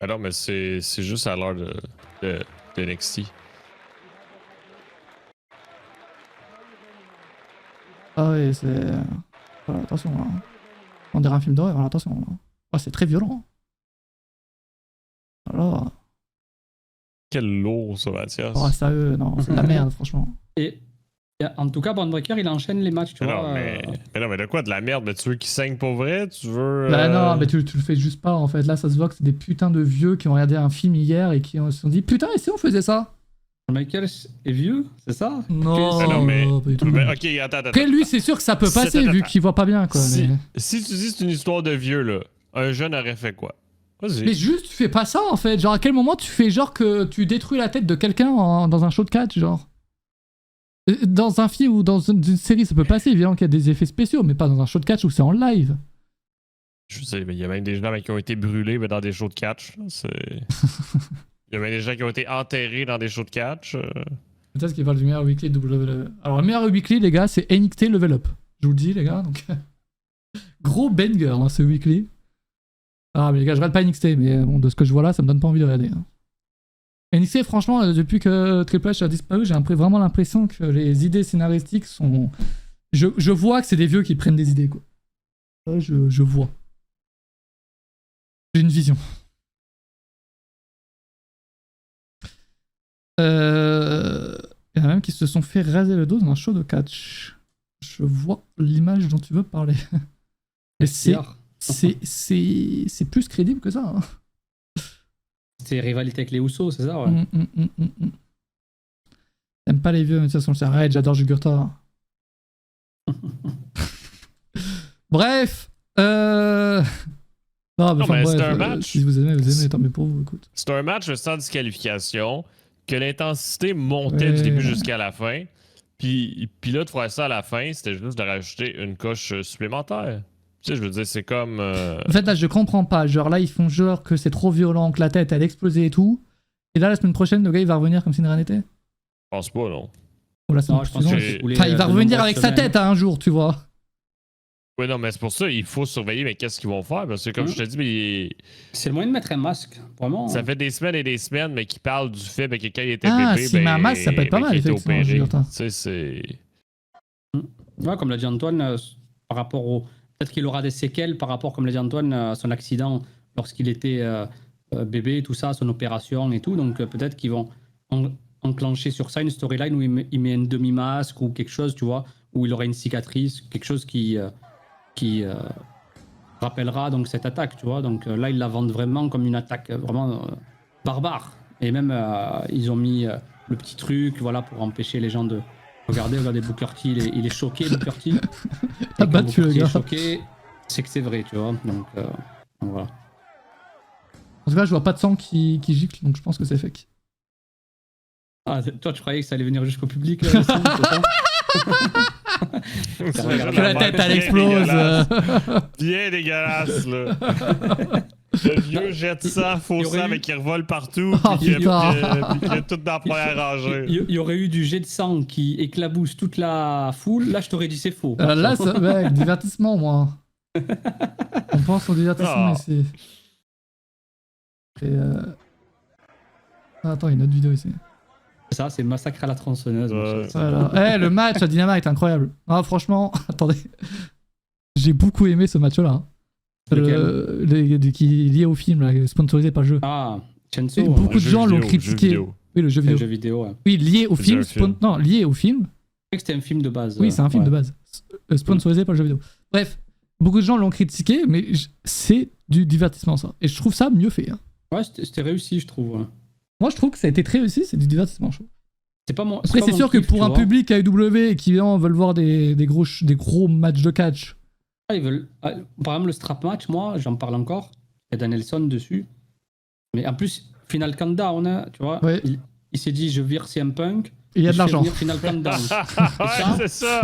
Ah non, mais c'est juste à l'heure de NXT. Ah ouais, c'est... Voilà, attention, là. On dirait un film d'horreur, voilà, attention. Là. Oh, c'est très violent. Alors... Quel lourd, ça, Mathias. Oh, sérieux, non, c'est de la merde, franchement. Et en tout cas, Braun Breaker, il enchaîne les matchs, tu vois. Non, mais de quoi? De la merde? Mais tu veux qu'il saigne pour vrai? Tu veux... Bah non, mais tu le fais juste pas, en fait. Là, ça se voit que c'est des putains de vieux qui ont regardé un film hier et qui se sont dit « Putain, et si on faisait ça ?» Michael est vieux, c'est ça? Non, Ah non, mais- pas du tout. Mais, ok, attends. Après, lui, c'est sûr que ça peut passer, Attends, vu attends. qu'il voit pas bien, quoi. Si, Mais... si tu dis que c'est une histoire de vieux, là, un jeune aurait fait quoi? Vas-y. Mais juste, tu fais pas ça en fait. Genre, à quel moment tu fais genre que tu détruis la tête de quelqu'un dans un show de catch, genre dans un film ou dans une série, ça peut passer, évidemment qu'il y a des effets spéciaux, mais pas dans un show de catch où c'est en live. Je sais, mais il y a même des gens qui ont été brûlés dans des shows de catch. là, Il y a même des gens qui ont été enterrés dans des shows de catch. Peut-être qu'il parle du meilleur weekly de WWE. Alors, le meilleur weekly, les gars, c'est NXT Level Up. Je vous le dis, les gars. Donc... Gros banger, hein, ce weekly. Ah, mais les gars, je regarde pas NXT, mais bon, de ce que je vois là, ça me donne pas envie de regarder. Hein. NXT, franchement, depuis que Triple H a disparu, j'ai vraiment l'impression que les idées scénaristiques sont. Je vois que c'est des vieux qui prennent des idées, quoi. Je vois. J'ai une vision. Il y en a même qui se sont fait raser le dos dans un show de catch. Je vois l'image dont tu veux parler. Et c'est plus crédible que ça. Hein. C'était rivalité avec les Usos, c'est ça, ouais. T'aimes pas les vieux, mais de toute façon, c'est arrête, j'adore Jugurta. Bref. Non, Non, mais bref, c'est un match. si vous aimez, tant mieux pour vous, écoute. C'est un match sans disqualification, que l'intensité montait du début jusqu'à la fin. Puis là, de faire ça à la fin, c'était juste de rajouter une coche supplémentaire. Tu sais, je veux dire, c'est comme... En fait, là, je comprends pas. Genre, là, ils font genre que c'est trop violent, que la tête, elle explose et tout. Et là, la semaine prochaine, le gars, il va revenir comme si de rien n'était. Je pense pas, non. Ou la semaine Non, je pense suivante. que c'est coulé, Enfin, il va de revenir nombreuses avec sa semaines. tête à un jour, tu vois. Oui, non, mais c'est pour ça, il faut surveiller, mais qu'est-ce qu'ils vont faire? Parce que, comme je te dis, mais C'est le moyen de mettre un masque, vraiment. ça fait des semaines et des semaines, mais qui parlent du fait que quand il était Ah, bébé, s'il met un masque, ça peut être pas mal, qu'il était effectivement, opéré. Jugurta. Tu sais, c'est... Ouais, comme l'a dit Antoine, par rapport au... Peut-être qu'il aura des séquelles par rapport, comme l'a dit Antoine, à son accident lorsqu'il était bébé, tout ça, son opération et tout. Donc peut-être qu'ils vont enclencher sur ça une storyline où il met un demi-masque ou quelque chose, tu vois, où il aura une cicatrice, quelque chose qui rappellera donc cette attaque, tu vois. Donc là, ils la vendent vraiment comme une attaque vraiment barbare. Et même, ils ont mis le petit truc, voilà, pour empêcher les gens de... Regardez Booker T, il est choqué, Booker T. Et T'as quand battu le Booker T gars. est choqué, c'est que c'est vrai, tu vois. Donc voilà. En tout cas, je vois pas de sang qui gicle, donc je pense que c'est fake. Ah, toi, tu croyais que ça allait venir jusqu'au public là, le sang, c'est ça Que la tête, elle explose. Bien dégueulasse, là. Le vieux jette ça, faux il y aurait sang, eu- mais qui revole partout. Oh, puis putain. qu'il est tout dans la première rangée. Il y aurait eu du jet de sang qui éclabousse toute la foule. Là, je t'aurais dit c'est faux. Là, ça, mec, divertissement, moi. On pense au divertissement Ah. ici. Et attends, il y a une autre vidéo ici. Ça, c'est massacre à la tronçonneuse. Ouais. Voilà. Le match à Dynamite, incroyable. Ah, franchement, attendez. J'ai beaucoup aimé ce match-là. Hein. Qui est lié au film, là, sponsorisé par le jeu. Ah, Et Chainsaw. beaucoup de Jeu gens l'ont vidéo, jeu critiqué. vidéo. Oui, le jeu C'est un vidéo. jeu vidéo, ouais. Oui, lié au C'est film. un film. Non, lié au film. Je croyais que c'était un film de base. Oui, c'est un film ouais. de base. Sponsorisé par le jeu vidéo. Bref, beaucoup de gens l'ont critiqué, mais c'est du divertissement, ça. Et je trouve ça mieux fait. Hein. Ouais, c'était réussi, je trouve. ouais. Moi, je trouve que ça a été très réussi, c'est du divertissement, je trouve. C'est pas mon. Après, pas c'est mon sûr que kiff, pour tu un vois. public AEW qui veulent voir des gros matchs de catch. Ah, ils veulent... Par exemple, le strap match, moi, j'en parle encore. Il y a Danielson dessus. Mais en plus, Final Countdown, hein, tu vois. Ouais. Il s'est dit, je vire CM Punk. Et il y a de je fais l'argent. venir Final Countdown. Ouais, c'est ça.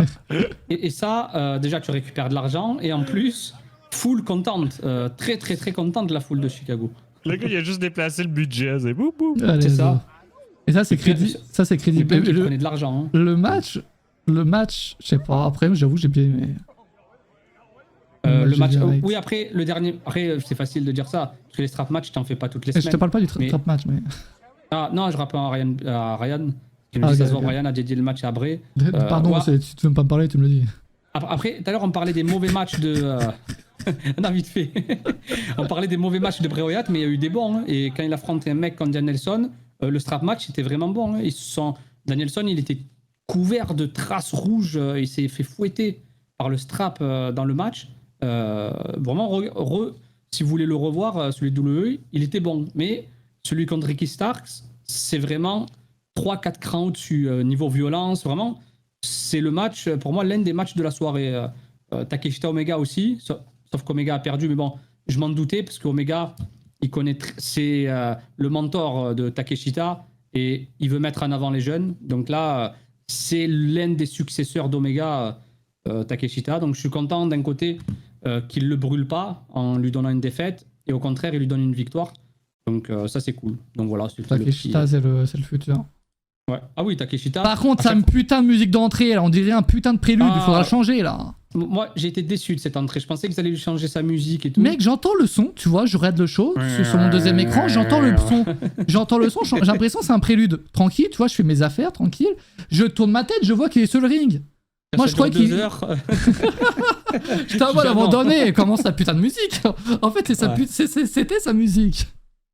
Et ça, déjà, tu récupères de l'argent. Et en plus, foule contente. Très, très, très contente, la foule de Chicago. Le gars, il a juste déplacé le budget. C'est boum, boum. Allez, C'est ça. Et ça, c'est Et puis, crédible. Ça, c'est Et crédible. Punk, il Le, prenait de l'argent. Hein. le match, je sais pas. Après, j'avoue, j'ai bien aimé. Le J'ai match. bien aimé. Oui, après, le dernier. Après, c'est facile de dire ça. Parce que les strap matchs, t'en fais pas toutes les Je semaines. te parle pas du Mais- trap match, mais. Ah, non, je rappelle à Ryan. Qui me Ah, dit, ça ok, se voit, ok. Ryan a dédié le match à Bray. Pardon, ouais. si tu veux pas me parler, tu me le dis. Après, tout à l'heure, on parlait des mauvais matchs de. Non, vite fait. On parlait des mauvais matchs de Bray Wyatt, mais il y a eu des bons. Hein. Et quand il affrontait un mec comme Danielson, le strap match était vraiment bon. Hein. Danielson, il était couvert de traces rouges. Il s'est fait fouetter par le strap dans le match. Vraiment, si vous voulez le revoir, celui de WWE, il était bon. Mais celui contre Ricky Starks, c'est vraiment 3-4 crans au-dessus. Niveau violence, vraiment, c'est le match, pour moi, l'un des matchs de la soirée. Takeshita Omega aussi, sauf qu'Omega a perdu, mais bon, je m'en doutais, parce qu'Omega, il connaît c'est le mentor de Takeshita, et il veut mettre en avant les jeunes. Donc là, c'est l'un des successeurs d'Omega, Takeshita. Donc je suis content d'un côté qu'il ne le brûle pas en lui donnant une défaite, et au contraire, il lui donne une victoire. Donc ça, c'est cool. Donc voilà, c'est tout le Takeshita, petit- c'est le futur. Ouais. Ah oui, Takeshita. Par contre, à ça chaque- me putain de musique d'entrée, là. On dirait un putain de prélude, il Ah. faudra le changer, là. Moi, j'ai été déçu de cette entrée. Je pensais qu'ils allaient lui changer sa musique et tout. Mec, j'entends le son, tu vois, je regarde le show sur mon deuxième écran, j'entends le son. J'entends le son, j'ai l'impression que c'est un prélude. Tranquille, tu vois, je fais mes affaires, tranquille. Je tourne ma tête, je vois qu'il est sur le ring. Moi, je Ça crois dure qu'il. 2 heures. Putain, voilà, à un moment donné, elle commence sa putain de musique. En fait, Ouais. c'était sa musique.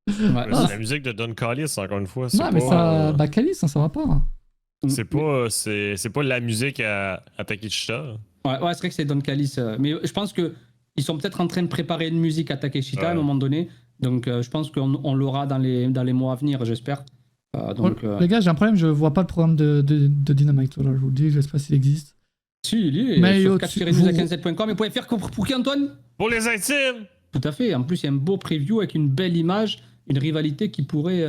Ouais. C'est la musique de Don Callis, encore une fois. C'est Non, mais pas, ça. Bah, Calice, ça va pas. c'est pas la musique à Takeshita. Ouais, c'est vrai que c'est Don Callis. Mais je pense que ils sont peut-être en train de préparer une musique à Takeshita à un Ouais. moment donné. Donc je pense qu'on l'aura dans les mois à venir, j'espère. Les gars, j'ai un problème, je vois pas le programme de Dynamite. Voilà, je vous le dis, je sais pas s'il existe. Si, il est mais sur 4-news.15.com. Et vous pouvez faire pour qui, Antoine? Pour les intimes! Tout à fait. En plus, il y a un beau preview avec une belle image, une rivalité qui pourrait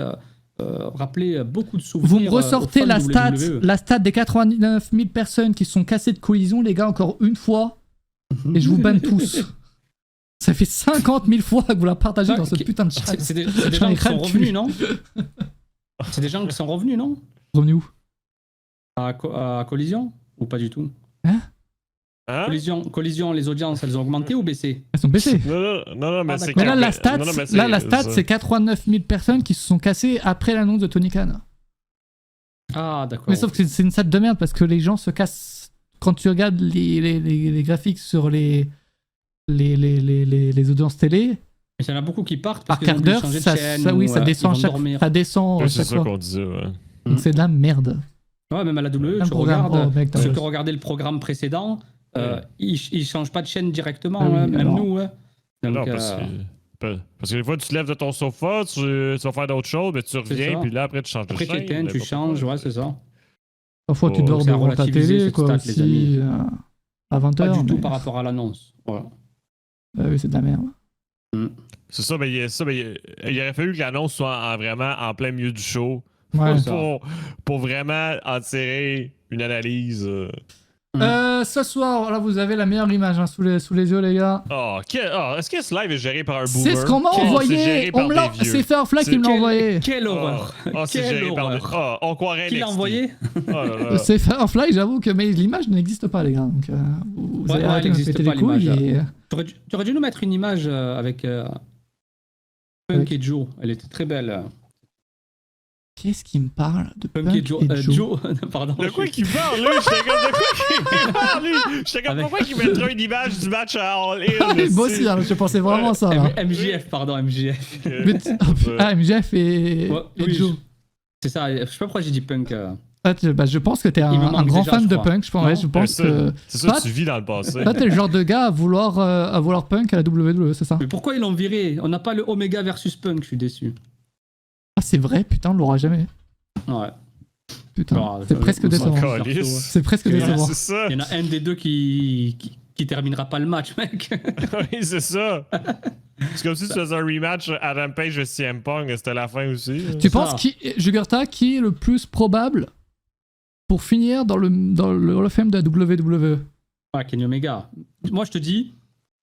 rappeler beaucoup de souvenirs. Vous me ressortez la stat des 89 000 personnes qui sont cassées de collision, les gars, encore une fois. Et je vous banne tous. Ça fait 50 000 fois que vous la partagez dans ce putain de chat. C'est des gens qui sont revenus, non? C'est des gens qui sont revenus, non? Revenus où? À Collision? Ou pas du tout? Hein? Collision, les audiences, elles ont augmenté ou baissé? Elles sont baissées. Non, mais c'est mais là, la stat, c'est 89 000 personnes qui se sont cassées après l'annonce de Tony Khan. Ah, d'accord. Mais sauf que c'est une stat de merde parce que les gens se cassent. Quand tu regardes les graphiques sur les audiences télé, mais il y en a beaucoup qui partent par quart d'heure, ça descend à chaque fois. Ça descend. C'est ça qu'on disait, ouais. Donc c'est de la merde. Ouais, même à la WWE, ceux qui regardaient le programme précédent, ils changent pas de chaîne directement, même nous. Ouais. Donc, non, parce que des fois, tu te lèves de ton sofa, tu vas faire d'autres choses, mais tu reviens, puis là, après, tu changes de chaîne. Après, tu éteins, tu changes, ouais, c'est ça. Parfois, tu dors devant ta télé, quoi, aussi, à 20h. Pas du tout par rapport à l'annonce. Voilà. Oui, c'est de la merde. C'est ça, mais il aurait fallu que l'annonce soit vraiment en plein milieu du show. Ouais. Pour vraiment en tirer une analyse. Ce soir, là, vous avez la meilleure image sous les yeux, les gars. Est-ce que ce live est géré par un boomer? C'est ce qu'on m'a envoyé. C'est Fairfly qui me l'a envoyé. Quelle horreur. C'est géré par on croirait qui l'a envoyé? C'est Fairfly, j'avoue que mais l'image n'existe pas, les gars. Donc, vous allez arrêter de me péter les couilles. Tu aurais dû nous mettre une image avec Punk et Joe. Elle était très belle. Qui est-ce qui me parle de Punk et Joe? Pardon. De quoi qu'il parle, lui? J'étais comme, de quoi qu'il parle, lui? J'étais comme, pourquoi qu'il mettrait une image du match à All In? Moi aussi, je pensais vraiment ça. MJF, pardon, MJF. MJF et Joe. C'est ça, je sais pas pourquoi j'ai dit Punk. Je pense que t'es un grand fan de Punk. Je pense que. C'est ça, tu vis dans le passé. Toi, t'es le genre de gars à vouloir Punk à la WWE, c'est ça? Mais pourquoi ils l'ont viré? On n'a pas le Omega versus Punk, je suis déçu. Ah, c'est vrai, putain, on l'aura jamais. Ouais. Putain, c'est presque décevant. C'est presque décevant. Il y en a un des deux qui terminera pas le match, mec. Oui, c'est ça. C'est comme si tu faisais un rematch à Rampage de CM Punk, c'était la fin aussi. Tu penses, Jugurtha, qui est le plus probable pour finir dans le Hall of Fame de la WWE? Ah, Kenny Omega. Moi, je te dis,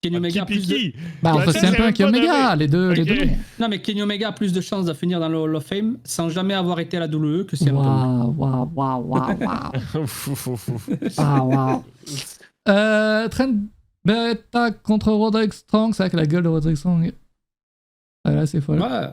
Kenny Omega a plus de... entre CM Punk et Omega, les deux. Non, mais Kenny Omega a plus de chances de finir dans le Hall of Fame sans jamais avoir été à la WWE que CM Punk. Waouh. Trent Beretta contre Roderick Strong, c'est vrai que la gueule de Roderick Strong. Là, c'est folle. Ouais.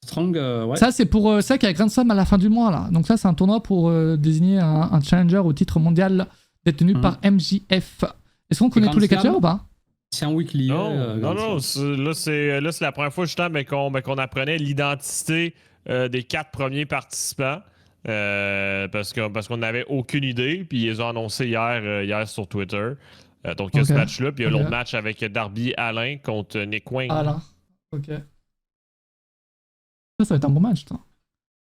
Strong, ouais. Ça, c'est pour ça qu'il y a Grand Slam à la fin du mois, là. Donc, ça, c'est un tournoi pour désigner un challenger au titre mondial détenu par MJF. Est-ce qu'on connaît tous les catcheurs ou pas? C'est un weekly. Non. Là, c'est la première fois, justement, qu'on apprenait l'identité des 4 premiers participants. Parce qu'on n'avait aucune idée, puis ils ont annoncé hier sur Twitter. Donc, il y a ce match-là, puis il y a l'autre match avec Darby Allin contre Nick Wayne. Allin, ok. Ça va être un bon match, ça.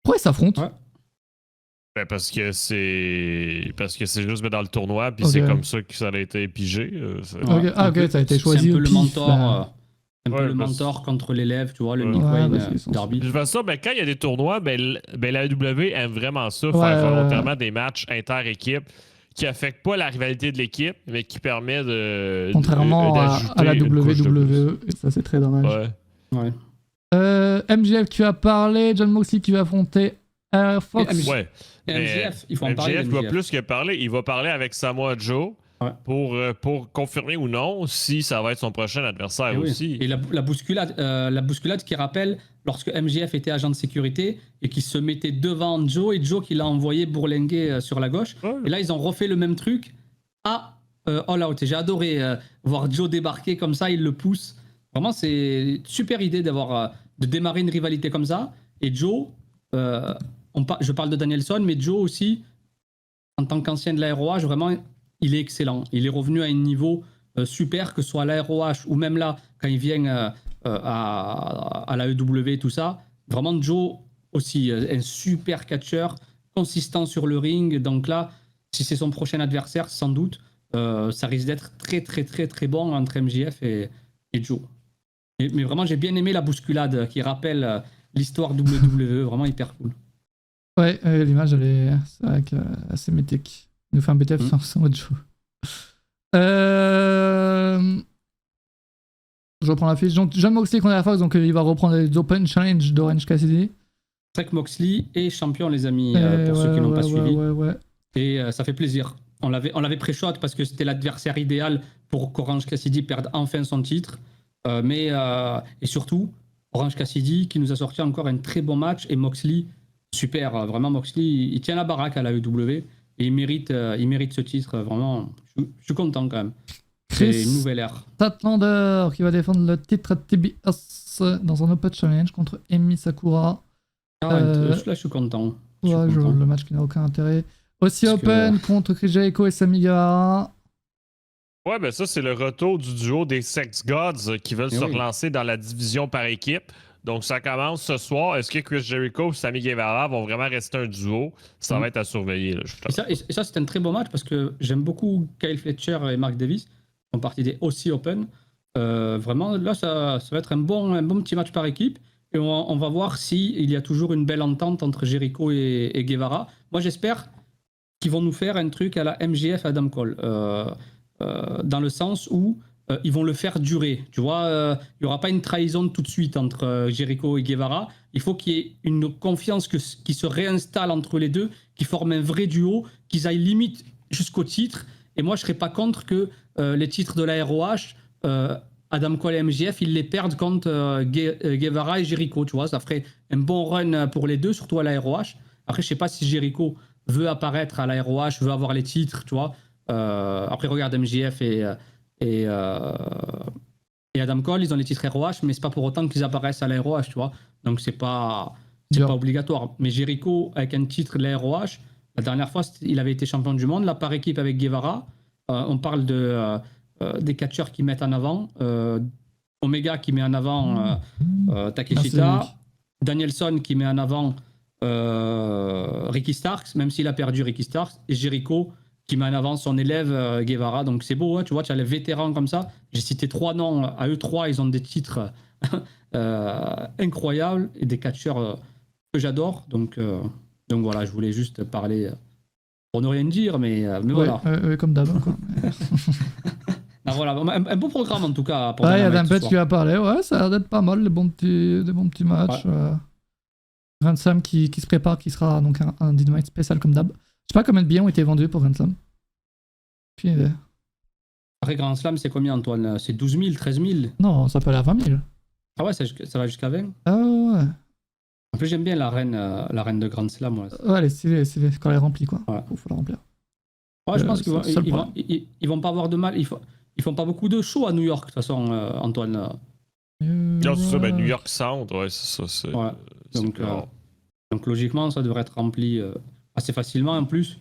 Pourquoi ils s'affrontent? Ouais. Ben parce que c'est juste dans le tournoi, puis c'est comme ça que ça a été pigé. Ok, ça a été choisi. C'est un peu le mentor. Le mentor contre l'élève, tu vois, le Nick Wayne, Darby. De toute façon, quand il y a des tournois, la AEW aime vraiment ça, faire volontairement des matchs inter-équipes qui affectent pas la rivalité de l'équipe, mais qui permet de. Contrairement à la WWE, et ça c'est très dommage. Ouais. MJF qui va parler, John Moxley qui va affronter Fox. MJF, il faut en parler. MJF va plus que parler, il va parler avec Samoa Joe. Ouais. Pour confirmer ou non si ça va être son prochain adversaire aussi. Et la bousculade qui rappelle lorsque MJF était agent de sécurité et qu'il se mettait devant Joe et Joe qui l'a envoyé bourlinguer sur la gauche. Ouais. Et là, ils ont refait le même truc à All Out. Et j'ai adoré voir Joe débarquer comme ça, il le pousse. Vraiment, c'est une super idée de démarrer une rivalité comme ça. Et Joe, je parle de Danielson, mais Joe aussi, en tant qu'ancien de la ROH, vraiment... Il est excellent. Il est revenu à un niveau super, que ce soit à la ROH ou même là, quand il vient à la EW et tout ça. Vraiment, Joe aussi, un super catcheur, consistant sur le ring. Donc là, si c'est son prochain adversaire, sans doute, ça risque d'être très, très, très, très bon entre MJF et Joe. Mais vraiment, j'ai bien aimé la bousculade qui rappelle l'histoire WWE, vraiment hyper cool. Ouais, l'image, c'est vrai que assez mythique. Il nous fait un BTF sans mode Joe. Je reprends la fiche. John Moxley contre Fox, donc il va reprendre les Open Challenge d'Orange Cassidy. C'est vrai que Moxley est champion, les amis, pour ceux qui n'ont pas suivi. Et ça fait plaisir. On l'avait pré-shot parce que c'était l'adversaire idéal pour qu'Orange Cassidy perde enfin son titre. Et surtout, Orange Cassidy qui nous a sorti encore un très bon match. Et Moxley, super. Vraiment, Moxley, il tient la baraque à la EW. Et il mérite ce titre. Vraiment, je suis content quand même. C'est une nouvelle ère. Statlander qui va défendre le titre TBS dans un Open Challenge contre Emi Sakura. Là, je suis content. Le match qui n'a aucun intérêt. Aussi Open contre Chris Jericho et Sammy Guevara. Ouais, ben ça, c'est le retour du duo des Sex Gods qui veulent se relancer dans la division par équipe. Donc, ça commence ce soir. Est-ce que Chris Jericho et Sammy Guevara vont vraiment rester un duo? Ça va être à surveiller. Là, et ça, c'est un très beau match parce que j'aime beaucoup Kyle Fletcher et Mark Davis. Ils font partie des aussi Open. Vraiment, là, ça va être un bon petit match par équipe. Et on va voir s'il y a toujours une belle entente entre Jericho et Guevara. Moi, j'espère qu'ils vont nous faire un truc à la MJF Adam Cole. Dans le sens où ils vont le faire durer. Tu vois, il n'y aura pas une trahison tout de suite entre Jericho et Guevara. Il faut qu'il y ait une confiance qui se réinstalle entre les deux, qui forme un vrai duo, qu'ils aillent limite jusqu'au titre. Et moi, je ne serais pas contre que les titres de la ROH, Adam Cole et MJF, ils les perdent contre Guevara et Jericho. Tu vois, ça ferait un bon run pour les deux, surtout à la ROH. Après, je ne sais pas si Jericho veut apparaître à la ROH, veut avoir les titres, tu vois. Après, regarde MJF et Adam Cole, ils ont les titres ROH, mais c'est pas pour autant qu'ils apparaissent à la ROH, tu vois. Donc c'est pas obligatoire. Mais Jericho, avec un titre de la ROH, la dernière fois, il avait été champion du monde, là, par équipe avec Guevara. On parle des catcheurs qui mettent en avant. Omega qui met en avant Takeshita. Danielson qui met en avant Ricky Starks, même s'il a perdu Ricky Starks. Et Jericho qui met en avant son élève Guevara. Donc c'est beau, hein, tu vois, tu as les vétérans comme ça. J'ai cité 3 noms. À eux 3, ils ont des titres incroyables et des catcheurs que j'adore. Donc voilà, je voulais juste parler pour ne rien dire, mais voilà. Comme d'hab. Voilà, un beau programme en tout cas. Il y a un peu qui va parler. Ouais, ça a l'air d'être pas mal, des bons petits matchs. Ouais. Grand Slam qui se prépare, qui sera donc un Dynamite spécial comme d'hab. Je sais pas combien de billets ont été vendus pour Grand Slam. Puis, après Grand Slam, c'est combien, Antoine? C'est 12 000, 13 000? Non, ça peut aller à 20 000. Ah ouais, ça va jusqu'à 20? Ah ouais. En plus, j'aime bien l'arène de Grand Slam. Ouais, elle est stylée, quand elle est remplie, quoi. Ouais. Faut la remplir. Ouais, je pense qu'ils vont pas avoir de mal. Ils font pas beaucoup de shows à New York, de toute façon, Antoine. Non, c'est ça, New York Sound, ouais, c'est ça. Ouais. Donc logiquement, ça devrait être rempli assez facilement. En plus,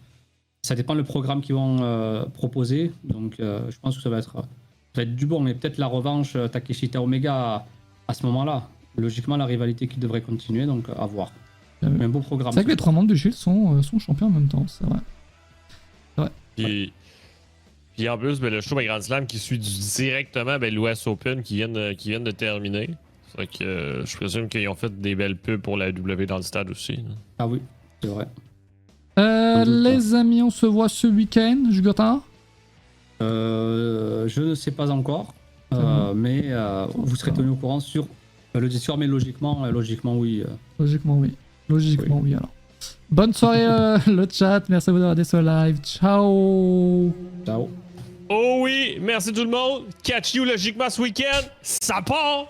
ça dépend le programme qu'ils vont proposer. Donc je pense que ça va être du bon. Et peut-être la revanche Takeshita Omega à ce moment-là. Logiquement, la rivalité qui devrait continuer, donc à voir. Mais un beau programme. C'est vrai que les 3 membres du Shield sont champions en même temps, c'est vrai. Puis en plus, le show Grand Slam qui suit directement l'US Open qui viennent de terminer. C'est vrai que je présume qu'ils ont fait des belles pubs pour la W dans le stade aussi. Ah oui, c'est vrai. Les amis, on se voit ce week-end, Jugurta? Je ne sais pas encore, mais vous serez tenus au courant sur le Discord, mais logiquement oui. Logiquement oui alors. Bonne soirée le chat, merci à vous d'avoir été sur live. Ciao. Ciao. Oh oui, merci tout le monde. Catch you logiquement ce week-end. Ça part.